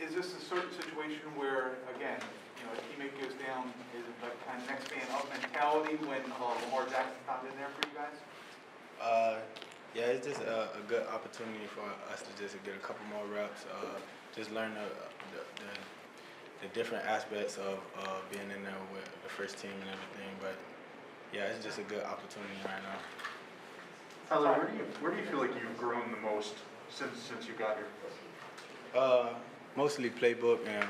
is this a certain situation where, again, a teammate goes down, is it like kind of next man up mentality when Lamar Jackson's not in there for you guys? Yeah, it's just a good opportunity for us to just get a couple more reps, just learn the different aspects of being in there with the first team and everything. But yeah, it's just a good opportunity right now. Tyler, where do you feel like you've grown the most since you got here? Mostly playbook and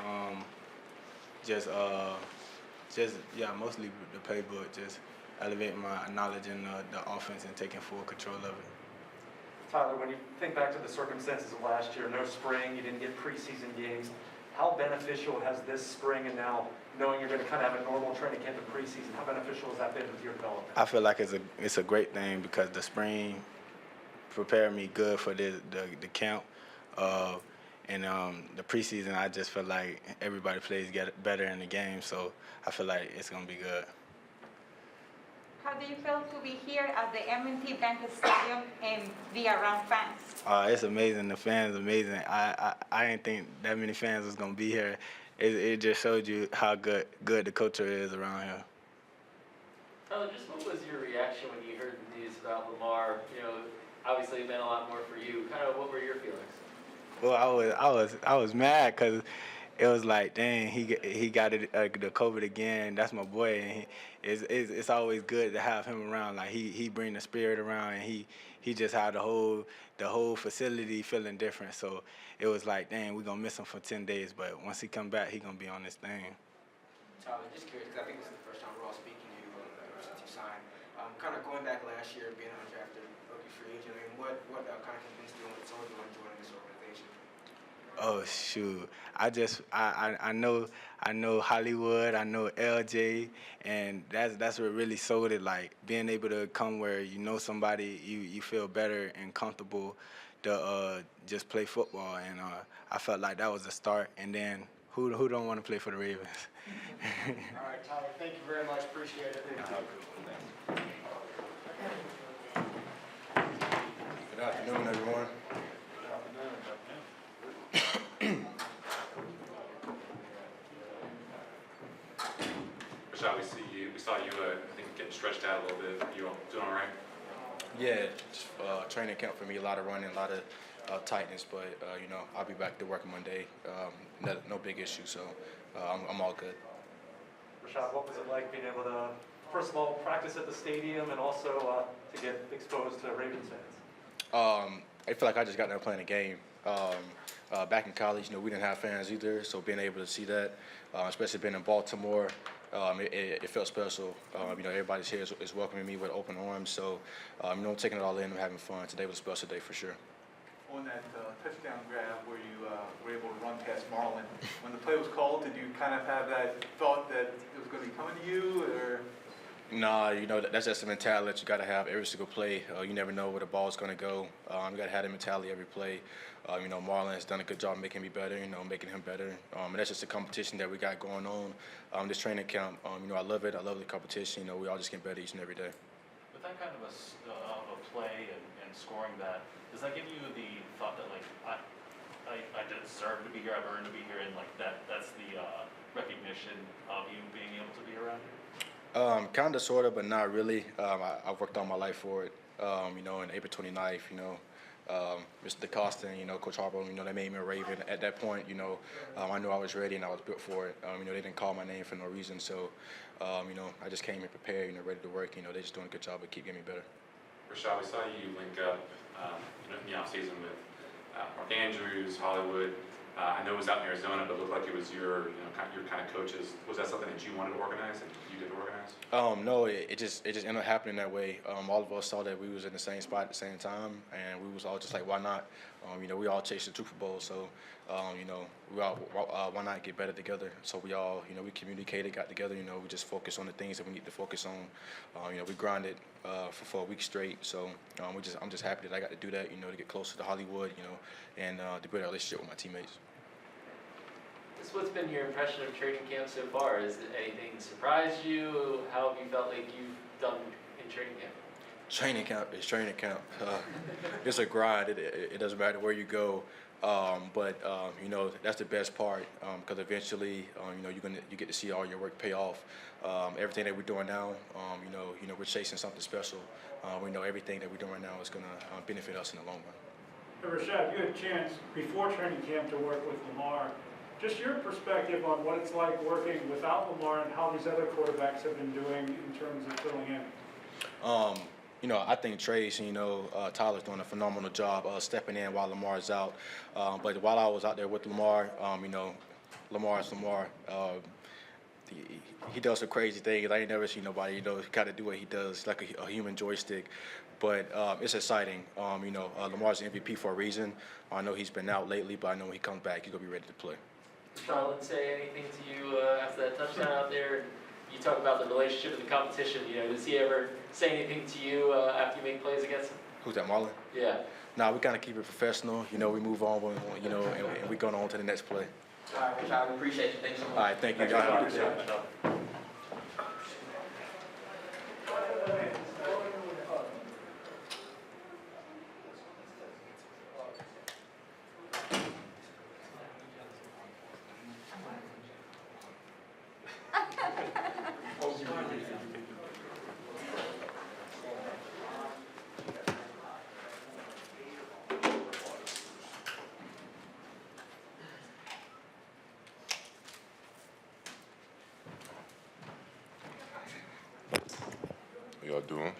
mostly the playbook, just elevating my knowledge in the offense and taking full control of it. Tyler, when you think back to the circumstances of last year, no spring, you didn't get preseason games, how beneficial has this spring and now knowing you're going to kind of have a normal training camp in preseason, how beneficial has that been with your development? I feel like it's a great thing because the spring prepared me good for the camp. And the preseason, I just feel like everybody plays better in the game, so I feel like it's going to be good. How do you feel to be here at the M&T Bank Stadium and be around fans? It's amazing. The fans are amazing. I didn't think that many fans was going to be here. It just showed you how good the culture is around here. Just what was your reaction when you heard the news about Lamar? Obviously it meant a lot more for you. Kind of what were your feelings? Well, I was mad because it was like, dang, he got it, the COVID again. That's my boy, and it's always good to have him around. Like he bring the spirit around, and he just had the whole facility feeling different. So it was like, dang, we're gonna miss him for 10 days, but once he come back, he gonna be on this thing. Tyler, just curious, because I think this is the first time we're all speaking to you since you signed. Kind of going back last year, being an undrafted rookie free agent, I mean, what kind of convinced you and what told you on joining this organization? Oh shoot! I know Hollywood, I know LJ, and that's what really sold it. Like being able to come where you know somebody, you feel better and comfortable to just play football, and I felt like that was the start. And then who don't want to play for the Ravens? All right, Tyler, thank you very much. Appreciate it. Good afternoon, everyone. Rashod, we saw you, I think, getting stretched out a little bit. You doing all right? Yeah, just training camp for me, a lot of running, a lot of tightness, but I'll be back to work Monday. No big issue, so I'm all good. Rashod, what was it like being able to, first of all, practice at the stadium and also to get exposed to Ravens fans? I feel like I just got done playing a game. Back in college, we didn't have fans either, so being able to see that, especially being in Baltimore, it felt special. Everybody's here is welcoming me with open arms, so taking it all in and having fun. Today was a special day for sure. On that touchdown grab where you were able to run past Marlon, when the play was called, did you kind of have that thought that it was going to be coming to you, or? Nah, that's just the mentality that you got to have every single play. You never know where the ball's going to go. You got to have that mentality every play. Marlon has done a good job making me better, making him better. And that's just a competition that we got going on. This training camp, I love it. I love the competition. We all just get better each and every day. With that kind of a play and scoring that, does that give you the thought that, like, I deserve to be here, I've earned to be here, and, like, that's the recognition of you being able to be around here? Kind of, sort of, but not really. I've worked all my life for it. In April 29th, Mr. DeCosta and, Coach Harbaugh, they made me a Raven. At that point, I knew I was ready and I was built for it. They didn't call my name for no reason. So, I just came in prepared, ready to work. They're just doing a good job of keep getting me better. Rashod, we saw you link up, in the offseason with Mark Andrews, Hollywood. I know it was out in Arizona, but it looked like it was your kind of coaches. Was that something that you wanted to organize and you did organize? No, it just ended up happening that way. All of us saw that we was in the same spot at the same time, and we was all just like, why not? We all chased the Super Bowl, so we all why not get better together? So we all we communicated, got together. We just focused on the things that we need to focus on. We grinded for 4 weeks straight. So I'm just happy that I got to do that. To get closer to Hollywood. And to build a relationship with my teammates. What's been your impression of training camp so far? Has anything surprised you? How have you felt like you've done in training camp? Training camp is training camp. It's a grind. It doesn't matter where you go. But that's the best part because eventually, you get to see all your work pay off. Everything that we're doing now, we're chasing something special. We know everything that we're doing now is going to benefit us in the long run. Rashod, you had a chance before training camp to work with Lamar. Just your perspective on what it's like working without Lamar and how these other quarterbacks have been doing in terms of filling in. I think Trace, Tyler's doing a phenomenal job stepping in while Lamar's out. But while I was out there with Lamar, Lamar's Lamar. He does some crazy things. I ain't never seen nobody, kind of do what he does, like a human joystick. But it's exciting. Lamar's the MVP for a reason. I know he's been out lately, but I know when he comes back, he's going to be ready to play. Charlotte, say anything to you after that touchdown out there? You talk about the relationship and the competition. Does he ever say anything to you after you make plays against him? Who's that, Marlon? Yeah. Nah, we kind of keep it professional. We move on, and we go on to the next play. All right, Rashod, we appreciate you. Thanks so much. All right, thank you. Y'all have a good day. Y'all doing?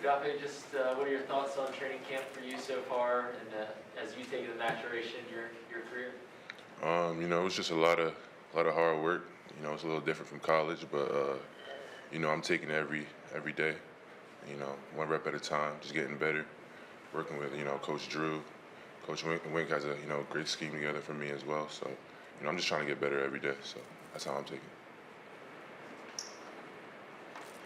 Odafe, just what are your thoughts on training camp for you so far, and as you take the maturation in your career? It was just a lot of hard work. It's a little different from college, but I'm taking it every day. One rep at a time, just getting better. Working with Coach Drew, Coach Wink has a great scheme together for me as well. So I'm just trying to get better every day. So that's how I'm taking it.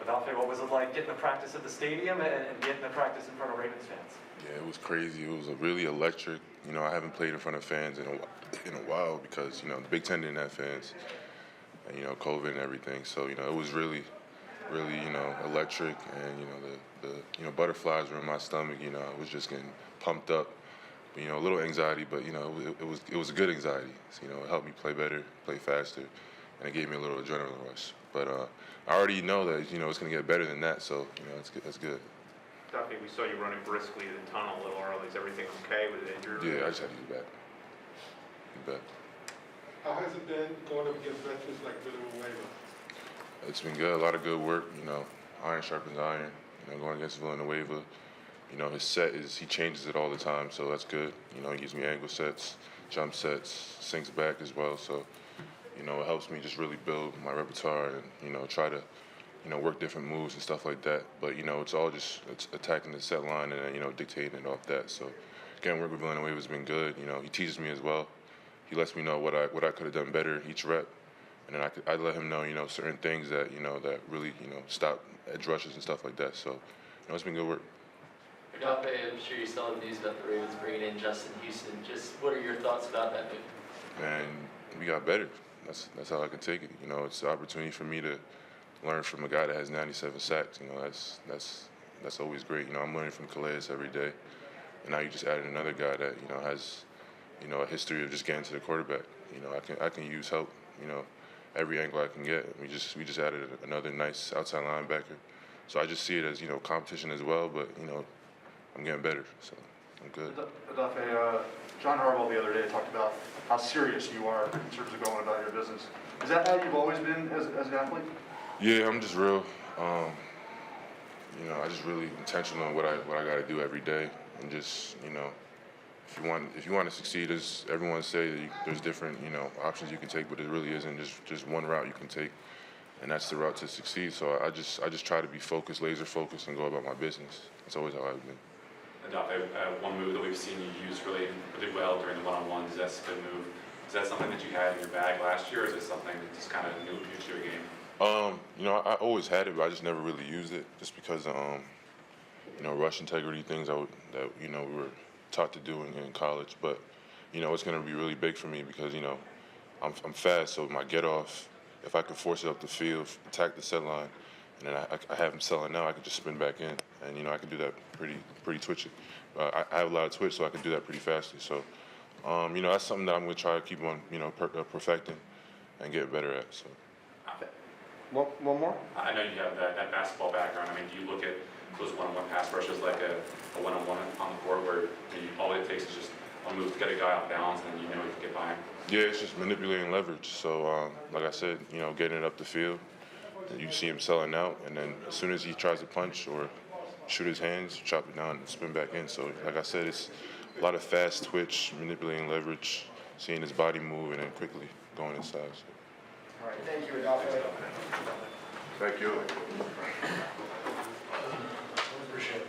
Odafe, what was it like getting to practice at the stadium and getting to practice in front of Ravens fans? Yeah, it was crazy. It was really electric. I haven't played in front of fans in a while because the Big Ten didn't have fans, and COVID and everything. So it was really electric, and the butterflies were in my stomach. I was just getting pumped up. A little anxiety, but it was good anxiety. So, it helped me play better, play faster, and it gave me a little adrenaline rush. But I already know that it's going to get better than that. So that's good. Odafe, we saw you running briskly in the tunnel a little early. Is everything okay with the injury? Yeah, I just had to get back. How has it been going up against veterans like Villanueva? It's been good. A lot of good work. Iron sharpens iron. Going against Villanueva. His set he changes it all the time, so that's good. He gives me angle sets, jump sets, sinks back as well. So, it helps me just really build my repertoire and, try to, work different moves and stuff like that. But, it's all just attacking the set line and then, dictating it off that. So, getting work with Villanueva has been good. He teaches me as well. He lets me know what I could have done better each rep. and then I let him know, certain things that, that really, stop edge rushes and stuff like that. So, it's been good work. Odafe, I'm sure you saw the news about the Ravens bringing in Justin Houston. Just what are your thoughts about that move? And we got better. That's how I can take it. It's an opportunity for me to learn from a guy that has 97 sacks. That's always great. I'm learning from Calais every day, and now you just added another guy that has a history of just getting to the quarterback. I can use help. Every angle I can get. We just added another nice outside linebacker. So I just see it as competition as well. But I'm getting better, so I'm good. Odafe, John Harbaugh the other day talked about how serious you are in terms of going about your business. Is that how you've always been as an athlete? Yeah, I'm just real. I just really intentional on what I got to do every day, and just if you want to succeed, as everyone say, that there's different options you can take, but it really isn't just one route you can take, and that's the route to succeed. So I just try to be focused, laser focused, and go about my business. That's always how I've been. Odafe, one move that we've seen you use really well during the one-on-ones is that spin move. Is that something that you had in your bag last year, or is it something that just kind of new to your game? I always had it, but I just never really used it, just because rush integrity things that we were taught to do in college. But it's going to be really big for me because I'm fast, so my get off, if I could force it up the field, attack the set line, and then I have him selling out, I could just spin back in, and I can do that pretty twitchy. I have a lot of twitch, so I can do that pretty fastly. So that's something that I'm going to try to keep on perfecting and get better at. So. One more? I know you have that basketball background. I mean, do you look at those one-on-one pass rushes like a one-on-one on the court where all it takes is just one move to get a guy off balance and you can get by him? Yeah, it's just manipulating leverage. So, like I said, getting it up the field, you see him selling out, and then as soon as he tries to punch or shoot his hands, chop it down and spin back in. So, like I said, it's a lot of fast twitch, manipulating leverage, seeing his body move, and then quickly going inside. So. All right, thank you, Odafe. Thank you. Appreciate it.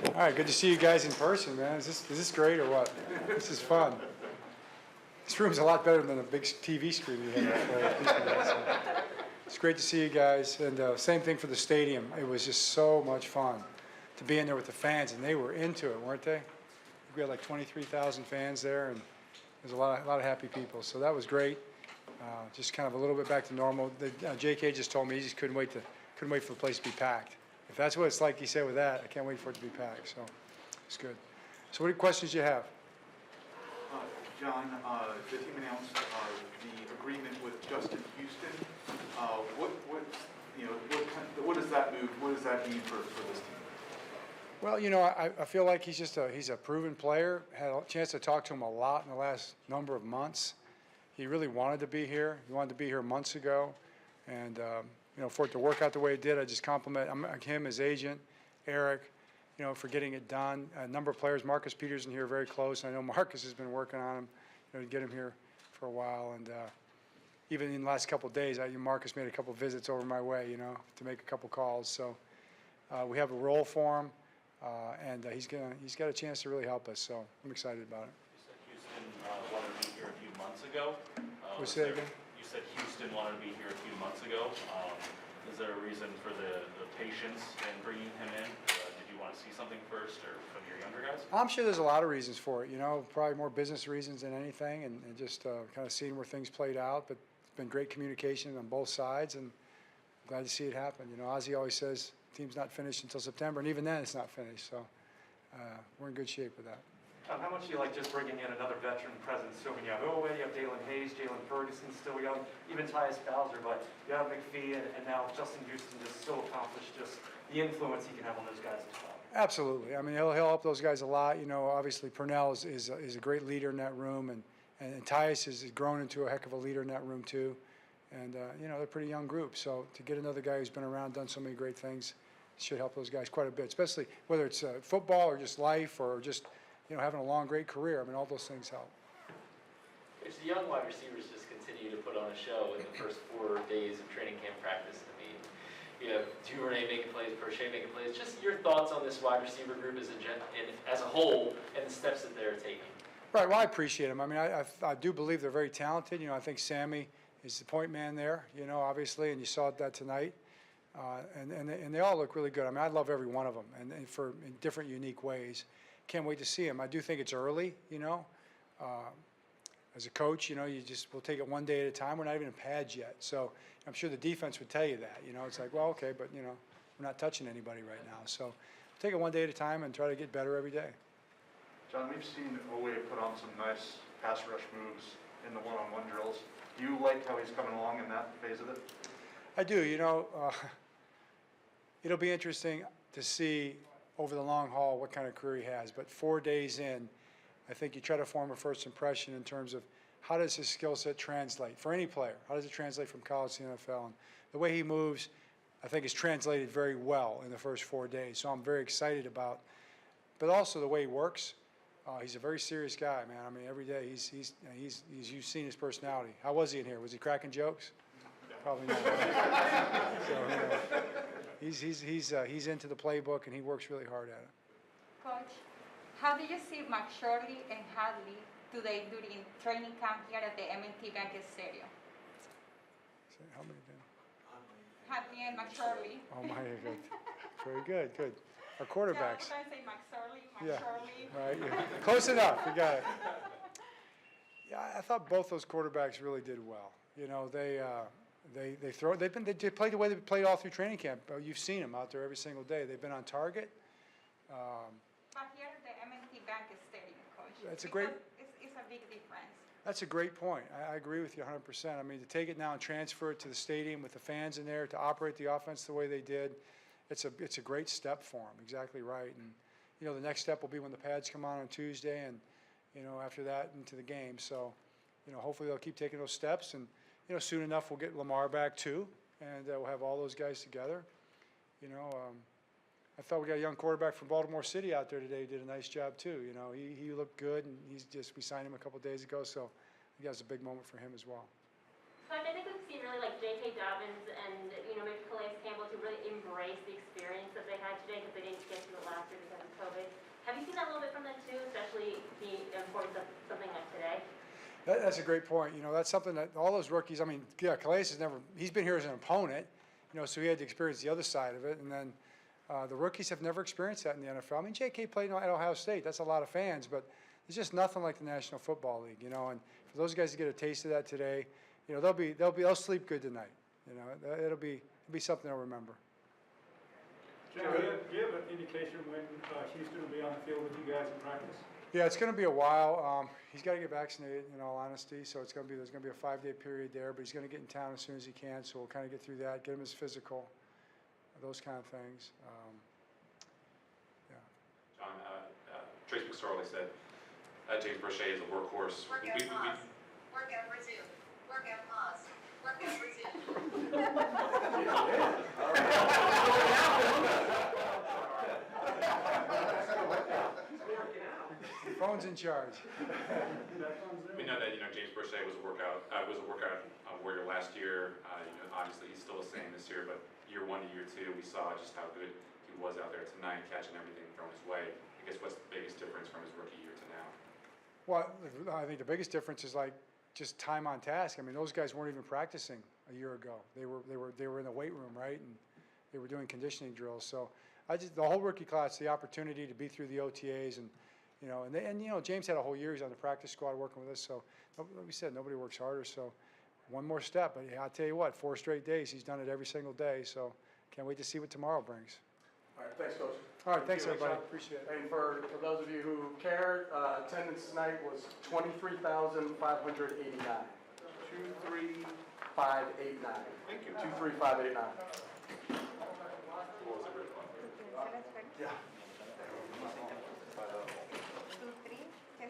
All right, good to see you guys in person, man. Is this great or what? This is fun. This room's a lot better than the big TV screen we had. So it's great to see you guys, and same thing for the stadium. It was just so much fun to be in there with the fans, and they were into it, weren't they? We had like 23,000 fans there, and there's a lot of happy people. So that was great. Just kind of a little bit back to normal. JK just told me he just couldn't wait for the place to be packed. If that's what it's like, he said with that, I can't wait for it to be packed. So it's good. So what questions do you have? John, the team announced the agreement with Justin Houston. What does that move? What does that mean for this team? Well, I feel like he's a proven player. Had a chance to talk to him a lot in the last number of months. He really wanted to be here. He wanted to be here months ago, and for it to work out the way it did, I just compliment him, his agent, Eric, for getting it done. A number of players, Marcus Peterson here, very close. I know Marcus has been working on him, to get him here for a while, and even in the last couple of days, Marcus made a couple of visits over my way, to make a couple calls. So we have a role for him. And he's got a chance to really help us, so I'm excited about it. You said Houston wanted to be here a few months ago. What's that again? You said Houston wanted to be here a few months ago. Is there a reason for the patience in bringing him in? Did you want to see something first, or from your younger guys? I'm sure there's a lot of reasons for it. Probably more business reasons than anything, and just kind of seeing where things played out. But it's been great communication on both sides, and I'm glad to see it happen. Ozzie always says, team's not finished until September, and even then it's not finished. So we're in good shape with that. How much do you like just bringing in another veteran presence? So when you have Oweh, you have Dalen Hayes, Jalen Ferguson still young, even Tyus Bowser, but you have McPhee and now Justin Houston just so accomplished, just the influence he can have on those guys as well. Absolutely. I mean, he'll help those guys a lot. Obviously Purnell is a great leader in that room, and Tyus has grown into a heck of a leader in that room too. And, they're a pretty young group. So to get another guy who's been around, done so many great things, should help those guys quite a bit, especially whether it's football or just life or just, having a long, great career. I mean, all those things help. It's the young wide receivers just continue to put on a show in the first 4 days of training camp practice. I mean, You have Duvernay making plays, Prochet making plays. Just your thoughts on this wide receiver group as a whole and the steps that they're taking. Right. Well, I appreciate them. I mean, I do believe they're very talented. You know, I think Sammy is the point man there. You know, obviously, and you saw that tonight. And they all look really good. I mean, I love every one of them, and in different, unique ways. Can't wait to see them. I do think it's early. You know, as a coach, you know, we'll take it one day at a time. We're not even in pads yet, so I'm sure the defense would tell you that. You know, it's like, well, okay, but you know, we're not touching anybody right now, so we'll take it one day at a time and try to get better every day. John, we've seen Oweh put on some nice pass rush moves in the one-on-one drills. Do you like how he's coming along in that phase of it? I do. You know, it'll be interesting to see over the long haul what kind of career he has. But 4 days in, I think you try to form a first impression in terms of how does his skill set translate for any player? How does it translate from college to the NFL? And the way he moves, I think, is translated very well in the first 4 days. So I'm very excited about. But also the way he works. He's a very serious guy, man. I mean, every day you've seen his personality. How was he in here? Was he cracking jokes? Probably not. So, you know, he's into the playbook and he works really hard at it. Coach, how do you see McSorley and Huntley today during training camp here at the M&T Bank Stadium? How many did? Huntley and McSorley. Oh my God. Very good, good. Our quarterbacks. Yeah, I say McSorley, Yeah, McSorley. right. Yeah. Close enough. You got it. Yeah, I thought both those quarterbacks really did well. You know, they played the way they played all through training camp. You've seen them out there every single day. They've been on target. But here at the M&T Bank Stadium, Coach. That's a great. It's a big difference. That's a great point. I agree with you 100%. I mean, to take it now and transfer it to the stadium with the fans in there, to operate the offense the way they did, it's a great step for them. Exactly right. And you know, the next step will be when the pads come on Tuesday, and you know, after that into the game. So, you know, hopefully they'll keep taking those steps, and you know, soon enough we'll get Lamar back too, and we'll have all those guys together. You know, I thought we got a young quarterback from Baltimore City out there today. He did a nice job too. You know, he looked good, and we signed him a couple of days ago, so I think that's a big moment for him as well. Coach, I think we've seen really like J.K. Dobbins and maybe Calais Campbell to really embrace the experience that they had today because they didn't get to it last year because of COVID. Have you seen that a little bit from them too, especially the importance of something like today? That's a great point. You know, that's something that all those rookies. I mean, yeah, Calais he's been here as an opponent. You know, so he had to experience the other side of it, and then the rookies have never experienced that in the NFL. I mean, J.K. played at Ohio State. That's a lot of fans, but it's just nothing like the National Football League. You know, and for those guys to get a taste of that today, you know, they'll sleep good tonight. You know, it'll be something they'll remember. Jim, do you have an indication when Houston will be on the field with you guys in practice? Yeah, it's going to be a while. He's got to get vaccinated, in all honesty. So there's going to be a 5-day period there, but he's going to get in town as soon as he can. So we'll kind of get through that, get him his physical, those kind of things. Yeah. John, Trace McSorley said James Prochet is a workhorse. Work out pause. Work out resume. Work out pause. Work out resume. The phone's in charge. We know that James Prochet was a workout warrior last year. Obviously he's still the same this year, but year 1 to year 2, we saw just how good he was out there tonight, catching everything thrown his way. I guess what's the biggest difference from his rookie year to now? Well, I think the biggest difference is like just time on task. I mean, those guys weren't even practicing a year ago. They were in the weight room, right, and they were doing conditioning drills. So the whole rookie class, the opportunity to be through the OTAs and. You know, James had a whole year. He's on the practice squad working with us. So, like we said, nobody works harder. So, one more step. But I'll tell you what, 4 straight days. He's done it every single day. So, can't wait to see what tomorrow brings. All right, thanks, Coach. All right, thanks, everybody. Appreciate it. And for those of you who care, attendance tonight was 23,589. 23589. Thank you. 23589. Yeah. 2, 3, 10.